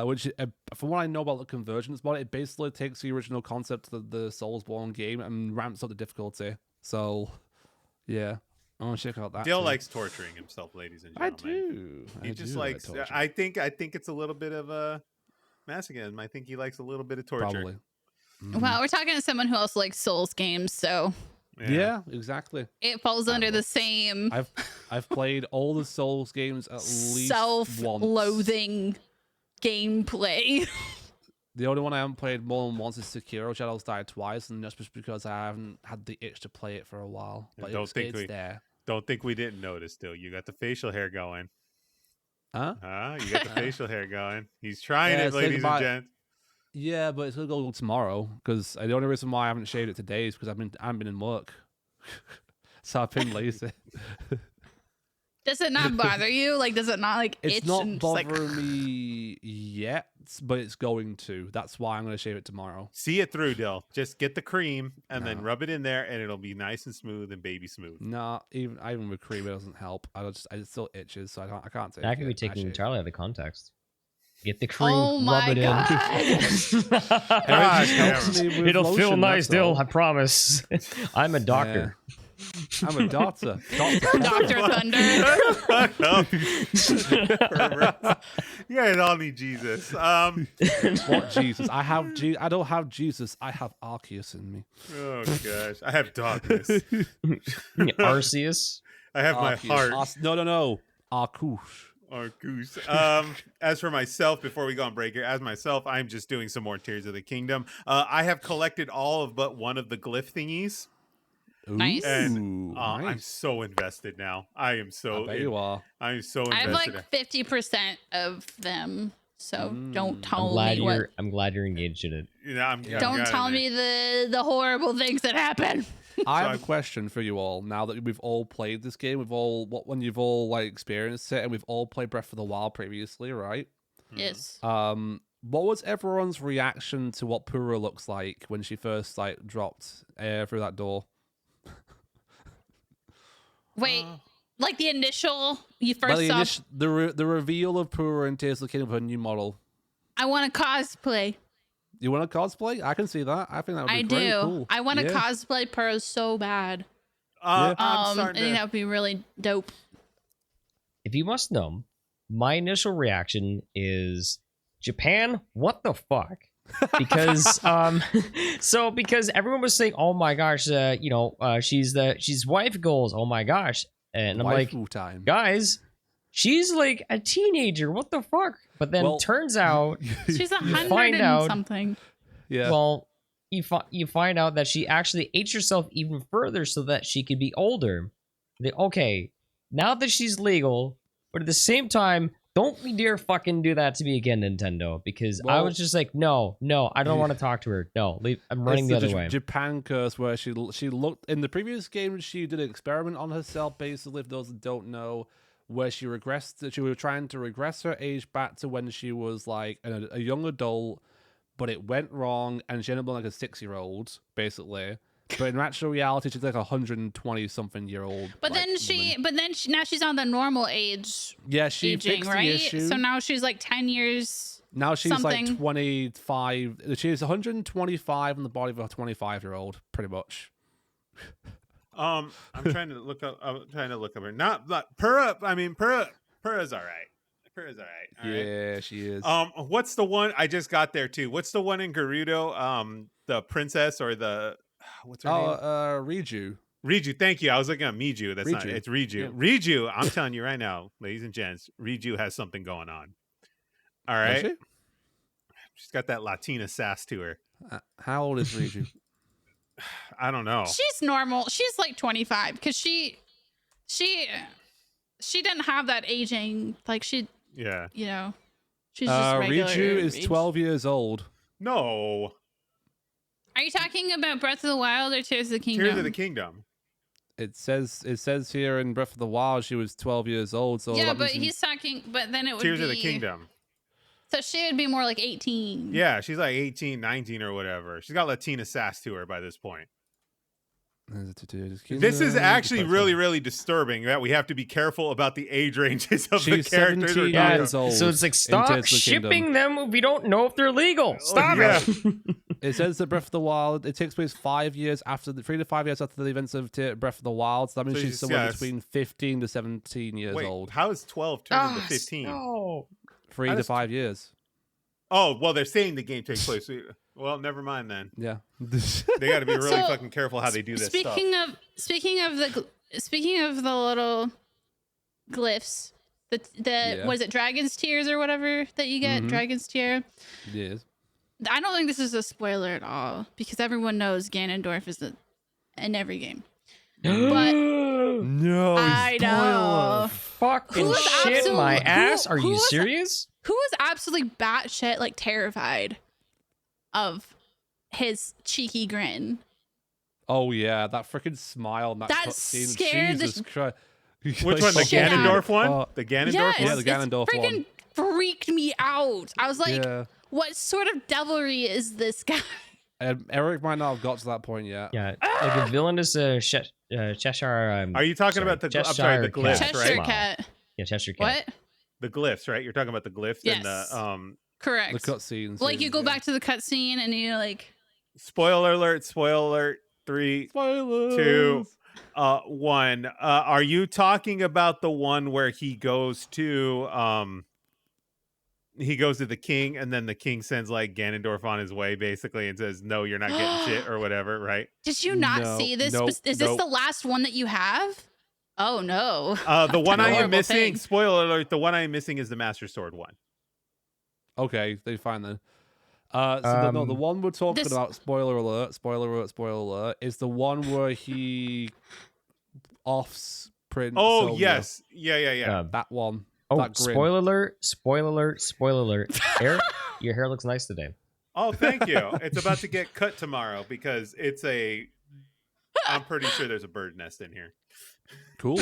B: Which, from what I know about the Convergence mod, it basically takes the original concept of the Soulsborne game and ramps up the difficulty. So, yeah, I want to check out that.
A: Dale
B: too.
A: likes torturing himself, ladies and
B: I
A: gentlemen.
B: do.
A: He just likes. I think it's a little bit of a masochism. I think he likes a little bit of torture.
B: Probably.
C: Well, we're talking to someone who also likes Souls games, so
B: Yeah, exactly.
C: it falls under the same
B: I've played all the Souls games at least once.
C: self-loathing gameplay.
B: The only one I haven't played more than once is Sekiro. Shadows died twice, and that's just because I haven't had the itch to play it for a while. But it's there.
A: Don't think we didn't notice. Still, you got the facial hair going.
B: Huh?
A: You got the facial hair going. He's trying
B: Yeah,
A: it, ladies and gents.
B: Yeah, but it's gonna go tomorrow because the only reason why I haven't shaved it today is because I haven't been in work, so I've been lazy.
C: Does it not bother you? Like, does it not like
B: It's
C: itch
B: not
C: and just, like,
B: bothering me yet, but it's going to. That's why I'm gonna shave it tomorrow.
A: See it through, Dill. Just get the cream and then rub it in there, and it'll be nice and smooth and baby smooth.
B: Nah, even with cream, it doesn't help. It still itches, so I can't take
D: That can be
B: it.
D: taken entirely out of context. Get the cream,
C: Oh
D: rub
C: my
D: it
C: God.
D: in. It'll feel nice, Dill. I promise. I'm a doctor.
B: I'm a doctor.
C: Dr. Thunder.
A: You guys all need Jesus.
B: What Jesus? I don't have Jesus. I have Arceus in me.
A: Oh gosh, I have darkness.
D: Arceus.
A: I have my heart.
B: No. Arceus.
A: Arceus. As for myself, before we go on break here, I'm just doing some more Tears of the Kingdom. I have collected all of but one of the glyph thingies.
C: Nice.
A: And I'm
B: nice.
A: so invested now. I am
B: I
A: so
B: bet you are.
A: I'm so
C: I have
A: invested.
C: like 50% of them, so don't
B: Mm.
C: tell me what.
D: I'm glad you're engaged in it.
A: You know, I'm
C: Don't
A: got
C: tell
A: it,
C: me the horrible things that happen.
B: I
A: So
B: have a question for you all. Now that we've all played this game, when you've all like experienced it, and we've all played Breath of the Wild previously, right?
C: Yes.
B: What was everyone's reaction to what Pura looks like when she first like dropped through that door?
C: Wait, like the initial you
B: Well,
C: first saw.
B: the reveal of Pura and Tears of the Kingdom with her new model.
C: I want to cosplay.
B: You want to cosplay? I can see that. I think that would be
C: I
B: pretty
C: do.
B: cool.
C: I want to
B: Yeah.
C: cosplay Pearl so bad.
A: I'm
C: I
A: starting
C: think
A: to.
C: that would be really dope.
D: If you must know, my initial reaction is Japan, what the fuck? Because because everyone was saying, oh my gosh, she's wife goals, oh my gosh. And I'm like,
B: Waifu time.
D: guys, she's like a teenager, what the fuck? But then
B: Well,
D: turns out,
C: She's 100
D: find
C: and
D: out-
C: something.
B: Yeah.
D: well, you find out that she actually aged herself even further so that she could be older. Okay, now that she's legal, but at the same time, don't you dare fucking do that to me again, Nintendo, because I
B: Well-
D: was just like, no, I don't want to talk to her. No, leave. I'm running the
B: It's
D: other way.
B: Japan curse where she looked in the previous game. She did an experiment on herself, basically. For those that don't know, where she regressed. She was trying to regress her age back to when she was like a young adult, but it went wrong, and she ended up being like a 6-year-old, basically. But in actual reality, she's like 120-something-year-old.
C: But then now she's on the normal age
B: yeah, she
C: aging,
B: fixed
C: right?
B: the issue.
C: So now she's like 10 years.
B: Now she's
C: something.
B: like 25. She's 125 in the body of a 25-year-old, pretty much.
A: I'm trying to look up. I'm trying to look up her. Not Pura. I mean, Pura's all right. Pura's all right. All right.
B: Yeah, she is.
A: What's the one I just got there too? What's the one in Gerudo? The princess or the what's her name?
B: Riju.
A: Riju. Thank you. I was looking at Miju. That's not.
B: Riju.
A: It's Riju.
B: Yeah.
A: Riju. I'm telling you right now, ladies and gents, Riju has something going on. All
B: Does
A: right.
B: she?
A: She's got that Latina sass to her.
B: How old is Riju?
A: I don't know.
C: She's normal. She's like 25 because she didn't have that aging. Like she's
A: Yeah.
C: she's just regular.
B: Riju is
C: age.
B: 12 years old.
A: No.
C: Are you talking about Breath of the Wild or Tears of the Kingdom?
A: Tears of the Kingdom.
B: It says here in Breath of the Wild she was 12 years old. So
C: Yeah,
B: that
C: but
B: means
C: he's talking. But then it would
A: Tears
C: be
A: of the Kingdom.
C: So she would be more like 18.
A: Yeah, she's like 18, 19 or whatever. She's got Latina sass to her by this point. This is actually really, really disturbing that we have to be careful about the age ranges of
B: She's
A: the characters.
B: 17
A: we're
B: years
A: talking
B: years old
D: So it's like,
B: in
D: stop
B: Tears of the
D: shipping
B: Kingdom.
D: them if we don't know if they're legal. Stop
A: yeah.
D: it.
B: It says that Breath of the Wild, it takes place 3 to 5 years after the events of Breath of the Wild. So that means
A: So
B: she's
A: she's-
B: somewhere
A: yeah,
B: between 15 to 17 years
A: Wait,
B: old.
A: how is 12 turned into 15?
D: No.
B: 3
A: how
B: to
A: does-
B: 5 years.
A: Oh, well, they're saying the game takes place. Well, never mind then.
B: Yeah.
A: They got to be really
C: So,
A: fucking careful how they do this stuff.
C: Speaking of the little glyphs,
B: Yeah.
C: what is it, Dragon's Tears or whatever that you get,
B: Mhm.
C: Dragon's Tear.
B: Yes.
C: I don't think this is a spoiler at all because everyone knows Ganondorf is in every game. But
B: No,
C: I know.
D: Fucking
C: Who is
D: shit my
C: absolute-
D: ass.
C: who-
D: Are
C: who
D: you
C: is-
D: serious?
C: who is absolutely batshit like terrified of his cheeky grin?
B: Oh yeah, that freaking smile, and that
C: That
B: cutscene.
C: scared the
B: Jesus Christ.
A: Which one? The
C: shit out
A: Ganondorf
C: of-
A: one?
B: Oh.
A: The Ganondorf
C: Yes,
B: Yeah,
A: one?
B: the Ganondorf
C: it freaking freaked me out. I was like,
B: Yeah.
C: what sort of devilry is this guy?
B: Eric might not have got to that point yet.
D: Yeah, like a villainous Cheshire.
A: Are you talking
D: sorry,
A: about the? I'm
D: Cheshire
A: sorry, the glyphs,
D: cat.
C: Cheshire
A: right?
C: cat.
D: Yeah, Cheshire cat.
C: What?
A: The glyphs, right? You're talking about the glyphs and
C: Yes.
A: the
C: Correct.
B: The cutscenes.
C: Like you go back to the cutscene and you like,
A: Spoiler alert! Spoiler alert! 3,
B: Spoilers.
A: 2, 1. Are you talking about the one where he goes to the king, and then the king sends like Ganondorf on his way, basically, and says, "No, you're not getting shit" or whatever, right?
C: did you not
B: No,
C: see this?
B: nope,
C: Is this
B: nope.
C: the last one that you have? Oh no.
A: The one I am
C: horrible
A: missing.
C: thing.
A: Spoiler alert! The one I am missing is the Master Sword one.
B: Okay, they fine then. The one we're talking
C: this-
B: about, spoiler alert, is the one where he offs Prince.
A: Oh
B: Sonia.
A: yes, yeah.
B: That one.
D: Oh,
B: that grin.
D: spoiler alert. Eric, your hair looks nice today.
A: Oh, thank you. It's about to get cut tomorrow because I'm pretty sure there's a bird nest in here.
B: Cool.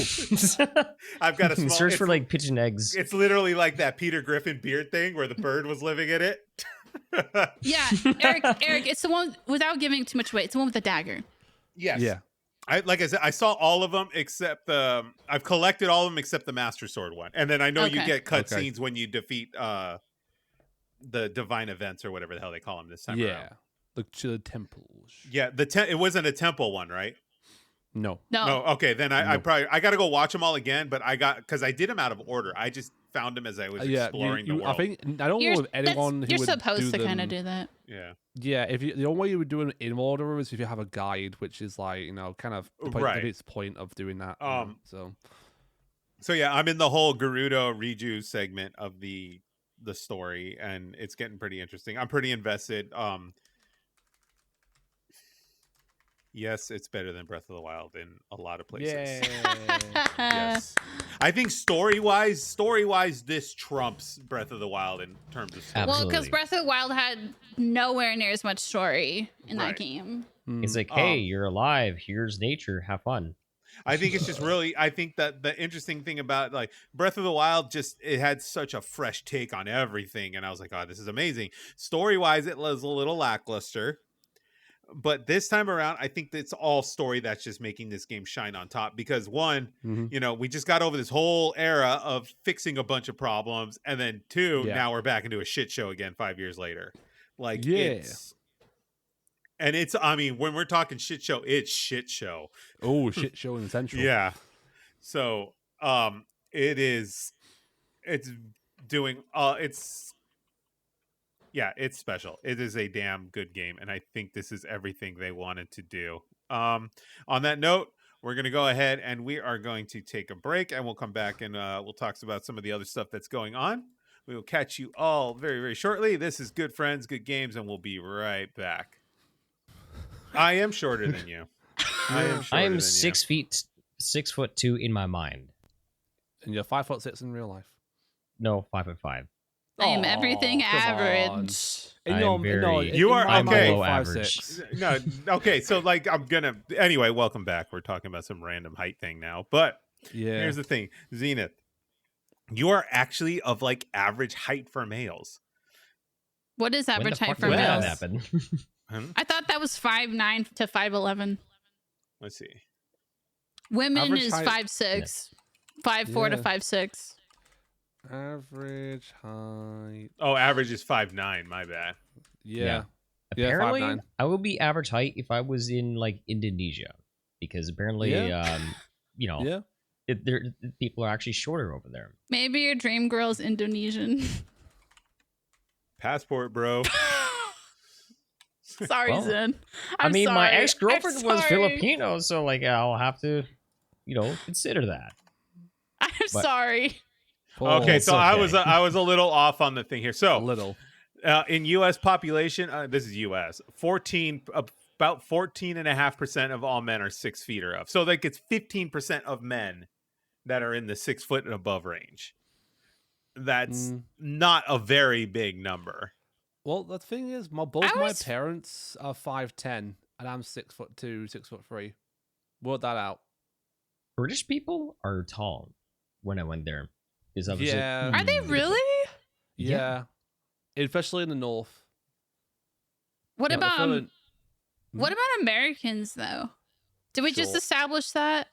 A: I've got a small
D: Search for like pigeon eggs.
A: It's literally like that Peter Griffin beard thing where the bird was living in it.
C: Yeah, Eric, it's the one without giving too much away. It's the one with the dagger.
A: Yes.
B: Yeah.
A: Like I said, I saw all of them except I've collected all of them except the Master Sword one. And then I know you
C: Okay.
A: get cutscenes when you defeat the divine events or whatever the hell they call them this time around.
B: Yeah. The temples.
A: Yeah, it wasn't a temple one, right?
B: No.
A: No, okay, then I
B: Nope.
A: I got to go watch them all again, but because I did them out of order. I just found them as I was exploring the world.
B: I think I don't know if anyone who
C: You're
B: would
C: supposed
B: do
C: to kind of
B: them-
C: do that.
A: Yeah.
B: Yeah, the only way you would do it in order is if you have a guide, which is like kind of
A: Right.
B: its point of doing that.
A: So yeah, I'm in the whole Gerudo Riju segment of the story, and it's getting pretty interesting. I'm pretty invested. Yes, it's better than Breath of the Wild in a lot of places. Yes. I think story-wise, this trumps Breath of the Wild in terms of story.
C: Well, because
D: Absolutely.
C: Breath of the Wild had nowhere near as much story in
A: Right.
C: that game.
D: It's like, hey, you're alive. Here's nature. Have fun.
A: I think it's just really, I think that the interesting thing about like Breath of the Wild, it had such a fresh take on everything. And I was like, oh, this is amazing. Story-wise, it was a little lackluster. But this time around, I think it's all story that's just making this game shine on top. Because one, we just got over this whole era of fixing a bunch of problems. And then two, now we're back into a shit show again 5 years later. Like, I mean, when we're talking shit show, it's shit show.
B: Oh, shit show in Central.
A: Yeah. So, it's special. It is a damn good game, and I think this is everything they wanted to do. On that note, we're going to go ahead and we are going to take a break, and we'll come back and we'll talk about some of the other stuff that's going on. We will catch you all very, very shortly. This is Good Friends, Good Games, and we'll be right back. I am shorter than you.
D: I am 6'2" in my mind.
B: And you're 5'6" in real life.
D: No, 5'5".
C: I am everything
B: come
C: average.
A: You are
D: I'm
A: okay.
D: below
B: 5'6".
D: average.
A: No, okay. So, like, anyway, welcome back. We're talking about some random height thing now. But here's the thing, Zenith, you are actually of like average height for males.
C: What is
D: When the
C: average height
D: fuck
C: for
D: did that
C: males?
D: happen?
C: I thought that was 5'9" to 5'11".
A: Let's see.
C: Women
B: Average
C: is
B: height-
C: 5'6", 5'4" to
B: Yeah.
C: 5'6".
B: Average height.
A: Oh, average is 5'9". My bad.
B: Yeah.
D: Apparently,
B: 5'9".
D: I would be average height if I was in like Indonesia, because apparently,
B: Yeah.
D: people are actually shorter over there.
C: Maybe your dream girl's Indonesian.
A: Passport, bro.
C: Sorry,
D: Well,
C: Zen.
D: I
C: I'm
D: mean, my
C: sorry.
D: ex-girlfriend
C: I'm
D: was
C: sorry.
D: Filipino, so like I'll have to, consider that.
C: I'm
D: But-
A: Okay,
D: It's
A: so
D: okay.
A: I was a little off on the thing here.
B: A
A: So,
B: little.
A: in U.S. population, this is U.S. About 14.5% of all men are 6 feet or up. So, like, it's 15% of men that are in the 6 foot and above range. That's not a very big number.
B: Well, the thing is, both
C: I
B: my
C: was-
B: parents are 5'10", and I'm 6'2", 6'3". Work that out.
D: British people are tall when I went there. Because obviously,
B: Yeah.
C: Are they really?
B: Yeah. Especially in the north.
C: What
B: Yeah, the
C: about
B: feeling-
C: what about Americans though? Did we just
B: Sure.
C: establish that?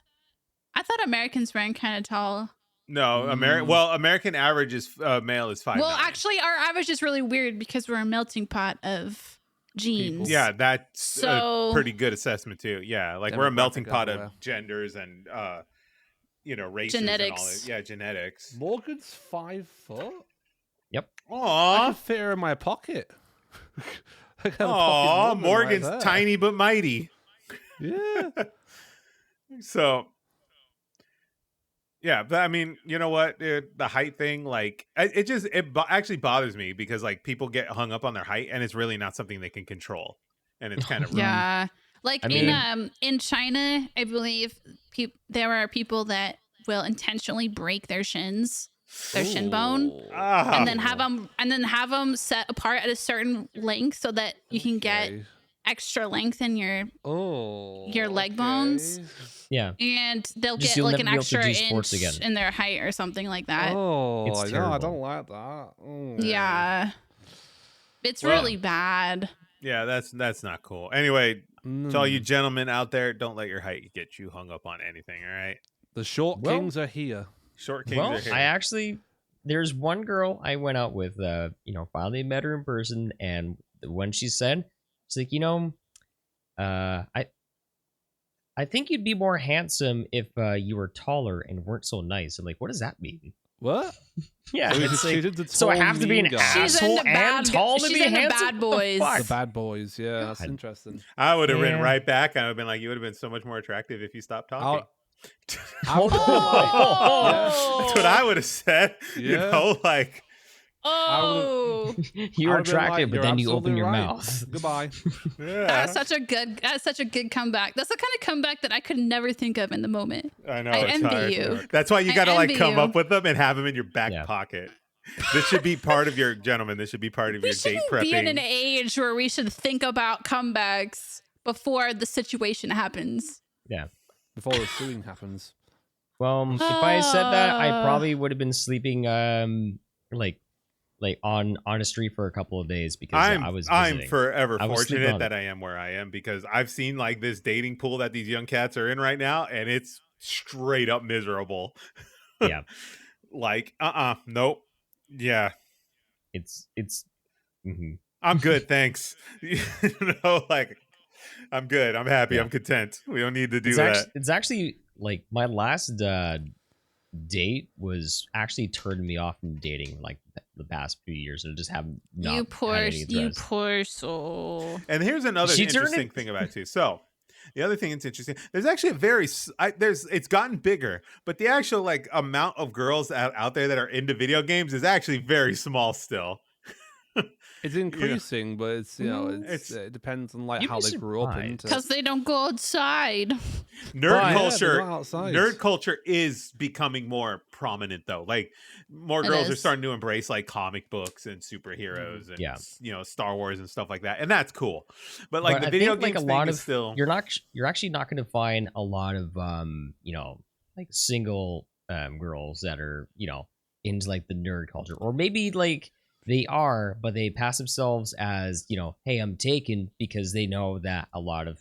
C: I thought Americans ran kind of tall.
A: No, American average is male is 5'9".
C: Well, actually, our average is really weird because we're a melting pot of genes.
A: Yeah, that's
C: So-
A: a pretty good assessment too. Yeah, like we're a melting
B: Demographic
A: pot
B: everywhere.
A: of genders and races
C: Genetics.
A: and all that. Yeah, genetics.
B: Morgan's 5 foot? I
A: Aw,
B: can fit her in my pocket. I got a pocket
A: aw,
B: woman
A: Morgan's
B: right there.
A: tiny but mighty.
B: Yeah.
A: So, Yeah, but I mean, you know what, dude? The height thing, like, actually bothers me because like people get hung up on their height, and it's really not something they can control, and it's kind of rough.
C: Yeah. Like
D: I mean,
C: in China, I believe there are people that will intentionally break their shins, their shin bone,
B: Ooh.
A: Ah.
C: and then have them set apart at a certain length so that you can get
B: Okay.
C: extra length in your leg bones.
B: okay.
D: yeah.
C: And they'll
D: Just
C: get
D: you'll
C: like
D: never
C: an
D: be able to
C: extra
D: do sports
C: inch
D: again.
C: in their height or something like that.
B: Oh,
D: It's
B: I know. I
D: terrible.
B: don't like that.
C: Yeah. It's
A: Well-
C: really bad.
A: Yeah, that's not cool. Anyway, to all you
B: Mm.
A: gentlemen out there, don't let your height get you hung up on anything. All right,
B: The short
D: Well-
B: kings are here.
A: short kings
D: Well,
A: are here.
D: I actually, there's one girl I went out with, finally met her in person, and when she said, she's like, I think you'd be more handsome if you were taller and weren't so nice. I'm like, what does that mean?
B: What?
D: Yeah,
B: Oh,
D: it's
B: she's
D: like,
B: into
D: so I
B: tall,
D: have to be an
B: mean guys.
C: She's
D: asshole
C: into bad-
D: and tall to
C: she's
D: be
C: into
D: handsome?
C: bad
D: What the
C: boys.
D: fuck?
B: The bad boys. Yeah, that's
D: God.
B: interesting.
A: I would have written
D: Yeah.
A: right back. I would have been like, you would have been so much more attractive if you stopped talking.
B: I would have been like,
C: Oh.
A: That's what I would have said. You
B: Yeah.
A: know, like,
C: Oh,
D: You were
B: I would've been like,
D: attractive, but
B: "You're
D: then you
B: absolutely
D: open your
B: right.
D: mouth.
B: Goodbye.
A: yeah,
C: that's such a good comeback. That's the kind of comeback that I could never think of in the moment.
A: I know.
C: I
A: it's
C: envy
A: hard.
C: you.
A: That's why you
C: I
A: got to like
C: envy
A: come
C: you.
A: up with them and have them in your back
D: Yeah.
A: pocket. This should be part of your gentlemen. This should be part of
C: We
A: your date
C: shouldn't be in an
A: prepping.
C: age where we should think about comebacks before the situation happens.
B: Before the suing happens.
D: Well, if I said that, I
C: Ah.
D: probably would have been sleeping like on a street for a couple of days because I was
A: I'm
D: visiting.
A: forever
D: I was sleeping
A: fortunate
D: on
A: that I am where I am because I've seen like this dating pool that these young cats are in right now, and it's straight up miserable.
D: Yeah.
A: Like, nope. Yeah,
D: It's mhm.
A: I'm good, thanks. You know, like, I'm good. I'm happy.
D: Yeah.
A: I'm content. We don't need to do
D: it's
A: that.
D: actually, it's actually like my last date was actually turning me off from dating like the past few years, and just have not
C: You
D: had any interest.
C: poor soul.
A: And here's another
D: She turned
A: interesting
D: it-
A: thing about it too. So, the other thing that's interesting, there's actually a it's gotten bigger, but the actual like amount of girls out there that are into video games is actually very small still.
B: It's increasing, but it's it depends on like
D: You'd
B: how
D: be
B: they grew up
D: surprised.
B: into.
C: Because they don't go outside.
A: Nerd
B: But-
A: culture,
B: Yeah, they're not outside.
A: nerd culture is becoming more prominent though. Like more
C: It
A: girls are
C: is.
A: starting to embrace like comic books and superheroes and
D: Yeah.
A: Star Wars and stuff like that, and that's cool. But like
D: But
A: the
D: I
A: video
D: think, like,
A: games
D: a
A: thing
D: lot
A: is
D: of
A: still
D: you're actually not going to find a lot of like single girls that are into like the nerd culture, or maybe like they are, but they pass themselves as hey, I'm taken, because they know that a lot of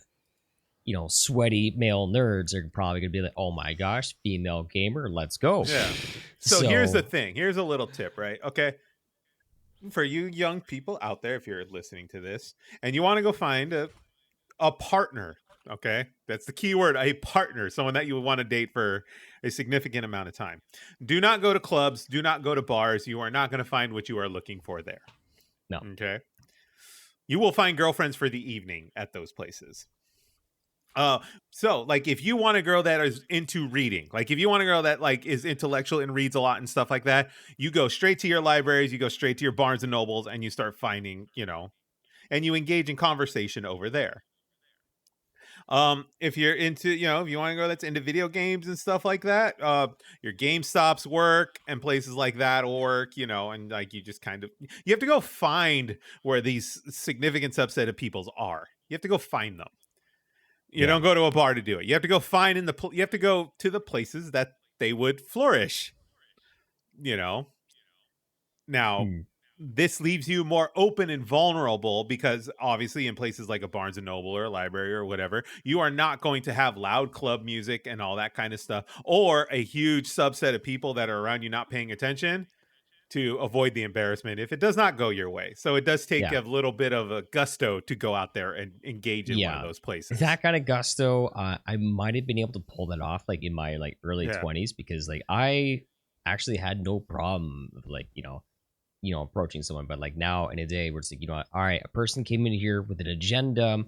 D: sweaty male nerds are probably gonna be like, oh my gosh, female gamer, let's go.
A: Yeah. So here's the
D: So-
A: thing. Here's a little tip, right? Okay. For you young people out there, if you're listening to this and you want to go find a partner, okay? That's the key word, a partner, someone that you would want to date for a significant amount of time. Do not go to clubs, do not go to bars. You are not going to find what you are looking for there.
D: No.
A: Okay. You will find girlfriends for the evening at those places. So like if you want a girl that is into reading, like if you want a girl that like is intellectual and reads a lot and stuff like that, you go straight to your libraries, you go straight to your Barnes and Nobles, and you start finding, and you engage in conversation over there. If you're into, if you want a girl that's into video games and stuff like that, your GameStops work and places like that work, and like you just kind of, you have to go find where these significant subset of peoples are. You have to go find them. You don't go to a bar to do it. You have to go find you have to go to the places that they would flourish. Now, this leaves you more open and vulnerable because obviously in places like a Barnes and Noble or a library or whatever, you are not going to have loud club music and all that kind of stuff, or a huge subset of people that are around you not paying attention, to avoid the embarrassment if it does not go your way. So it does take a little bit of a gusto to go out there and engage in one of those places.
D: That kind of gusto, I might have been able to pull that off like in my like early 20s, because like I actually had no problem with like approaching someone. But like now in a day where it's like, all right, a person came in here with an agenda.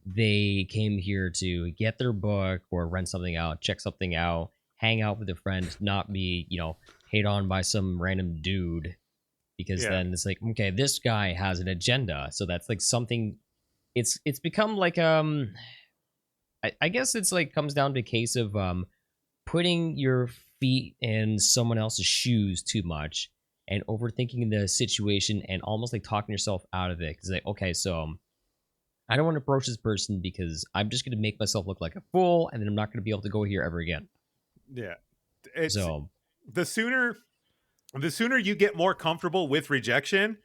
D: They came here to get their book or rent something out, check something out, hang out with a friend, not be, hate on by some random dude, because then it's like, okay, this guy has an agenda. So that's like something. It's become like I guess it's like comes down to a case of putting your feet in someone else's shoes too much and overthinking the situation and almost like talking yourself out of it. Because like, okay, so I don't want to approach this person because I'm just going to make myself look like a fool, and then I'm not going to be able to go here ever again.
A: Yeah. It's
D: So
A: the sooner you get more comfortable with rejection,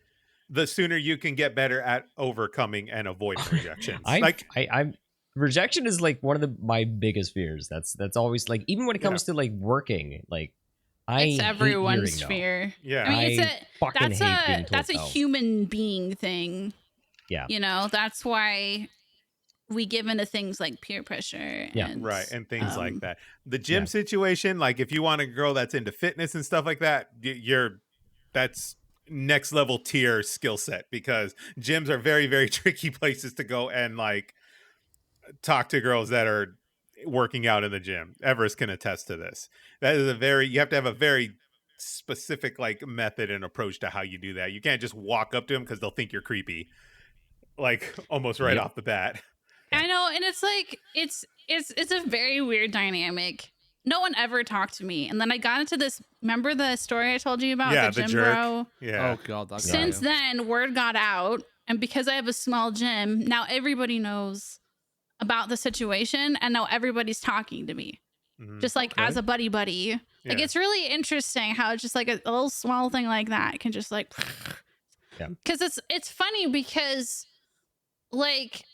A: the sooner you can get better at overcoming and avoiding rejections.
D: I'm rejection is like one of my biggest fears. That's always like, even when it comes to like working, like
C: It's
D: hate
C: everyone's
D: hearing no.
C: fear.
A: Yeah.
C: I mean,
D: fucking hate being told
C: that's a
D: no.
C: human being thing.
D: Yeah.
C: You know, that's why we give into things like peer pressure.
D: Yeah.
C: And,
A: Right, and things like that. The gym situation, like if you want a girl that's into fitness and stuff like that, that's next level tier skill set, because gyms are very, very tricky places to go and like talk to girls that are working out in the gym. Everis can attest to this. That is you have to have a very specific like method and approach to how you do that. You can't just walk up to them because they'll think you're creepy, like almost right off the bat.
C: I know, and it's like it's a very weird dynamic. No one ever talked to me, and then I got into this. Remember the story I told you about the gym
A: jerk.
C: bro?
A: Yeah.
B: Oh god, that's
C: Since then, word got out, and because I have a small gym, now everybody knows about the situation, and now everybody's talking to me, just like as a buddy. Like it's really interesting how just like a little small thing like that can just like, because it's funny because like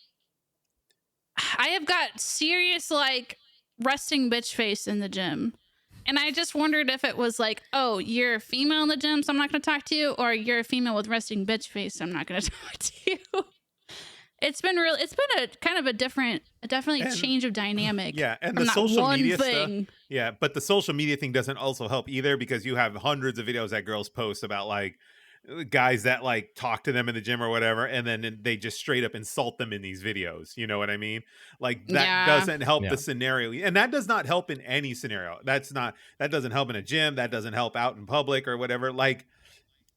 C: I have got serious like resting bitch face in the gym. And I just wondered if it was like, oh, you're a female in the gym, so I'm not going to talk to you, or you're a female with resting bitch face, so I'm not going to talk to you. It's been a kind of a definitely change of dynamic.
A: Yeah, and
C: from
A: the
C: that
A: social
C: one
A: media
C: thing.
A: stuff. Yeah, but the social media thing doesn't also help either, because you have hundreds of videos that girls post about like guys that like talk to them in the gym or whatever, and then they just straight up insult them in these videos. You know what I mean? Like that doesn't help the scenario, and that does not help in any scenario. That doesn't help in a gym. That doesn't help out in public or whatever. Like,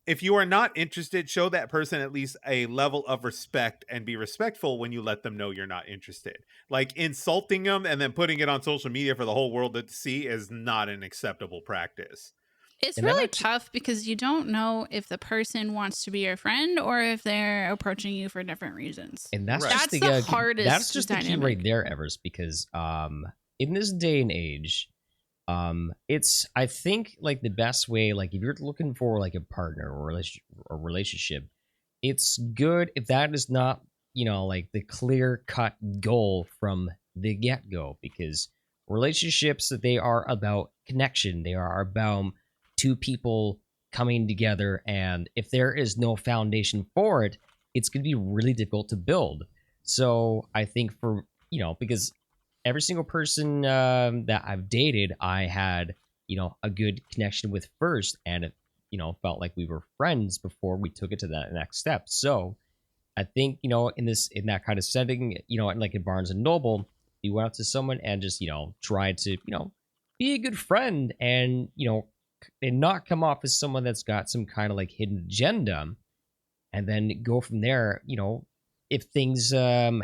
A: if you are not interested, show that person at least a level of respect and be respectful when you let them know you're not interested. Like insulting them and then putting it on social media for the whole world to see is not an acceptable practice.
C: It's really tough because you don't know if the person wants to be your friend or if they're approaching you for different reasons.
D: And that's
C: the hardest.
D: That's just
C: dynamic.
D: the key right there, Everis, because in this day and age, it's, I think, like the best way, like if you're looking for like a partner or a relationship, it's good if that is not, like the clear cut goal from the get go, because relationships, they are about connection. They are about two people coming together, and if there is no foundation for it, it's going to be really difficult to build. So I think for, because every single person that I've dated, I had, a good connection with first, and it, felt like we were friends before we took it to that next step. So I think, in that kind of setting, like in Barnes and Noble, you went out to someone and just, tried to, be a good friend and, and not come off as someone that's got some kind of like hidden agenda, and then go from there. If things go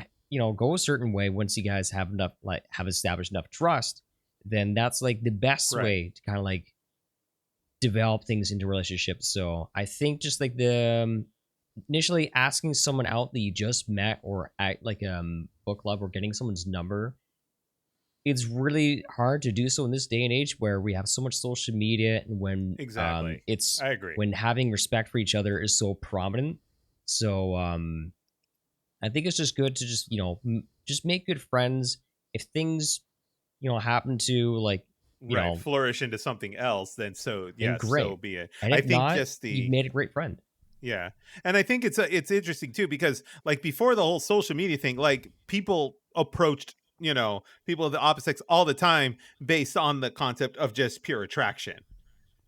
D: a certain way, once you guys have established enough trust, then that's like the best way to kind of like develop things into relationships. So I think just like the initially asking someone out that you just met or at like book club or getting someone's number, it's really hard to do so in this day and age where we have so much social media, and when I agree, when having respect for each other is so prominent. So I think it's just good to just just make good friends. If things happen to like
A: flourish into something else, then so be it.
D: And
A: I
D: if
A: think
D: not, you've made a great friend.
A: Yeah, and I think it's interesting too, because like before the whole social media thing, like people approached people of the opposite sex all the time based on the concept of just pure attraction.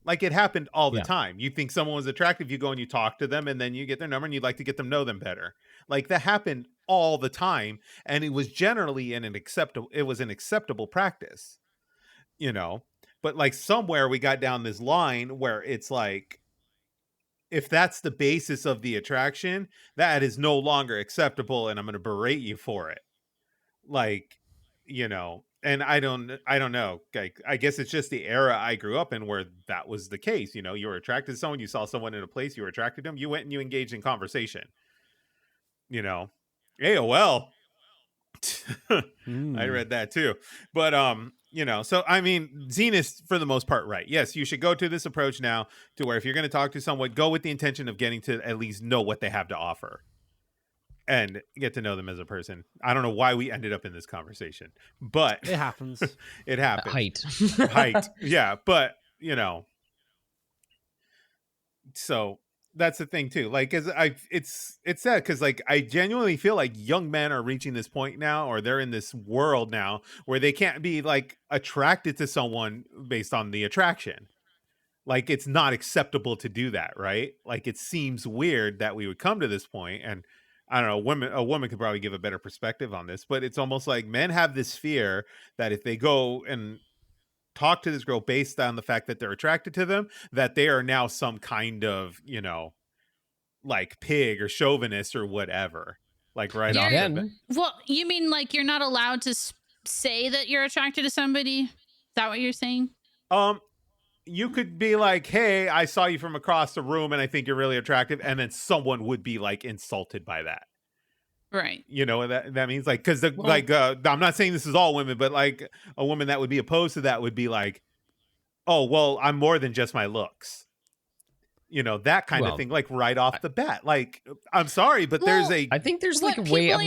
A: Like it happened all the time. You think someone was attractive, you go and you talk to them, and then you get their number and you'd like to get them know them better. Like that happened all the time, and it was generally an acceptable practice. But like somewhere we got down this line where it's like, if that's the basis of the attraction, that is no longer acceptable, and I'm going to berate you for it. Like, and I don't know. Like, I guess it's just the era I grew up in where that was the case. You were attracted to someone, you saw someone in a place, you were attracted to them, you went and you engaged in conversation. AOL. I read that too. But so I mean, Zenith for the most part, right? Yes, you should go to this approach now to where if you're going to talk to someone, go with the intention of getting to at least know what they have to offer and get to know them as a person. I don't know why we ended up in this conversation, but
B: It happens.
A: it happens.
D: Height.
A: Yeah, but so that's the thing too. Like, it's sad because like I genuinely feel like young men are reaching this point now, or they're in this world now where they can't be like attracted to someone based on the attraction. Like, it's not acceptable to do that, right? Like, it seems weird that we would come to this point, and I don't know, a woman could probably give a better perspective on this, but it's almost like men have this fear that if they go and talk to this girl based on the fact that they're attracted to them, that they are now some kind of, like pig or chauvinist or whatever. Like right off the bat.
C: Well, you mean like you're not allowed to say that you're attracted to somebody? Is that what you're saying?
A: You could be like, hey, I saw you from across the room and I think you're really attractive. And then someone would be like insulted by that.
C: Right.
A: That means like, because I'm not saying this is all women, but like a woman that would be opposed to that would be like, oh, well, I'm more than just my looks. That kind of thing, like right off the bat. Like, I'm sorry, but
D: I think there's like a way of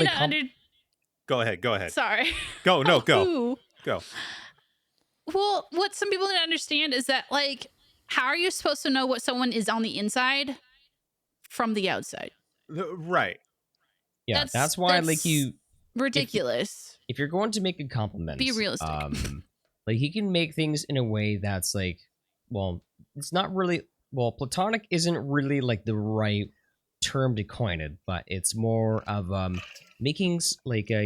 A: Go ahead.
C: Sorry.
A: Go. Go.
C: Well, what some people need to understand is that, like, how are you supposed to know what someone is on the inside from the outside?
A: Right.
D: Yeah, that's why, like,
C: ridiculous.
D: If you're going to make a compliment,
C: be realistic.
D: Like, he can make things in a way that's like, well, it's not really, platonic isn't really like the right term to coin it, but it's more of making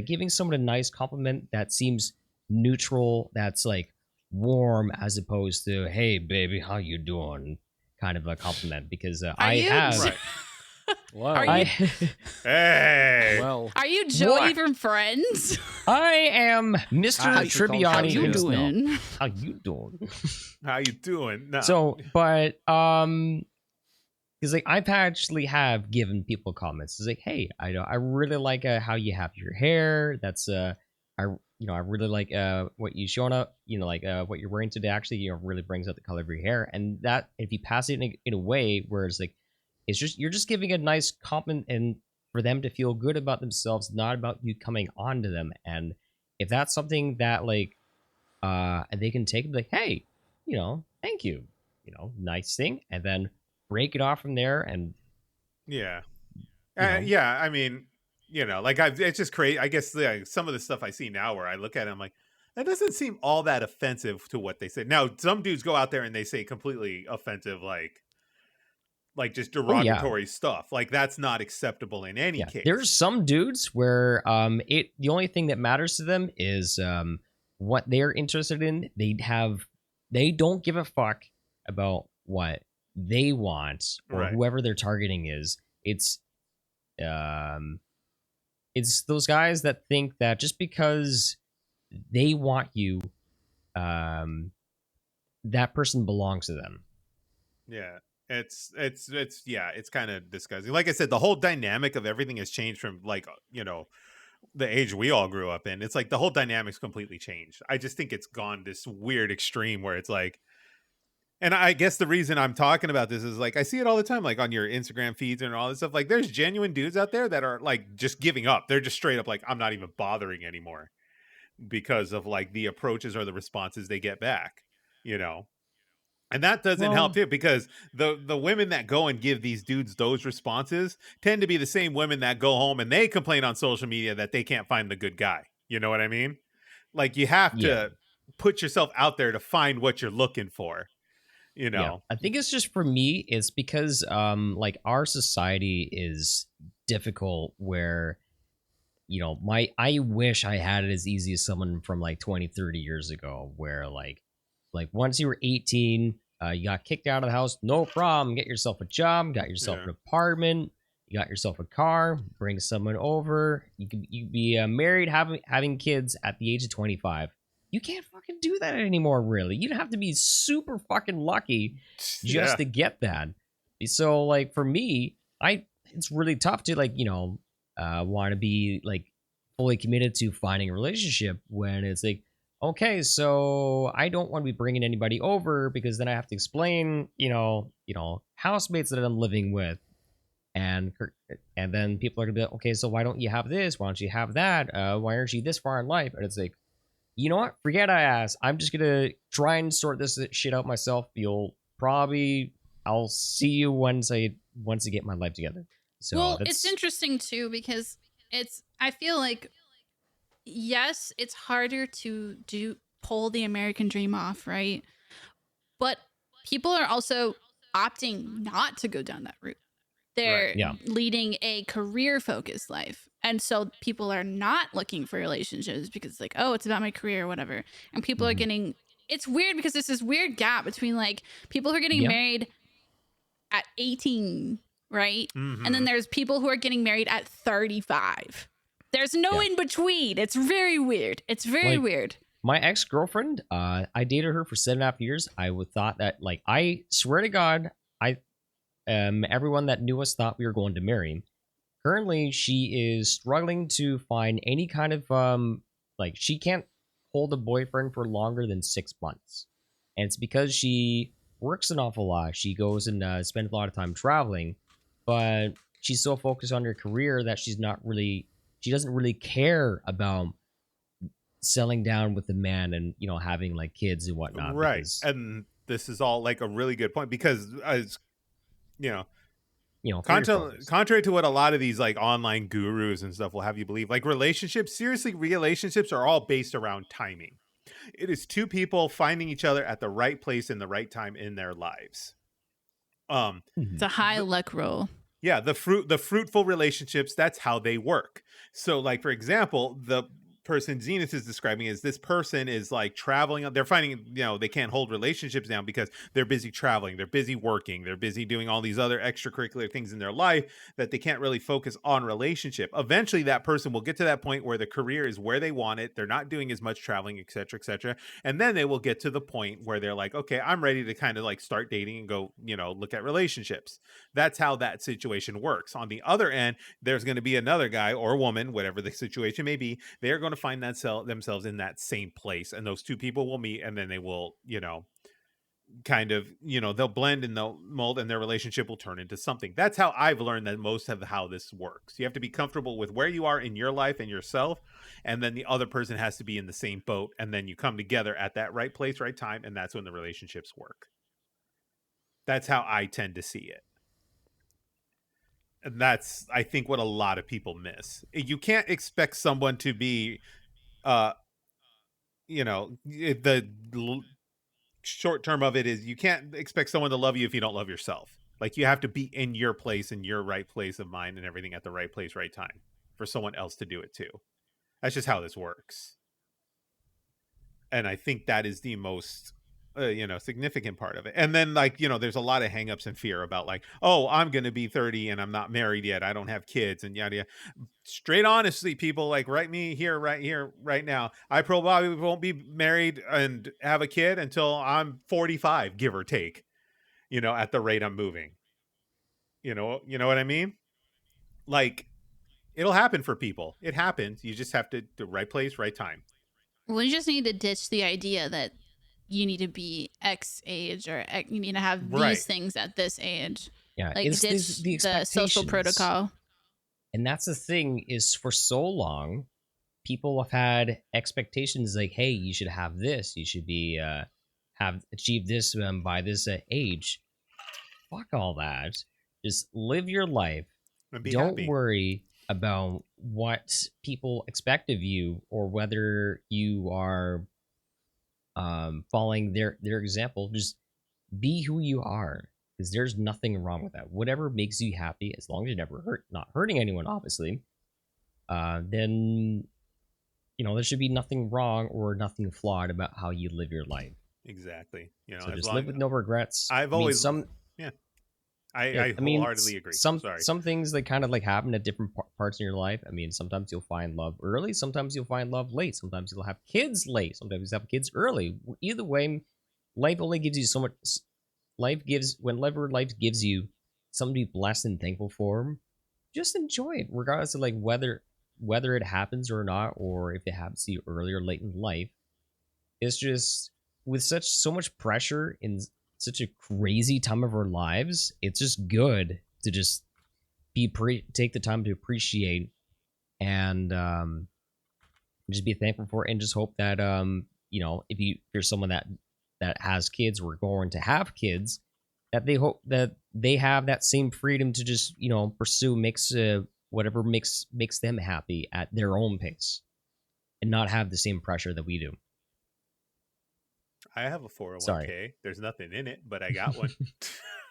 D: giving someone a nice compliment that seems neutral, that's like warm, as opposed to, hey baby, how you doing, kind of a compliment. Because I have
A: right.
B: Well,
A: hey.
B: Well,
C: are you Joey from Friends?
D: I am Mr. Tribbiani.
C: How you doing?
D: How you doing?
A: How you doing? No.
D: So, but because like I've actually have given people comments. It's like, hey, I really like how you have your hair. That's I really like what you showing up. What you're wearing today actually really brings out the color of your hair. And that if you pass it in a way where it's like, it's just you're just giving a nice compliment and for them to feel good about themselves, not about you coming on to them. And if that's something that like and they can take it like, hey, thank you, nice thing, and then break it off from there. And
A: yeah, I mean, like it's just crazy. I guess some of the stuff I see now where I look at it, I'm like, that doesn't seem all that offensive to what they say. Now, some dudes go out there and they say completely offensive, like just derogatory stuff. Like, that's not acceptable in any case.
D: There's some dudes where the only thing that matters to them is what they're interested in. They don't give a fuck about what they want or whoever their targeting is. It's those guys that think that just because they want you, that person belongs to them.
A: Yeah. It's kind of disgusting. Like I said, the whole dynamic of everything has changed from like, the age we all grew up in. It's like the whole dynamic's completely changed. I just think it's gone this weird extreme where it's like, and I guess the reason I'm talking about this is like, I see it all the time, like on your Instagram feeds and all this stuff. Like, there's genuine dudes out there that are like just giving up. They're just straight up like, I'm not even bothering anymore because of like the approaches or the responses they get back, And that doesn't help too, because the women that go and give these dudes those responses tend to be the same women that go home and they complain on social media that they can't find the good guy. You know what I mean? Like, you have to put yourself out there to find what you're looking for.
D: I think it's just, for me, it's because like our society is difficult where, I wish I had it as easy as someone from like 20, 30 years ago, where like Like once you were 18, you got kicked out of the house, no problem. Get yourself a job, got yourself an apartment, you got yourself a car, bring someone over. You could be married, having kids at the age of 25. You can't fucking do that anymore, really. You'd have to be super fucking lucky just to get that. So, like, for me, it's really tough to, like, want to be, like, fully committed to finding a relationship when it's like, okay, so I don't want to be bringing anybody over because then I have to explain, housemates that I'm living with. And then people are going to be like, okay, so why don't you have this? Why don't you have that? Why aren't you this far in life? And it's like, you know what? Forget I asked. I'm just going to try and sort this shit out myself. I'll see you once I get my life together. So
C: well, it's interesting too because I feel like, yes, it's harder to pull the American dream off, right? But people are also opting not to go down that route. They're leading a career-focused life. And so people are not looking for relationships because it's like, oh, it's about my career or whatever. And people are getting... It's weird because there's this weird gap between, like, people who are getting married at 18, right? And then there's people who are getting married at 35. There's no in between. It's very weird. It's very weird.
D: My ex-girlfriend, I dated her for 7.5 years. I would thought that, like, I swear to God, everyone that knew us thought we were going to marry. Currently, she is struggling to find any kind of, she can't hold a boyfriend for longer than 6 months. And it's because she works an awful lot. She goes and spends a lot of time traveling, but she's so focused on her career that she doesn't really care about settling down with a man and, having like kids and whatnot.
A: Right.
D: Because,
A: and this is all like a really good point because as contrary to what a lot of these like online gurus and stuff will have you believe, like relationships are all based around timing. It is two people finding each other at the right place in the right time in their lives.
C: It's a high luck roll.
A: Yeah, the fruitful relationships, that's how they work. So like, for example, the person Zenith is describing is this person is like traveling. They're finding, they can't hold relationships now because they're busy traveling. They're busy working. They're busy doing all these other extracurricular things in their life that they can't really focus on relationship. Eventually that person will get to that point where the career is where they want it. They're not doing as much traveling, et cetera, et cetera. And then they will get to the point where they're like, okay, I'm ready to kind of like start dating and go, look at relationships. That's how that situation works. On the other end, there's going to be another guy or woman, whatever the situation may be. They're going to find themselves in that same place, and those two people will meet, and then they will kind of they'll blend and they'll mold, and their relationship will turn into something. That's how I've learned that most of how this works. You have to be comfortable with where you are in your life and yourself, and then the other person has to be in the same boat, and then you come together at that right place, right time, and that's when the relationships work. That's how I tend to see it. And that's, I think, what a lot of people miss. You can't expect someone to be, the short term of it is you can't expect someone to love you if you don't love yourself. Like, you have to be in your place, in your right place of mind and everything at the right place, right time for someone else to do it too. That's just how this works. And I think that is the most... significant part of it. And then there's a lot of hangups and fear about like, oh, I'm going to be 30 and I'm not married yet. I don't have kids and yada, yada. Straight honestly, people, like, write me here, right now. I probably won't be married and have a kid until I'm 45, give or take, at the rate I'm moving. You know what I mean? Like, it'll happen for people. It happens. You just have to the right place, right time.
C: Well, you just need to ditch the idea that you need to be X age or you need to have these things at this age.
D: Yeah,
C: like ditch the social protocol.
D: And that's the thing, is for so long, people have had expectations like, hey, you should have this. You should be have achieved this by this age. Fuck all that. Just live your life. Don't
A: happy.
D: Worry about what people expect of you or whether you are following their example. Just be who you are, because there's nothing wrong with that. Whatever makes you happy, as long as you're not hurting anyone, obviously, then there should be nothing wrong or nothing flawed about how you live your life.
A: Exactly. You know,
D: So
A: as
D: just
A: long
D: live with no regrets.
A: I've
D: I mean,
A: always
D: some
A: yeah,
D: yeah,
A: I
D: I mean,
A: wholeheartedly agree.
D: some
A: Sorry.
D: some things that kind of like happen at different parts in your life. I mean, sometimes you'll find love early, sometimes you'll find love late, sometimes you'll have kids late, sometimes you'll have kids early. Either way, life only gives you so much. Life gives whenever life gives you something to be blessed and thankful for. Just enjoy it, regardless of like whether it happens or not, or if it happens to you early or late in life. It's just with so much pressure in such a crazy time of our lives, it's just good to just take the time to appreciate and just be thankful for it, and just hope that if you're someone that has kids or going to have kids, that they hope that they have that same freedom to just pursue whatever makes them happy at their own pace, and not have the same pressure that we do.
A: I have a 401k.
D: Sorry.
A: There's nothing in it, but I got one.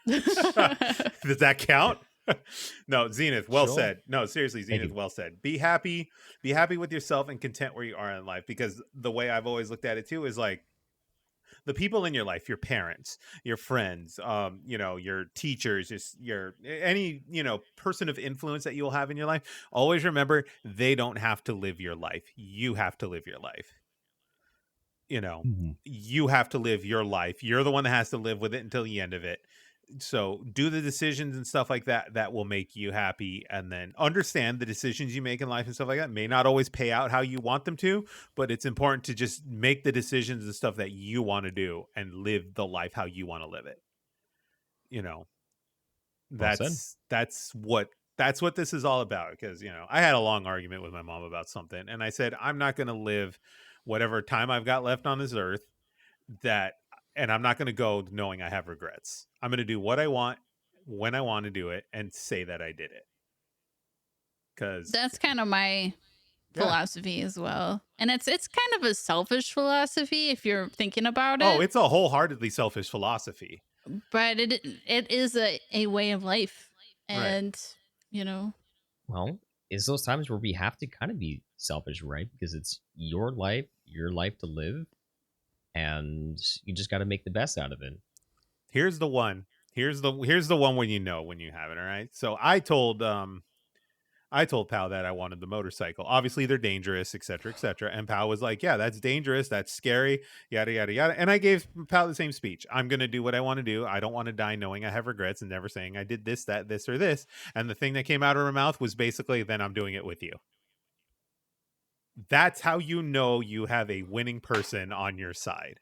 A: Does that count? No, Zenith, well
D: Sure.
A: said. No, seriously,
D: Thank
A: Zenith,
D: you.
A: well said. Be happy with yourself and content where you are in life, because the way I've always looked at it too is like the people in your life, your parents, your friends, your teachers, just your any, person of influence that you'll have in your life. Always remember, they don't have to live your life. You have to live your life. You have to live your life. You're the one that has to live with it until the end of it. So do the decisions and stuff like that that will make you happy, and then understand the decisions you make in life and stuff like that may not always pay out how you want them to, but it's important to just make the decisions and stuff that you want to do and live the life how you want to live it.
D: Well said.
A: That's what this is all about, because I had a long argument with my mom about something, and I said I'm not going to live whatever time I've got left on this earth, and I'm not going to go knowing I have regrets. I'm going to do what I want when I want to do it and say that I did it. Because
C: that's kind of my philosophy as well. And it's kind of a selfish philosophy if you're thinking about it.
A: Oh, it's a wholeheartedly selfish philosophy.
C: But it is a way of life. And,
D: Well, it's those times where we have to kind of be selfish, right? Because it's your life to live, and you just got to make the best out of it.
A: Here's the one. Here's the one when you have it. All right. So I told Pal that I wanted the motorcycle. Obviously, they're dangerous, etc., etc. And Pal was like, "Yeah, that's dangerous. That's scary. Yada yada yada." And I gave Pal the same speech. I'm gonna do what I want to do. I don't want to die knowing I have regrets and never saying I did this, that, this, or this. And the thing that came out of her mouth was basically, "Then I'm doing it with you." That's how you have a winning person on your side.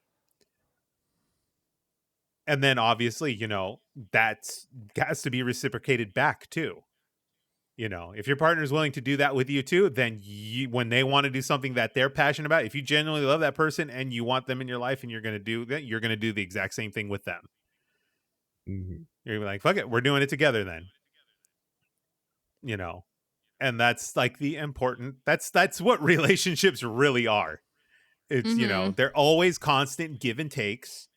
A: And then obviously, that's has to be reciprocated back too. If your partner is willing to do that with you too, then when they want to do something that they're passionate about, if you genuinely love that person and you want them in your life and you're going to do that, you're going to do the exact same thing with them.
D: Mm-hmm.
A: You're gonna be like, fuck it, we're doing it together then. And that's like the important, that's what relationships really are. It's, they're always constant give and takes.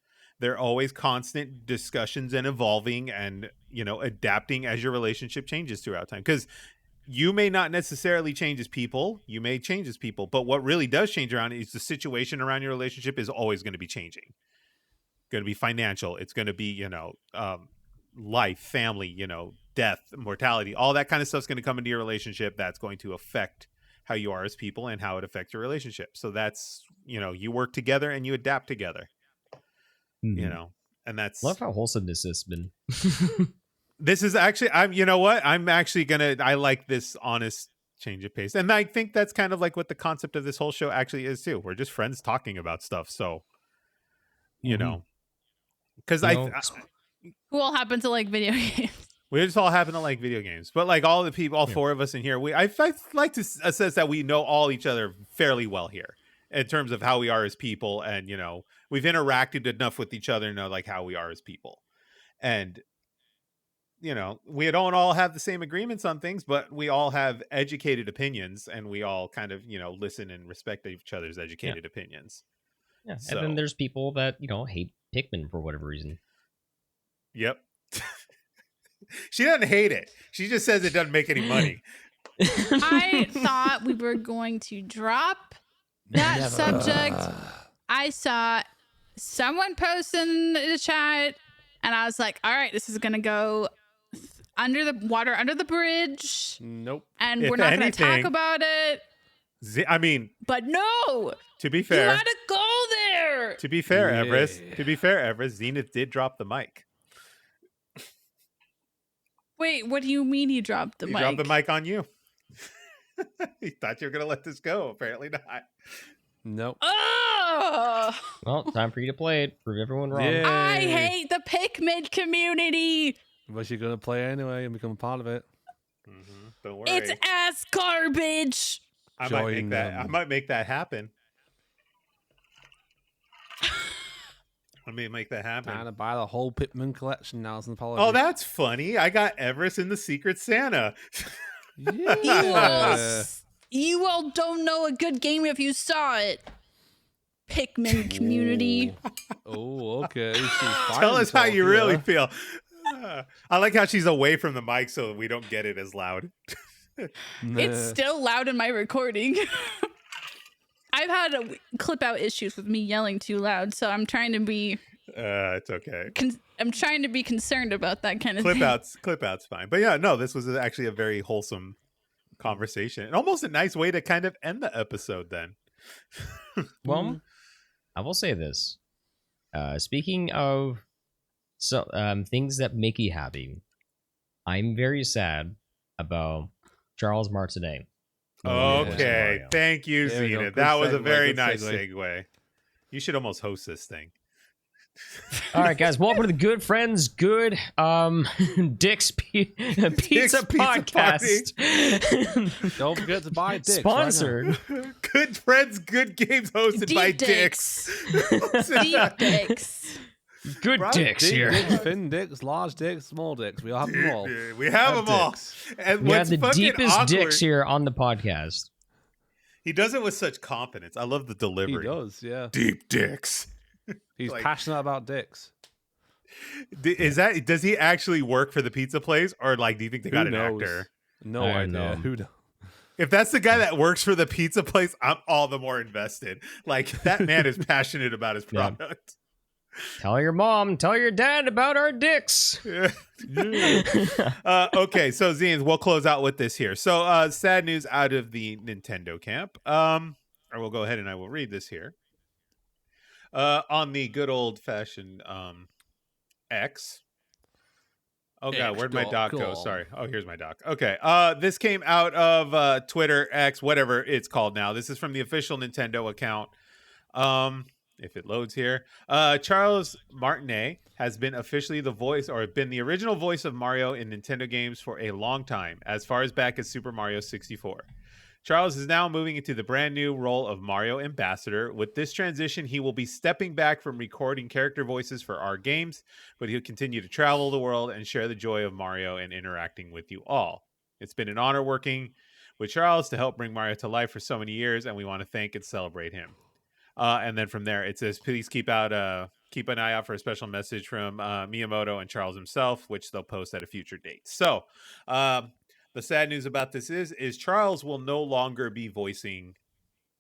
A: They're always constant discussions and evolving and, adapting as your relationship changes throughout time. Because you may not necessarily change as people. You may change as people. But what really does change around is the situation around your relationship is always going to be changing. Going to be financial. It's going to be, life, family, death, mortality. All that kind of stuff's going to come into your relationship. That's going to affect how you are as people and how it affects your relationship. So that's, you work together and you adapt together.
D: Mm-hmm.
A: And that's,
D: love how wholesome this has been.
A: This is actually, I like this honest change of pace. And I think that's kind of like what the concept of this whole show actually is too. We're just friends talking about stuff. So, because
C: who all happen to like video games?
A: We just all happen to like video games, but like all the people, all four of us in here, I like to assess that we know all each other fairly well here in terms of how we are as people. And, we've interacted enough with each other to know like how we are as people. And, we don't all have the same agreements on things, but we all have educated opinions and we all kind of, listen and respect each other's educated opinions.
D: Yeah. So, and then there's people that, hate Pikmin for whatever reason.
A: Yep. She doesn't hate it. She just says it doesn't make any money.
C: I thought we were going to drop that subject. I saw someone posted in the chat, and I was like, all right, this is gonna go under the water, under the bridge,
B: Nope.
C: and
A: If
C: we're not gonna talk
A: anything-
C: about it.
A: I mean,
C: But no,
A: to be
C: you
A: fair,
C: gotta go there.
A: to be fair,
B: Yeah.
A: Everis, to be fair, Everis, Zenith did drop the mic.
C: Wait, what do you mean he dropped the
A: He
C: mic?
A: dropped the mic on you. He thought you were gonna let this go. Apparently not.
B: Nope.
C: Oh,
D: Well, time for you to play it. Prove everyone wrong.
B: Yeah.
C: I hate the Pikmin community.
B: But you're gonna play anyway and become a part of it.
A: Don't worry.
C: It's ass garbage.
A: I might
B: Join
A: make that. I
B: them.
A: might make that happen. Let me make that
B: Trying
A: happen.
B: to buy the whole Pikmin collection now as an apology.
A: Oh, that's funny. I got Everest in the Secret Santa.
B: yeah.
C: You all don't know a good game if you saw it. Pikmin community.
B: Oh, okay.
A: Tell us how you really feel. I like how she's away from the mic so we don't get it as loud.
C: It's still loud in my recording. I've had clip out issues with me yelling too loud, so I'm trying to be
A: It's okay.
C: I'm trying to be concerned about that kind of thing.
A: Clip out's fine. But yeah, no, this was actually a very wholesome conversation and almost a nice way to kind of end the episode then.
D: Well, I will say this. Speaking of things that make you happy, I'm very sad about Charles Martinet.
A: Okay,
B: Yeah.
A: thank you,
B: There we go.
A: Zenith.
B: Good
A: That was a
B: segue,
A: very
B: good
A: nice
B: segue.
A: segue. You should almost host this thing.
D: All right, guys, welcome to the Good Friends Good Dick's Pizza
A: Pizza
D: Podcast.
B: Don't forget to buy Dick's.
D: Sponsored.
A: Good friends, good games hosted
C: Deep
A: by
C: dicks.
A: Dicks.
C: Deep dicks.
D: Good
A: Right,
D: dicks
B: Big
D: here.
B: dicks, thin dicks, large dicks, small dicks. We all have them all.
A: We have them all.
B: dicks.
A: And
D: We have
A: what's
D: the
A: fucking
D: deepest
A: awkward,
D: dicks here on the podcast.
A: he does it with such confidence. I love the
B: He
A: delivery.
B: does, yeah.
A: Deep dicks.
B: He's
A: Like-
B: passionate about dicks.
A: Does he actually work for the pizza place, or like do you think they got
B: Who
A: an
B: knows?
A: actor?
B: No
D: I don't
B: idea.
D: know.
B: Who knows?
A: If that's the guy that works for the pizza place, I'm all the more invested. Like that man is passionate about his
D: Yeah.
A: product.
D: Tell your mom, tell your dad about our dicks.
A: Okay, so Zines, we'll close out with this here. So sad news out of the Nintendo camp. Or we'll go ahead and I will read this here. On the good old fashioned X. Oh god, where'd my doc go?
B: X.com.
A: Sorry. Oh, here's my doc. Okay. This came out of Twitter, X, whatever it's called now. This is from the official Nintendo account. If it loads here. Charles Martinet has been officially the voice or been the original voice of Mario in Nintendo games for a long time, as far as back as Super Mario 64. Charles is now moving into the brand new role of Mario Ambassador. With this transition, he will be stepping back from recording character voices for our games, but he'll continue to travel the world and share the joy of Mario and interacting with you all. It's been an honor working with Charles to help bring Mario to life for so many years, and we want to thank and celebrate him. And then from there, it says, please keep an eye out for a special message from Miyamoto and Charles himself, which they'll post at a future date. So, the sad news about this is Charles will no longer be voicing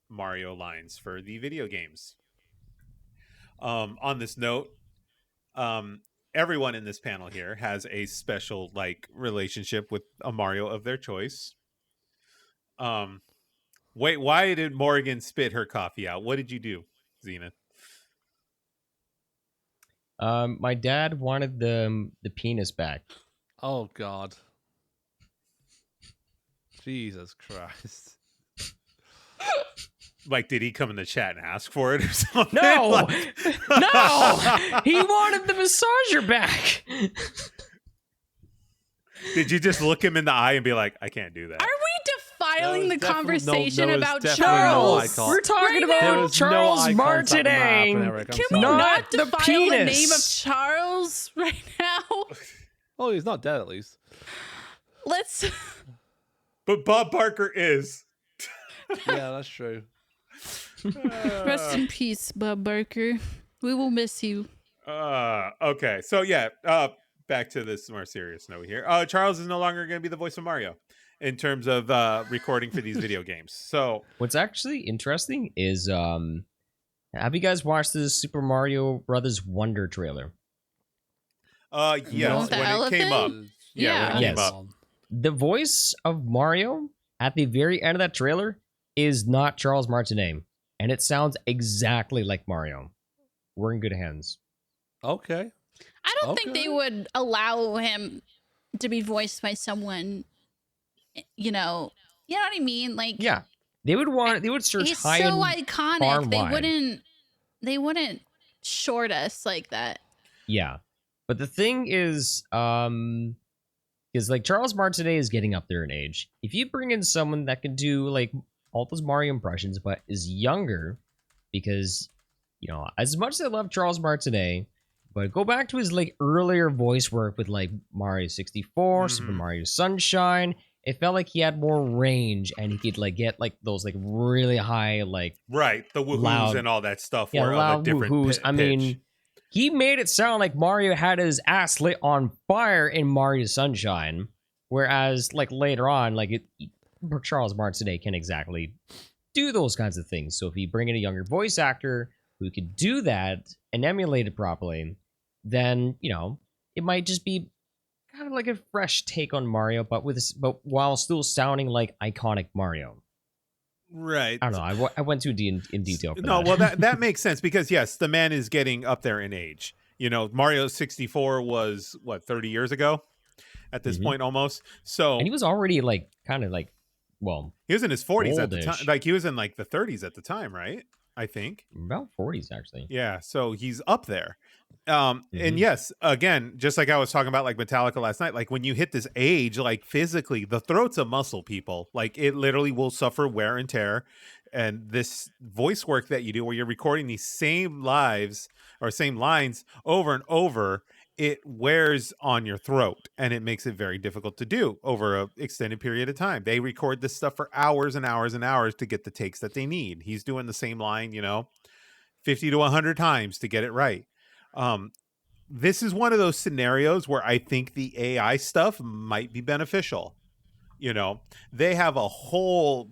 A: Mario lines for the video games. On this note, everyone in this panel here has a special relationship with a Mario of their choice. Wait, why did Morgan spit her coffee out? What did you do, Zenith?
D: My dad wanted the penis back.
B: Oh God. Jesus Christ.
A: Did he come in the chat and ask for it or something?
D: No, no, he wanted the massager back.
A: Did you just look him in the eye and be like, I can't do that?
C: Are we defiling the conversation
B: no, it's
C: about
B: definitely no
C: Charles?
B: eye contact.
D: We're talking
C: Right
D: about
C: now.
B: There was
D: Charles
B: no eye contact when that happened,
D: Martinet.
B: Eric, I'm
C: Can we
B: sorry.
C: not
D: the
C: defile the name
D: penis.
C: of Charles right now?
B: Oh, he's not dead at least.
C: Let's.
A: But Bob Barker is.
B: Yeah, that's true.
C: Rest in peace, Bob Barker. We will miss you.
A: Okay. So yeah, back to this more serious note here. Charles is no longer going to be the voice of Mario in terms of recording for these video games. So
D: What's actually interesting is Have you guys watched the Super Mario Brothers Wonder trailer?
A: Yes,
C: The
A: when it came up.
C: elephant?
A: Yeah, when it
C: Yeah.
A: came
D: Yes.
A: up.
D: The voice of Mario at the very end of that trailer is not Charles Martinet, and it sounds exactly like Mario. We're in good hands.
B: Okay.
C: I don't think they would allow him to be voiced by someone, you know what I mean? Like,
D: Yeah, they would search
C: he's
D: high
C: so
D: and far
C: iconic.
D: and
C: They
D: wide.
C: wouldn't short us like that.
D: Yeah, but the thing is like Charles Martinet is getting up there in age. If you bring in someone that can do like all those Mario impressions, but is younger, because as much as I love Charles Martinet, but go back to his like earlier voice work with like Mario 64, Super
A: Mhm.
D: Mario Sunshine. It felt like he had more range and he could like get like those like really high like
A: Right, the woohoos
D: loud,
A: and all that stuff
D: yeah,
A: were of a
D: loud
A: different
D: woohoos. I
A: pitch.
D: mean, he made it sound like Mario had his ass lit on fire in Mario Sunshine, whereas like later on, like Charles Martinet can exactly do those kinds of things. So if you bring in a younger voice actor who could do that and emulate it properly, then it might just be kind of like a fresh take on Mario, but while still sounding like iconic Mario.
A: Right.
D: I don't know. I went too in detail for
A: No,
D: that.
A: well, that makes sense because yes, the man is getting up there in age. Mario 64 was what 30 years ago at this
D: Mhm.
A: point almost. So
D: And he was already like kind of like, well,
A: he was in his 40s at the time.
D: oldish.
A: Like he was in like the 30s at the time, right? I think.
D: About 40s actually.
A: Yeah, so he's up there. And
D: Mhm.
A: yes, again, just like I was talking about like Metallica last night, like when you hit this age, like physically, the throat's a muscle, people. Like it literally will suffer wear and tear. And this voice work that you do where you're recording these same lives or same lines over and over, it wears on your throat and it makes it very difficult to do over an extended period of time. They record this stuff for hours and hours and hours to get the takes that they need. He's doing the same line, 50 to 100 times to get it right. This is one of those scenarios where I think the AI stuff might be beneficial. They have a whole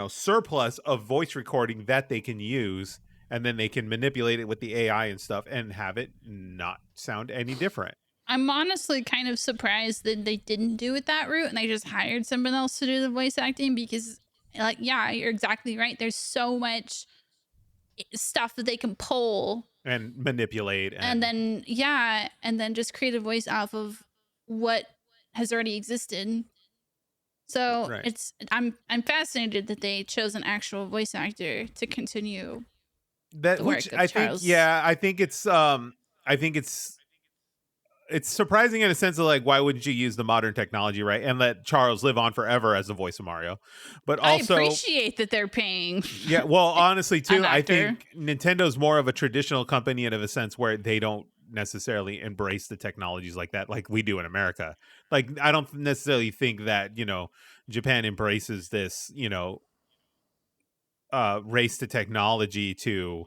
A: surplus of voice recording that they can use, and then they can manipulate it with the AI and stuff and have it not sound any different.
C: I'm honestly kind of surprised that they didn't do it that route and they just hired someone else to do the voice acting because, like, yeah, you're exactly right. There's so much stuff that they can pull
A: And manipulate
C: and then just create a voice off of what has already existed. So
A: Right.
C: I'm fascinated that they chose an actual voice actor to continue
A: that
C: the
A: which
C: work of
A: I think
C: Charles.
A: I think it's surprising in a sense of like, why wouldn't you use the modern technology, right, and let Charles live on forever as the voice of Mario? But also,
C: I appreciate that they're paying.
A: yeah, well, honestly, too,
C: An
A: I
C: actor.
A: think Nintendo's more of a traditional company in a sense where they don't necessarily embrace the technologies like that, like we do in America. Like, I don't necessarily think that Japan embraces this, race to technology to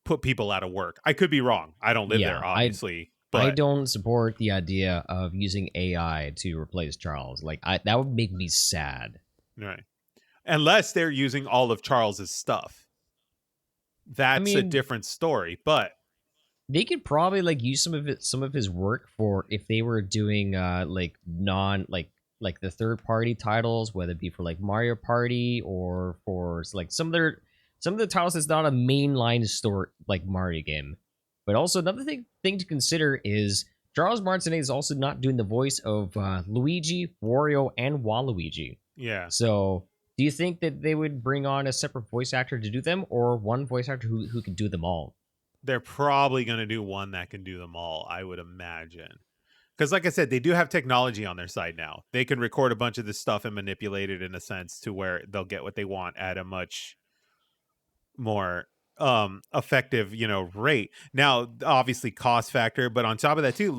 A: put people out of work. I could be wrong. I don't live
D: Yeah,
A: there, obviously.
D: I
A: But
D: don't support the idea of using AI to replace Charles. Like that would make me sad.
A: right. Unless they're using all of Charles's stuff. That's a
D: mean,
A: different story. But
D: they could probably like use some of his work for if they were doing like non like the third party titles, whether it be for like Mario Party or for like some of the titles that's not a mainline story like Mario game. But also another thing to consider is Charles Martinet is also not doing the voice of Luigi, Wario, and Waluigi.
A: yeah,
D: So do you think that they would bring on a separate voice actor to do them, or one voice actor who can do them all?
A: they're probably going to do one that can do them all, I would imagine. Because like I said, they do have technology on their side now. They can record a bunch of this stuff and manipulate it in a sense to where they'll get what they want at a much more effective rate. Now obviously cost factor, but on top of that too,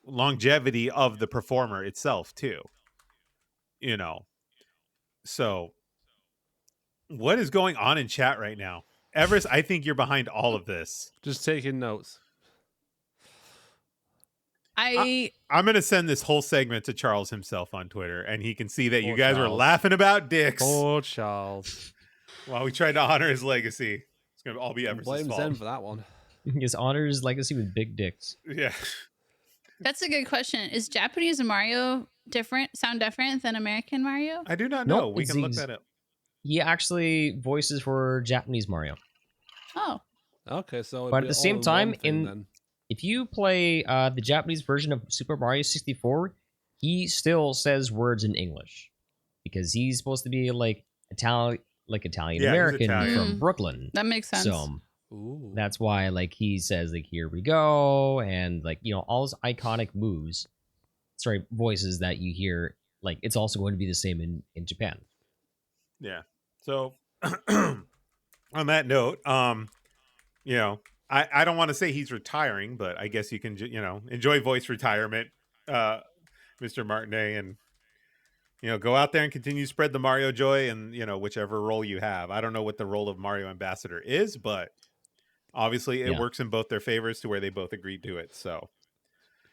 A: longevity of the performer itself too, you know so what is going on in chat right now? Everest, I think you're behind all of this.
B: Just taking notes.
A: I'm gonna send this whole segment to Charles himself on Twitter, and he can see that you
B: Poor
A: guys were
B: Charles.
A: laughing about dicks
B: Poor Charles.
A: while we tried to honor his legacy. It's gonna all be Everest's
B: Blame
A: fault.
B: Zen for that one.
D: His honors legacy with big dicks.
A: Yeah.
C: That's a good question. Is Japanese Mario sound different than American Mario?
A: I do not know.
D: Nope,
A: We
D: it's
A: can look
D: ex-
A: that up.
D: He actually voices for Japanese Mario.
C: Oh,
B: Okay, so
D: But
B: it'd
D: at
B: be
D: the same
B: all
D: time,
B: one thing
D: in-
B: then.
D: If you play the Japanese version of Super Mario 64, he still says words in English because he's supposed to be like Italian American
A: Italian.
D: from Brooklyn.
C: that makes sense.
D: So
B: Ooh.
D: that's why like he says like "here we go" and like all his iconic voices that you hear. Like it's also going to be the same in Japan.
A: Yeah. So on that note, I don't want to say he's retiring, but I guess you can enjoy voice retirement, Mr. Martinet, and go out there and continue to spread the Mario joy and whichever role you have. I don't know what the role of Mario Ambassador is, but obviously it works in both their favors to where they both agreed to it. So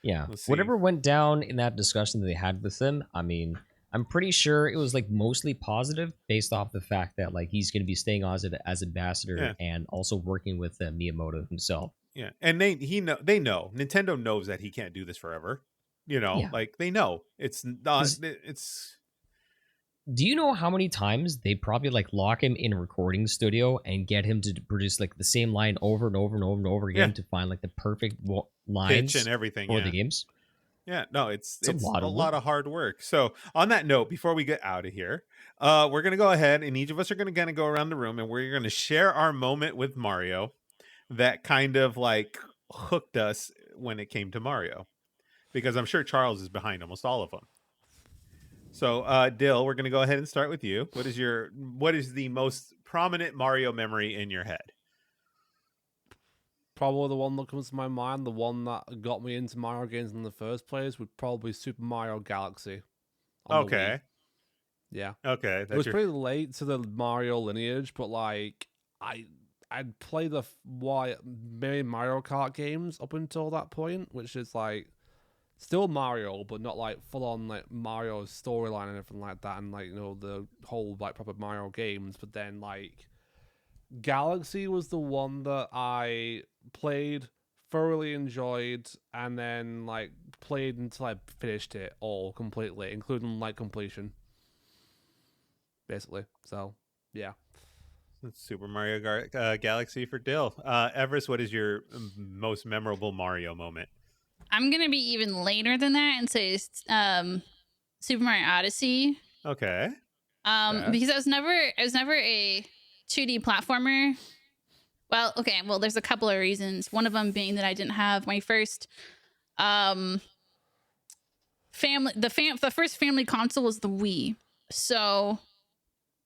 D: yeah,
A: let's see.
D: whatever went down in that discussion that they had with him, I mean, I'm pretty sure it was like mostly positive based off the fact that like he's going to be staying on as ambassador and also working with Miyamoto himself.
A: Yeah, and they know Nintendo knows that he can't do this forever. Like they know it's not. It's.
D: Do you know how many times they probably like lock him in a recording studio and get him to produce like the same line over and over and over and over again to find like the perfect lines
A: pitch and everything
D: for the games?
A: Yeah, no, it's
D: a lot
A: of hard work. So on that note, before we get out of here, we're gonna go ahead and each of us are gonna go around the room and we're gonna share our moment with Mario that kind of like hooked us when it came to Mario, because I'm sure Charles is behind almost all of them. So Dill, we're gonna go ahead and start with you. What is the most prominent Mario memory in your head?
B: Probably the one that comes to my mind, the one that got me into Mario games in the first place, would probably Super Mario Galaxy. on the Wii.
A: Okay.
B: Yeah.
A: Okay.
B: It was pretty late to the Mario lineage, but like I'd play the main Mario Kart games up until that point, which is like still Mario, but not like full on like Mario storyline and everything like that, and like the whole like proper Mario games. But then like Galaxy was the one that I played, thoroughly enjoyed, and then like played until I finished it all completely, including like completion, basically. So yeah.
A: Super Mario Galaxy for Dill. Everest, what is your most memorable Mario moment?
C: I'm gonna be even later than that and say Super Mario Odyssey.
A: Okay.
C: Because I was never a 2D platformer. Well, okay, there's a couple of reasons. One of them being that I didn't have my first the first family console was the Wii. So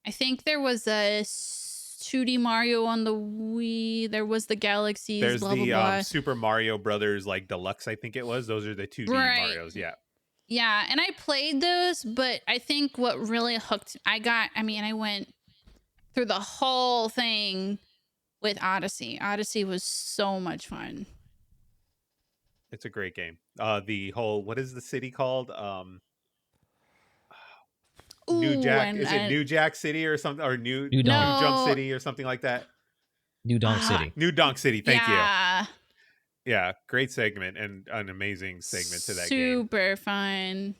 C: I think there was a 2D Mario on the Wii. There was the Galaxies.
A: There's
C: blah,
A: the
C: blah, blah.
A: Super Mario Brothers like Deluxe, I think it was. Those are the 2D Marios. Yeah.
C: Yeah, and I played those, but I think what really hooked I went through the whole thing with Odyssey. Odyssey was so much fun.
A: It's a great game. The whole, what is the city called? New Jack. Is it New Jack City or something, or New Jump City or something like that?
D: New Donk City.
A: New Donk City. Thank
C: you.
A: Yeah, great segment and an amazing segment to that game.
C: Super fun.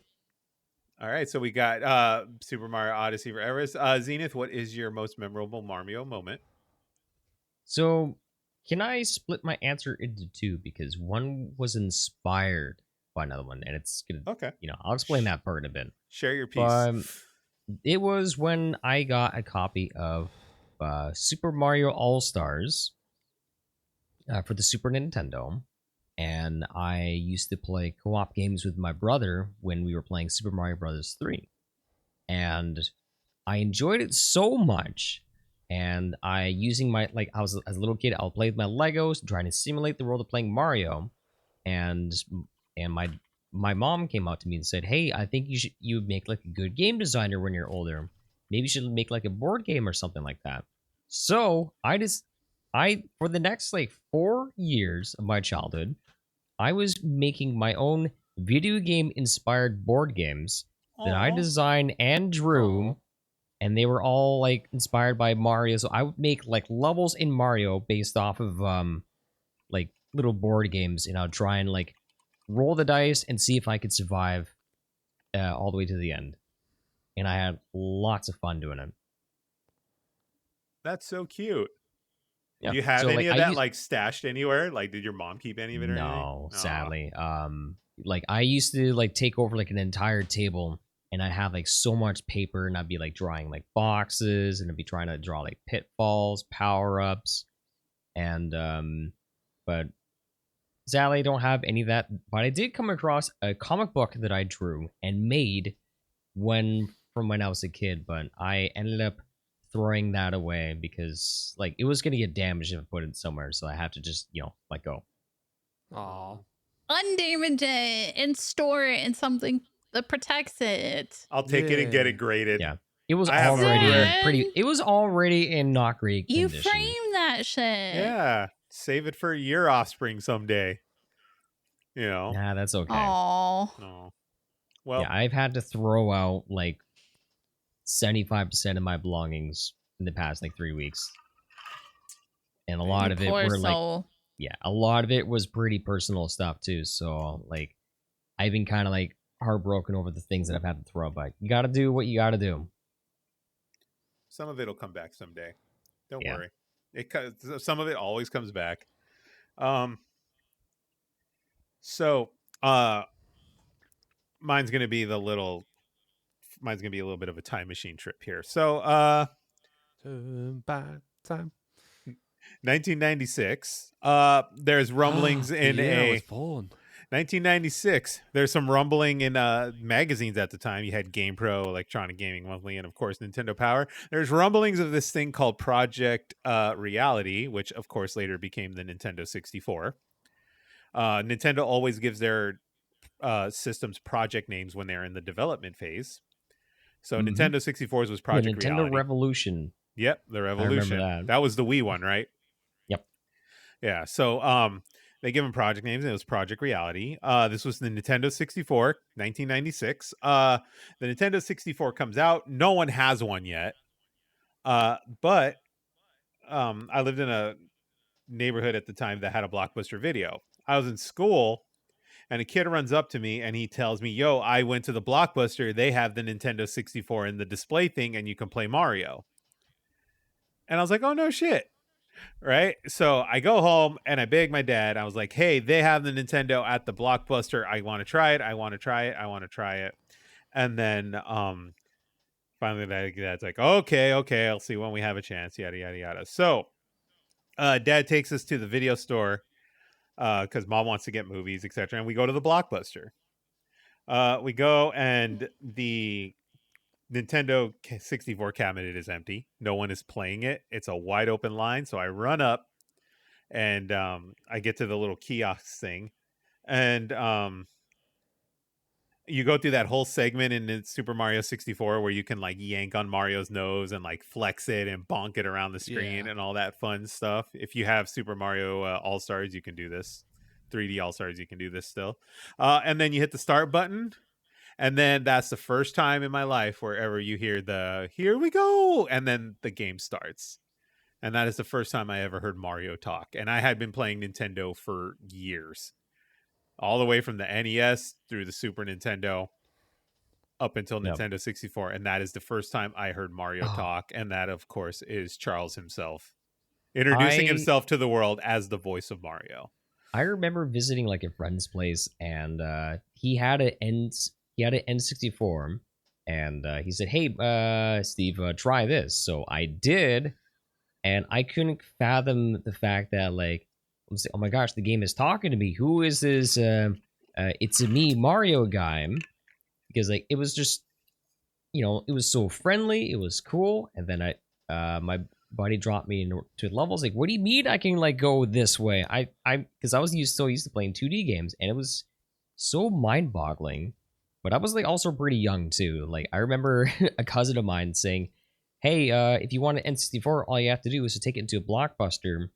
A: All right, so we got Super Mario Odyssey for Everis. Zenith, what is your most memorable Mario moment?
D: So, can I split my answer into two, because one was inspired by another one, and it's gonna.
A: Okay.
D: I'll explain that part in a bit.
A: Share your piece.
D: It was when I got a copy of Super Mario All Stars for the Super Nintendo, and I used to play co-op games with my brother when we were playing Super Mario Bros. 3, and I enjoyed it so much. And I was as a little kid, I'll play with my Legos, trying to simulate the world of playing Mario, and my mom came out to me and said, "Hey, I think you would make like a good game designer when you're older. Maybe you should make like a board game or something like that." So I for the next like 4 years of my childhood, I was making my own video game inspired board games that I
A: Aw.
D: designed and drew.
B: Aw.
D: And they were all like inspired by Mario. So I would make like levels in Mario based off of like little board games, and I'll try and like roll the dice and see if I could survive all the way to the end. And I had lots of fun doing it.
A: That's so cute.
D: Yeah.
A: Do you have
D: So,
A: any
D: like,
A: of
D: I
A: that
D: used-
A: like stashed anywhere? Like, did your mom keep any of it or anything?
D: No,
A: Aw.
D: sadly. Like I used to like take over like an entire table, and I'd have like so much paper, and I'd be like drawing like boxes, and I'd be trying to draw like pitfalls, power-ups, and but sadly I don't have any of that. But I did come across a comic book that I drew and made from when I was a kid, but I ended up throwing that away because like it was gonna get damaged if I put it somewhere, so I have to just, let go.
B: Aw.
C: Undamage it and store it in something that protects it.
A: I'll take it and get it
B: Yeah.
A: graded.
D: Yeah. It was
A: I have
D: already
C: Zen.
D: it was already in not great
C: You
D: condition.
C: frame that shit.
A: Yeah. Save it for your offspring someday. You know.
D: Nah, that's okay.
C: Oh.
A: No. Well,
D: Yeah, I've had to throw out like 75% of my belongings in the past like 3 weeks. And a lot of it
C: Poor
D: were like
C: soul.
D: a lot of it was pretty personal stuff too. So like I've been kind of like heartbroken over the things that I've had to throw, but you got to do what you got to do.
A: some of it'll come back someday. Don't
D: Yeah.
A: worry. Some of it always comes back. So mine's gonna be a little bit of a time machine trip here. So
B: Turn back time.
A: 1996. There's rumblings in
B: The year I was
A: a
B: born.
A: 1996. There's some rumbling in magazines at the time. You had GamePro, Electronic Gaming Monthly, and of course Nintendo Power. There's rumblings of this thing called Project Reality, which of course later became the Nintendo 64. Nintendo always gives their systems project names when they're in the development phase. So
D: Mhm.
A: Nintendo 64's was
D: The
A: Project
D: Nintendo
A: Reality.
D: Revolution.
A: Yep, the Revolution.
D: that.
A: That was the Wii one, right?
D: Yep.
A: Yeah. So they give them project names, and it was Project Reality. This was the Nintendo 64, 1996. The Nintendo 64 comes out. No one has one yet. But I lived in a neighborhood at the time that had a Blockbuster Video. I was in school, and a kid runs up to me and he tells me, "Yo, I went to the Blockbuster. They have the Nintendo 64 in the display thing, and you can play Mario." And I was like, "Oh, no shit." Right. So I go home and I beg my dad. I was like, "Hey, they have the Nintendo at the Blockbuster. I want to try it. I want to try it. I want to try it." And then finally dad's like, okay, I'll see when we have a chance, yada yada yada. So dad takes us to the video store because mom wants to get movies, etc. And we go to the Blockbuster. We go, and the Nintendo 64 cabinet is empty. No one is playing it. It's a wide open line. So I run up, and I get to the little kiosk thing, and you go through that whole segment in Super Mario 64 where you can like yank on Mario's nose and like flex it and bonk it around the screen
B: Yeah.
A: and all that fun stuff. If you have Super Mario All-Stars, you can do this. 3D All-Stars, you can do this still. And then you hit the start button. And then that's the first time in my life wherever you hear the "here we go," and then the game starts. And that is the first time I ever heard Mario talk. And I had been playing Nintendo for years, all the way from the NES through the Super Nintendo up until
D: Yep.
A: Nintendo 64. And that is the first time I heard Mario
D: Oh.
A: talk. And that, of course, is Charles himself introducing himself to the world as the voice of Mario.
D: I remember visiting like a friend's place, and he had an N64, and he said, "Hey, Steve, try this." So I did, and I couldn't fathom the fact that like, I'm saying, "Oh my gosh, the game is talking to me. Who is this? It's a me, Mario guy," because like it was just, it was so friendly, it was cool, and then my buddy dropped me into levels. Like, what do you mean I can like go this way? Because I was so used to playing 2D games, and it was so mind-boggling. But I was like also pretty young too. Like I remember a cousin of mine saying, "Hey, if you want an N64, all you have to do is to take it into a Blockbuster,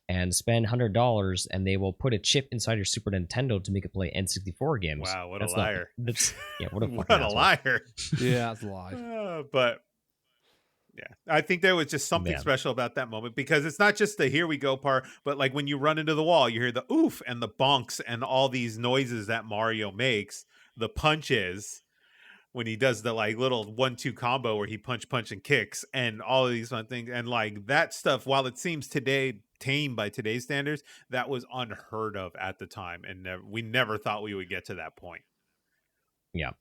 D: and spend $100, and they will put a chip inside your Super Nintendo to make it play N64 games.
A: Wow, what
D: That's
A: a
D: not-
A: liar.
D: That's yeah, what a
A: What
D: fucking
A: a
D: asshole.
A: liar.
B: Yeah, that's a lie.
A: But yeah, I think there was just something
D: Man.
A: special about that moment, because it's not just the here we go part, but like when you run into the wall, you hear the oof and the bonks and all these noises that Mario makes, the punches when he does the like little 1-2 combo where he punch and kicks, and all of these fun things, and like that stuff, while it seems today tame by today's standards, that was unheard of at the time, and we never thought we would get to that point.
D: Yeah.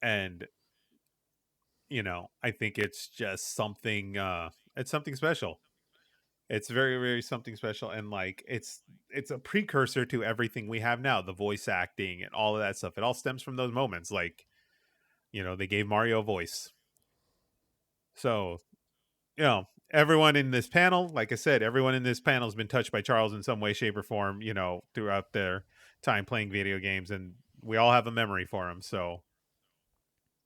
A: And I think it's just something it's something special. It's very, very something special, and like it's a precursor to everything we have now, the voice acting and all of that stuff. It all stems from those moments, like they gave Mario a voice. So everyone in this panel, like I said, everyone in this panel has been touched by Charles in some way, shape, or form, throughout their time playing video games, and we all have a memory for him. So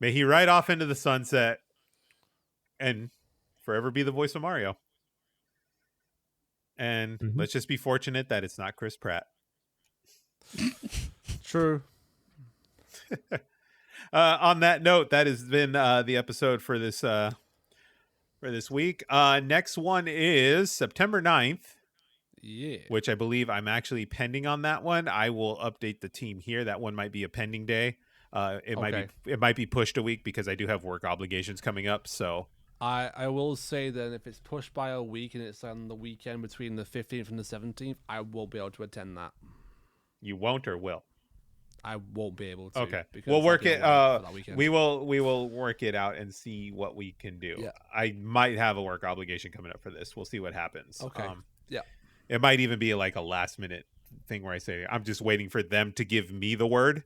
A: may he ride off into the sunset and forever be the voice of Mario. And let's just be fortunate that it's not Chris Pratt.
B: True.
A: On that note, that has been the episode for this week. Next one is September 9th.
B: Yeah.
A: Which I believe I'm actually pending on that one. I will update the team here. That one might be a pending day. It might be pushed a week because I do have work obligations coming up. So
B: I will say that if it's pushed by a week and it's on the weekend between the 15th and the 17th, I will be able to attend that.
A: You won't or will?
B: I won't be able to.
A: Okay,
B: because
A: we'll work it.
B: for that weekend.
A: We will work it out and see what we can do.
B: Yeah.
A: I might have a work obligation coming up for this. We'll see what happens.
B: Okay. Yeah.
A: It might even be like a last minute thing where I say I'm just waiting for them to give me the word.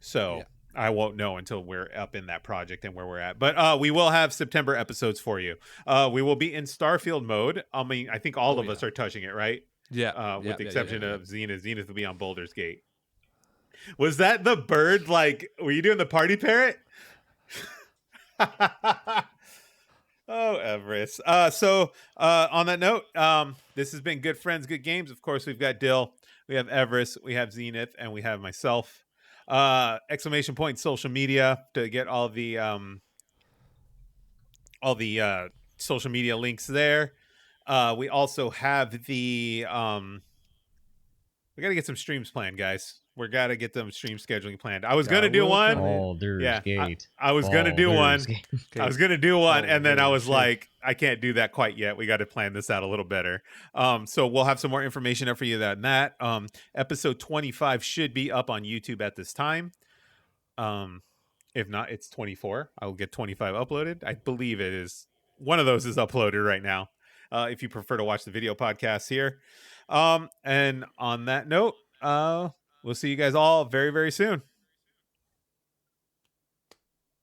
A: So. Yeah. I won't know until we're up in that project and where we're at. But we will have September episodes for you. We will be in Starfield mode. I mean, I think all of us are touching it, right?
B: Yeah.
A: With the exception of Zenith. Zenith will be on Baldur's Gate. Was that the bird? Like, were you doing the party parrot? Oh, Everis. So on that note, this has been Good Friends, Good Games. Of course, we've got Dill, we have Everis, we have Zenith, and we have myself. Exclamation point social media to get all the social media links there. We also have the we got to get some streams planned, guys. We got to get them stream scheduling planned. I was going to do one.
D: Baldur's Gate.
A: I was going to do one. I was going to do one. And then I was
B: Shit.
A: like, I can't do that quite yet. We got to plan this out a little better. So we'll have some more information up for you than that. Episode 25 should be up on YouTube at this time. If not, it's 24. I will get 25 uploaded. I believe it is. One of those is uploaded right now. If you prefer to watch the video podcasts here. And on that note, we'll see you guys all very, very soon.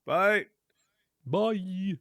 A: Bye.
B: Bye.